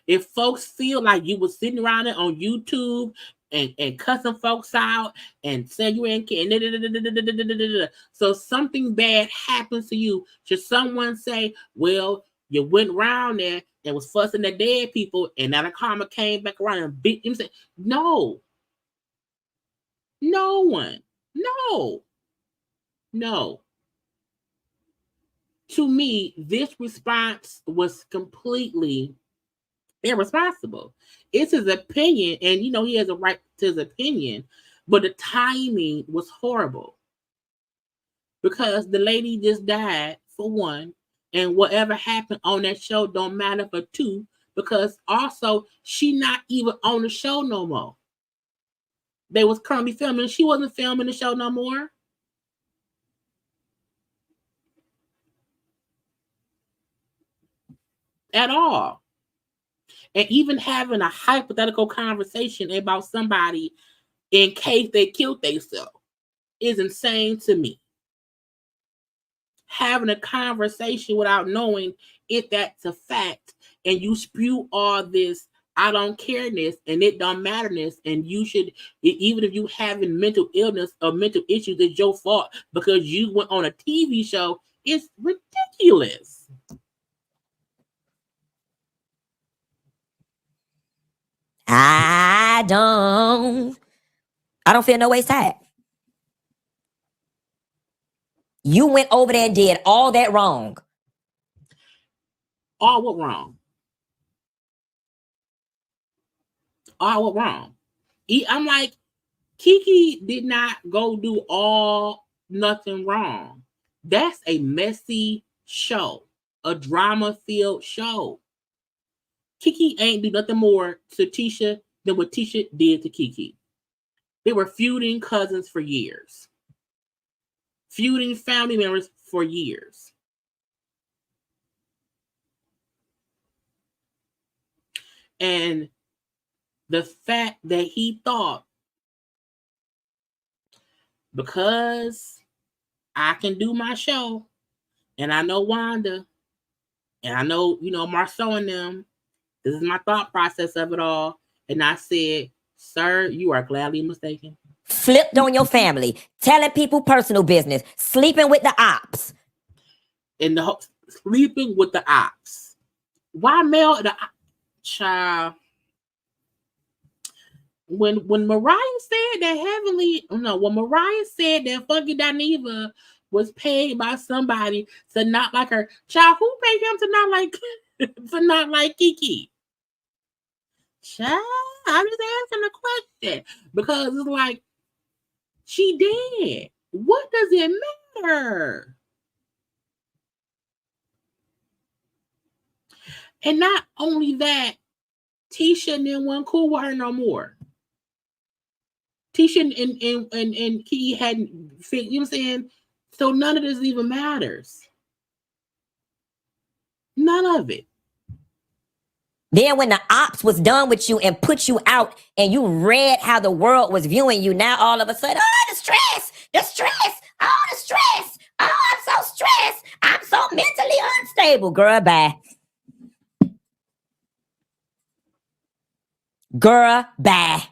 If folks feel like you was sitting around it on YouTube and cussing folks out and saying you ain't kidding, so something bad happens to you, should someone say, well, you went around there and was fussing at dead people and now the karma came back around and beat him? No. No one. No. To me, this response was completely irresponsible. It's his opinion, and he has a right to his opinion, but the timing was horrible because the lady just died, for one, and whatever happened on that show don't matter, for two, because also she not even on the show no more. They was currently filming. She wasn't filming the show no more. At all. And even having a hypothetical conversation about somebody in case they killed themselves is insane to me. Having a conversation without knowing if that's a fact, and you spew all this I don't careness and it don't matterness, and you should, even if you having mental illness or mental issues, it's your fault because you went on a TV show. It's ridiculous. I don't feel no ways tied. You went over there and did all that wrong. All what wrong? All what wrong? I'm like, Keke did not go do all nothing wrong. That's a messy show, a drama-filled show. Keke ain't do nothing more to Tisha than what Tisha did to Keke. They were feuding cousins for years. Feuding family members for years. And the fact that he thought, because I can do my show, and I know Wanda, and I know, Marceau and them, this is my thought process of it all. And I said, sir, you are gladly mistaken. Flipped on your family, telling people personal business, sleeping with the ops. And sleeping with the ops. Why mail the child? When Mariah said that when Mariah said that fucking Dineva was paid by somebody to not like her, child, who paid him to not like Keke? Child, I'm just asking a question because it's like she did. What does it matter? And not only that, Tisha and them weren't cool with her no more. Tisha and Keke hadn't fit, you know what I'm saying? So none of this even matters. None of it. Then when the ops was done with you and put you out and you read how the world was viewing you, now all of a sudden, the stress, the stress, I'm so stressed, I'm so mentally unstable. Girl, bye. Girl, bye.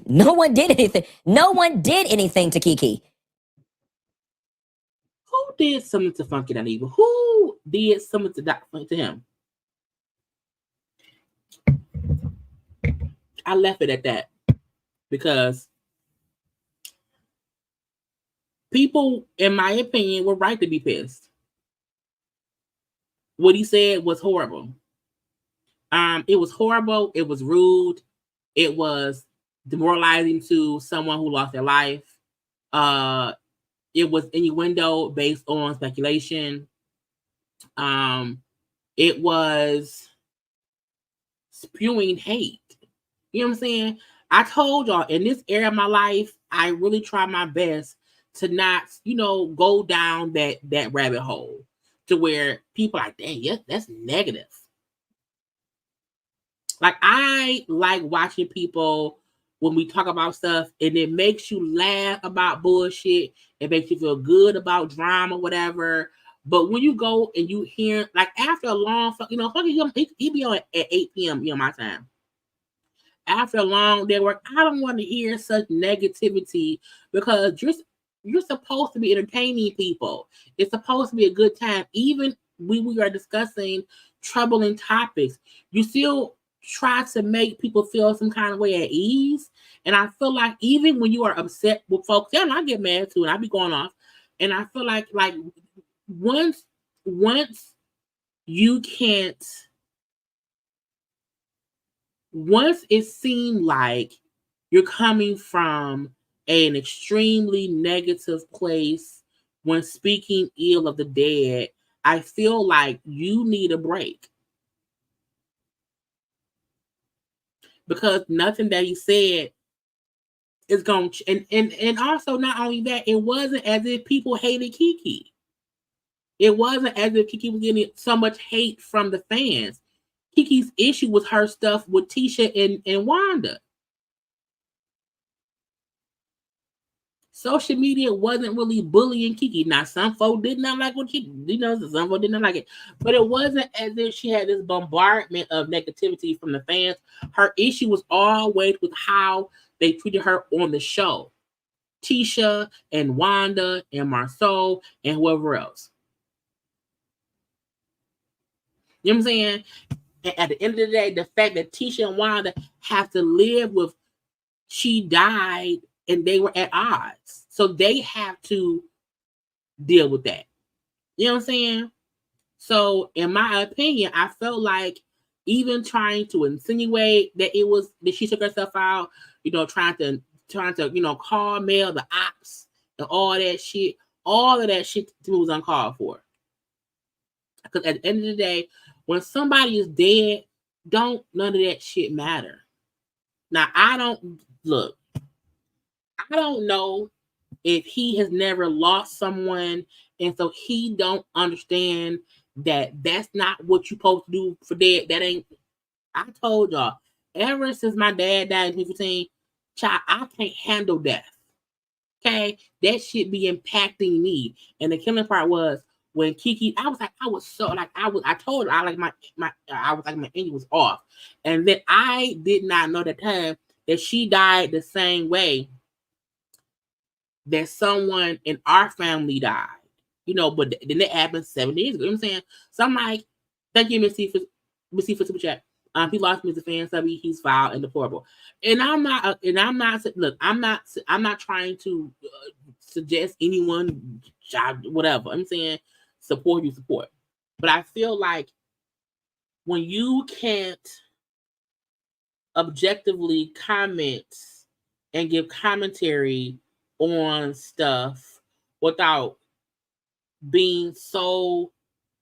No one did anything. No one did anything to Keke. Who did something to Funky Dineva? Who did something to him? I left it at that because people, in my opinion, were right to be pissed. What he said was horrible. It was horrible. It was rude. It was demoralizing to someone who lost their life. It was innuendo based on speculation. It was spewing hate. You know what I'm saying? I told y'all, in this area of my life, I really try my best to not, go down that rabbit hole to where people are like, dang, yeah, that's negative. Like, I like watching people when we talk about stuff and it makes you laugh about bullshit. It makes you feel good about drama, whatever. But when you go and you hear, like, after a long, he be on at 8 p.m., my time. After a long day of work, I don't want to hear such negativity because you're supposed to be entertaining people. It's supposed to be a good time. Even when we are discussing troubling topics, you still try to make people feel some kind of way at ease. And I feel like even when you are upset with folks, and I get mad too, and I be going off. And I feel like once you can't, once it seemed like you're coming from an extremely negative place when speaking ill of the dead, I feel like you need a break. Because nothing that he said is going to, and also not only that, it wasn't as if people hated Keke. It wasn't as if Keke was getting so much hate from the fans. Keke's issue was her stuff with Tisha and Wanda. Social media wasn't really bullying Keke. Now, some folk did not like what Keke, some folk did not like it. But it wasn't as if she had this bombardment of negativity from the fans. Her issue was always with how they treated her on the show. Tisha and Wanda and Marceau and whoever else. You know what I'm saying? And at the end of the day, the fact that Tisha and Wanda have to live with she died and they were at odds. So they have to deal with that. You know what I'm saying? So in my opinion, I felt like even trying to insinuate that it was that she took herself out, trying to call mail the ops and all of that shit to me was uncalled for. Because at the end of the day, when somebody is dead, none of that shit matter. Now, I don't know if he has never lost someone, and so he don't understand that that's not what you're supposed to do for dead. That ain't. I told y'all, ever since my dad died in 2015, child, I can't handle death. Okay, that shit be impacting me. And the killing part was when Keke, I told her, I was like, my engine was off. And then I did not know the time that she died the same way that someone in our family died. You know, but then it happened 7 years ago. You know what I'm saying? So I'm like, thank you, Missy, for super chat. He lost me as a fan, subby. He's foul and deplorable. And I'm not. Look, I'm not trying to suggest anyone, whatever. I'm saying support. But I feel like when you can't objectively comment and give commentary on stuff without being so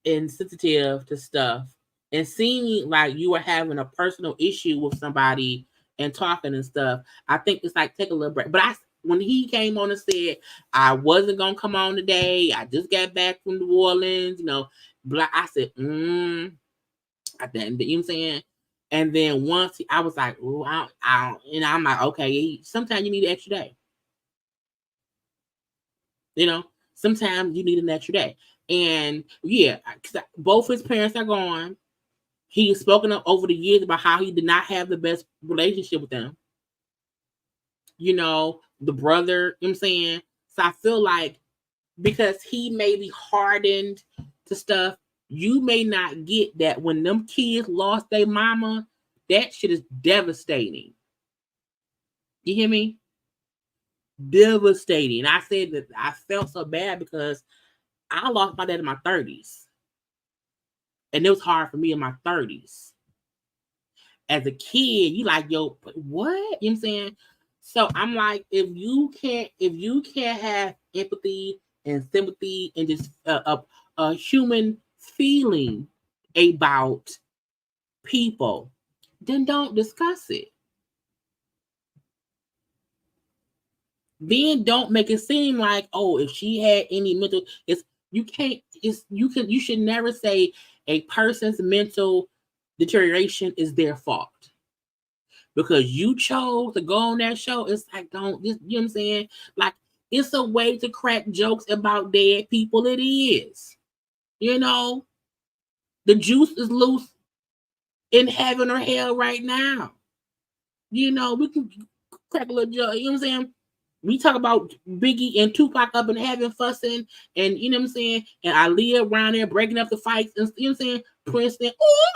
insensitive to stuff and seeming like you are having a personal issue with somebody and talking and stuff, I think it's like take a little break. But when he came on and said I wasn't gonna come on today, I just got back from New Orleans, you know, I said, I didn't, you know what I'm saying? And then once I was like, oh, I'm like, okay, sometimes you need an extra day. You know, sometimes you need an extra day. And yeah, both his parents are gone. He has spoken up over the years about how he did not have the best relationship with them. You know, the brother, you know what I'm saying? So I feel like because he may be hardened to stuff, you may not get that when them kids lost their mama, that shit is devastating. You hear me? Devastating. I said that I felt so bad because I lost my dad in my 30s. And it was hard for me in my 30s. As a kid, you like, yo, what? You know what I'm saying? So I'm like, if you can't have empathy and sympathy and just a human feeling about people, then don't discuss it. Then don't make it seem like, oh, if she had any mental, you should never say a person's mental deterioration is their fault. Because you chose to go on that show, it's like, you know what I'm saying? Like, it's a way to crack jokes about dead people. It is. You know, the juice is loose in heaven or hell right now. You know, we can crack a little joke, you know what I'm saying? We talk about Biggie and Tupac up in heaven fussing, and you know what I'm saying, and Aaliyah around there breaking up the fights, and you know what I'm saying, Princeton.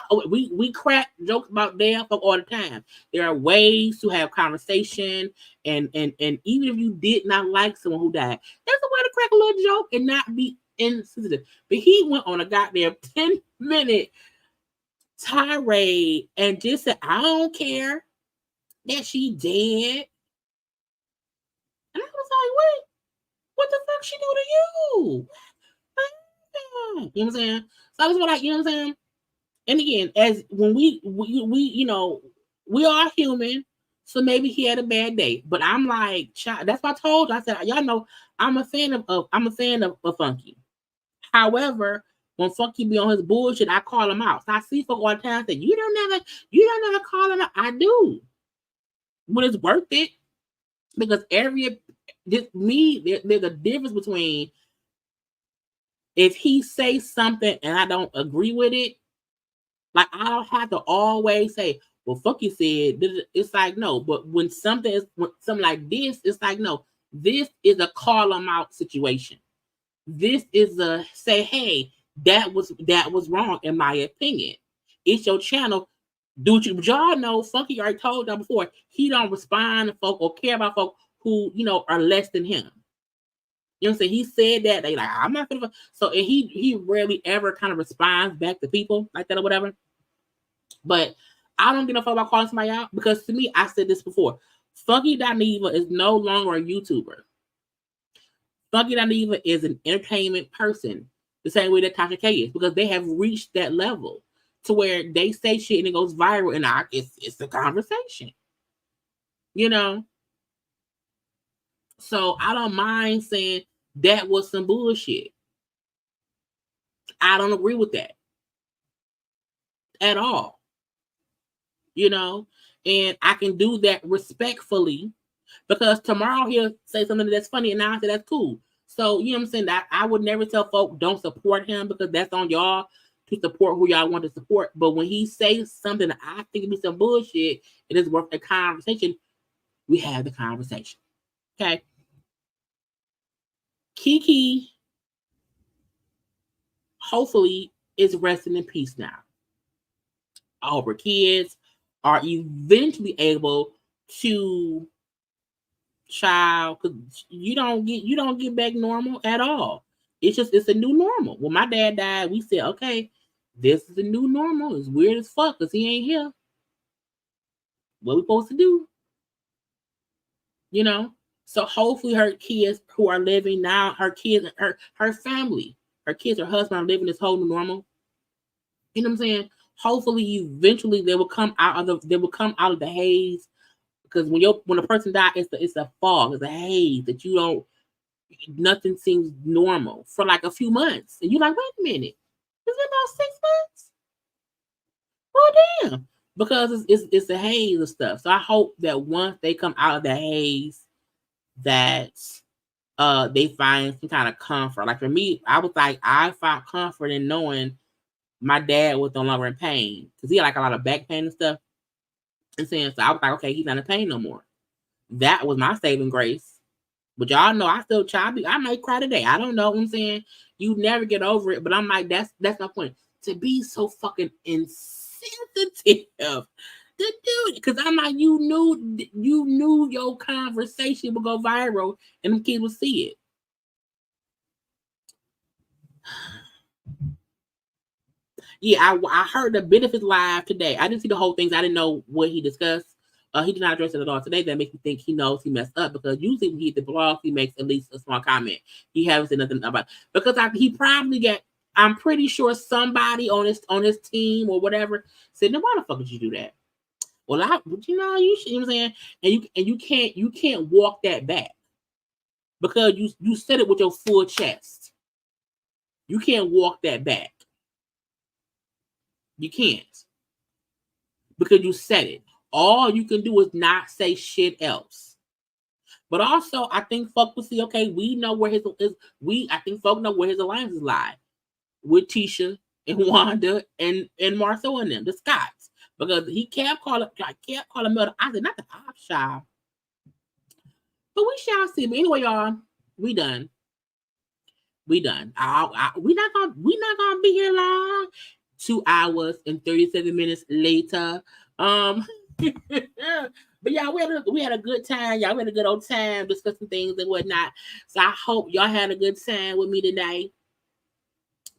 Oh, we crack jokes about damn folk all the time. There are ways to have conversation, and even if you did not like someone who died, there's a way to crack a little joke and not be insensitive. But he went on a goddamn 10-minute tirade and just said, I don't care that she dead. And I was like, wait, what the fuck she do to you? You know what I'm saying? So I was like, you know what I'm saying? And again, as when we you know, we are human, so maybe he had a bad day. But I'm like, that's what I told you. I said, y'all know I'm a fan of Funky. However, when Funky be on his bullshit, I call him out. So I see folk all the time say, you don't never call him out. I do. But it's worth it. Because there's a difference between if he says something and I don't agree with it, like I don't have to always say, well, fuck you said. It's like, no, but when something like this, it's like, no, this is a call them out situation. This is a say, hey, that was wrong in my opinion. It's your channel. But y'all know Funky already told y'all before, he don't respond to folk or care about folk who, you know, are less than him. You know what I'm saying? He said that they like, I'm not gonna. So and he rarely ever kind of responds back to people like that or whatever. But I don't give a fuck about calling somebody out because to me, I said this before. Funky Dineva is no longer a YouTuber. Funky Dineva is an entertainment person, the same way that Tasha K is, because they have reached that level to where they say shit and it goes viral and it's a conversation. You know? So I don't mind saying that was some bullshit. I don't agree with that at all. You know, and I can do that respectfully because tomorrow he'll say something that's funny and now I say that's cool. So, you know what I'm saying? That I would never tell folk don't support him because that's on y'all to support who y'all want to support. But when he says something that I think be some bullshit, it is worth a conversation. We have the conversation. Okay. Keke, hopefully, is resting in peace now. All of her kids are eventually able to child, because you don't get back normal at all. It's a new normal. When my dad died, we said, okay, this is the new normal. It's weird as fuck because he ain't here. What we supposed to do? You know? So hopefully her kids who are living now, her kids, her family, her kids, her husband are living this whole new normal. You know what I'm saying? Hopefully eventually they will come out of the haze. Because when a person dies, it's a fog, it's a haze that you don't, nothing seems normal for like a few months. And you're like, wait a minute, it's been about 6 months? Oh damn. Because it's a haze of stuff. So I hope that once they come out of the haze, that they find some kind of comfort. Like for me, I was like, I found comfort in knowing my dad was no longer in pain. Because he had like a lot of back pain and stuff. And saying, so I was like, okay, he's not in pain no more. That was my saving grace. But y'all know I still choppy. I might cry today. I don't know what I'm saying. You never get over it. But I'm like, that's my point. To be so fucking insensitive to do it. Because I'm like, you knew your conversation would go viral and them kids would see it. Yeah, I heard a bit of his live today. I didn't see the whole thing. So I didn't know what he discussed. He did not address it at all today. That makes me think he knows he messed up because usually when he hit the blog, he makes at least a small comment. He hasn't said nothing about it. Because he probably got. I'm pretty sure somebody on his team or whatever said, "No, why the fuck did you do that?" Well, you know what I'm saying, and you can't walk that back because you said it with your full chest. You can't walk that back. You can't because you said it. All you can do is not say shit else. But also, I think folk will see, okay, we know where I think folk know where his alliances lie with Tisha and Wanda and Marcel and them, the Scotts. Because he kept calling Mel. I said, not the pop shop. But we shall see. But anyway, y'all, we done. We're not gonna be here long. 2 hours and 37 minutes later. But yeah, we had a good time. Y'all had a good old time discussing things and whatnot. So I hope y'all had a good time with me today.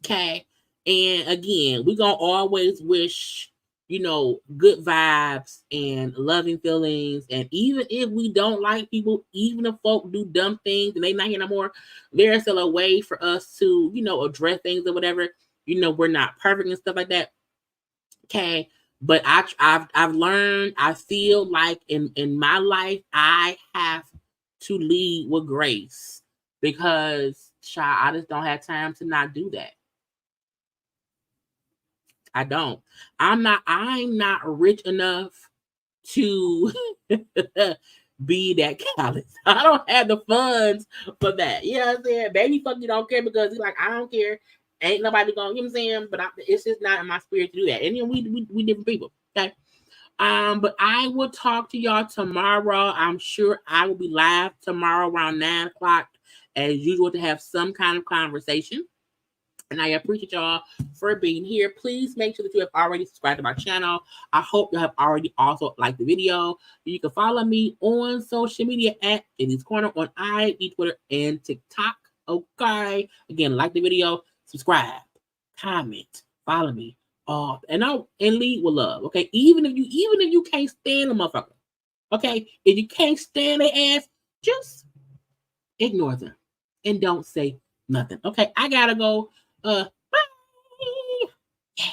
Okay. And again, we're gonna always wish, good vibes and loving feelings. And even if we don't like people, even if folk do dumb things and they not here no more, there's still a way for us to, address things or whatever. We're not perfect and stuff like that. Okay. But I've learned, I feel like in my life, I have to lead with grace because I just don't have time to not do that. I don't. I'm not rich enough to be that callous. I don't have the funds for that. You know what I'm saying? Baby fuck you don't care because he's like, I don't care. Ain't nobody going, you know what I'm saying? But it's just not in my spirit to do that. And we different people. Okay. But I will talk to y'all tomorrow. I'm sure I will be live tomorrow around 9:00 as usual to have some kind of conversation. And I appreciate y'all for being here. Please make sure that you have already subscribed to my channel. I hope you have already also liked the video. You can follow me on social media at JayLeesCorner on IG, Twitter, and TikTok. Okay. Again, like the video, subscribe, comment, follow me. And lead with love. Okay. Even if you can't stand a motherfucker. Okay. If you can't stand their ass, just ignore them and don't say nothing. Okay. I gotta go. Bye. Yeah.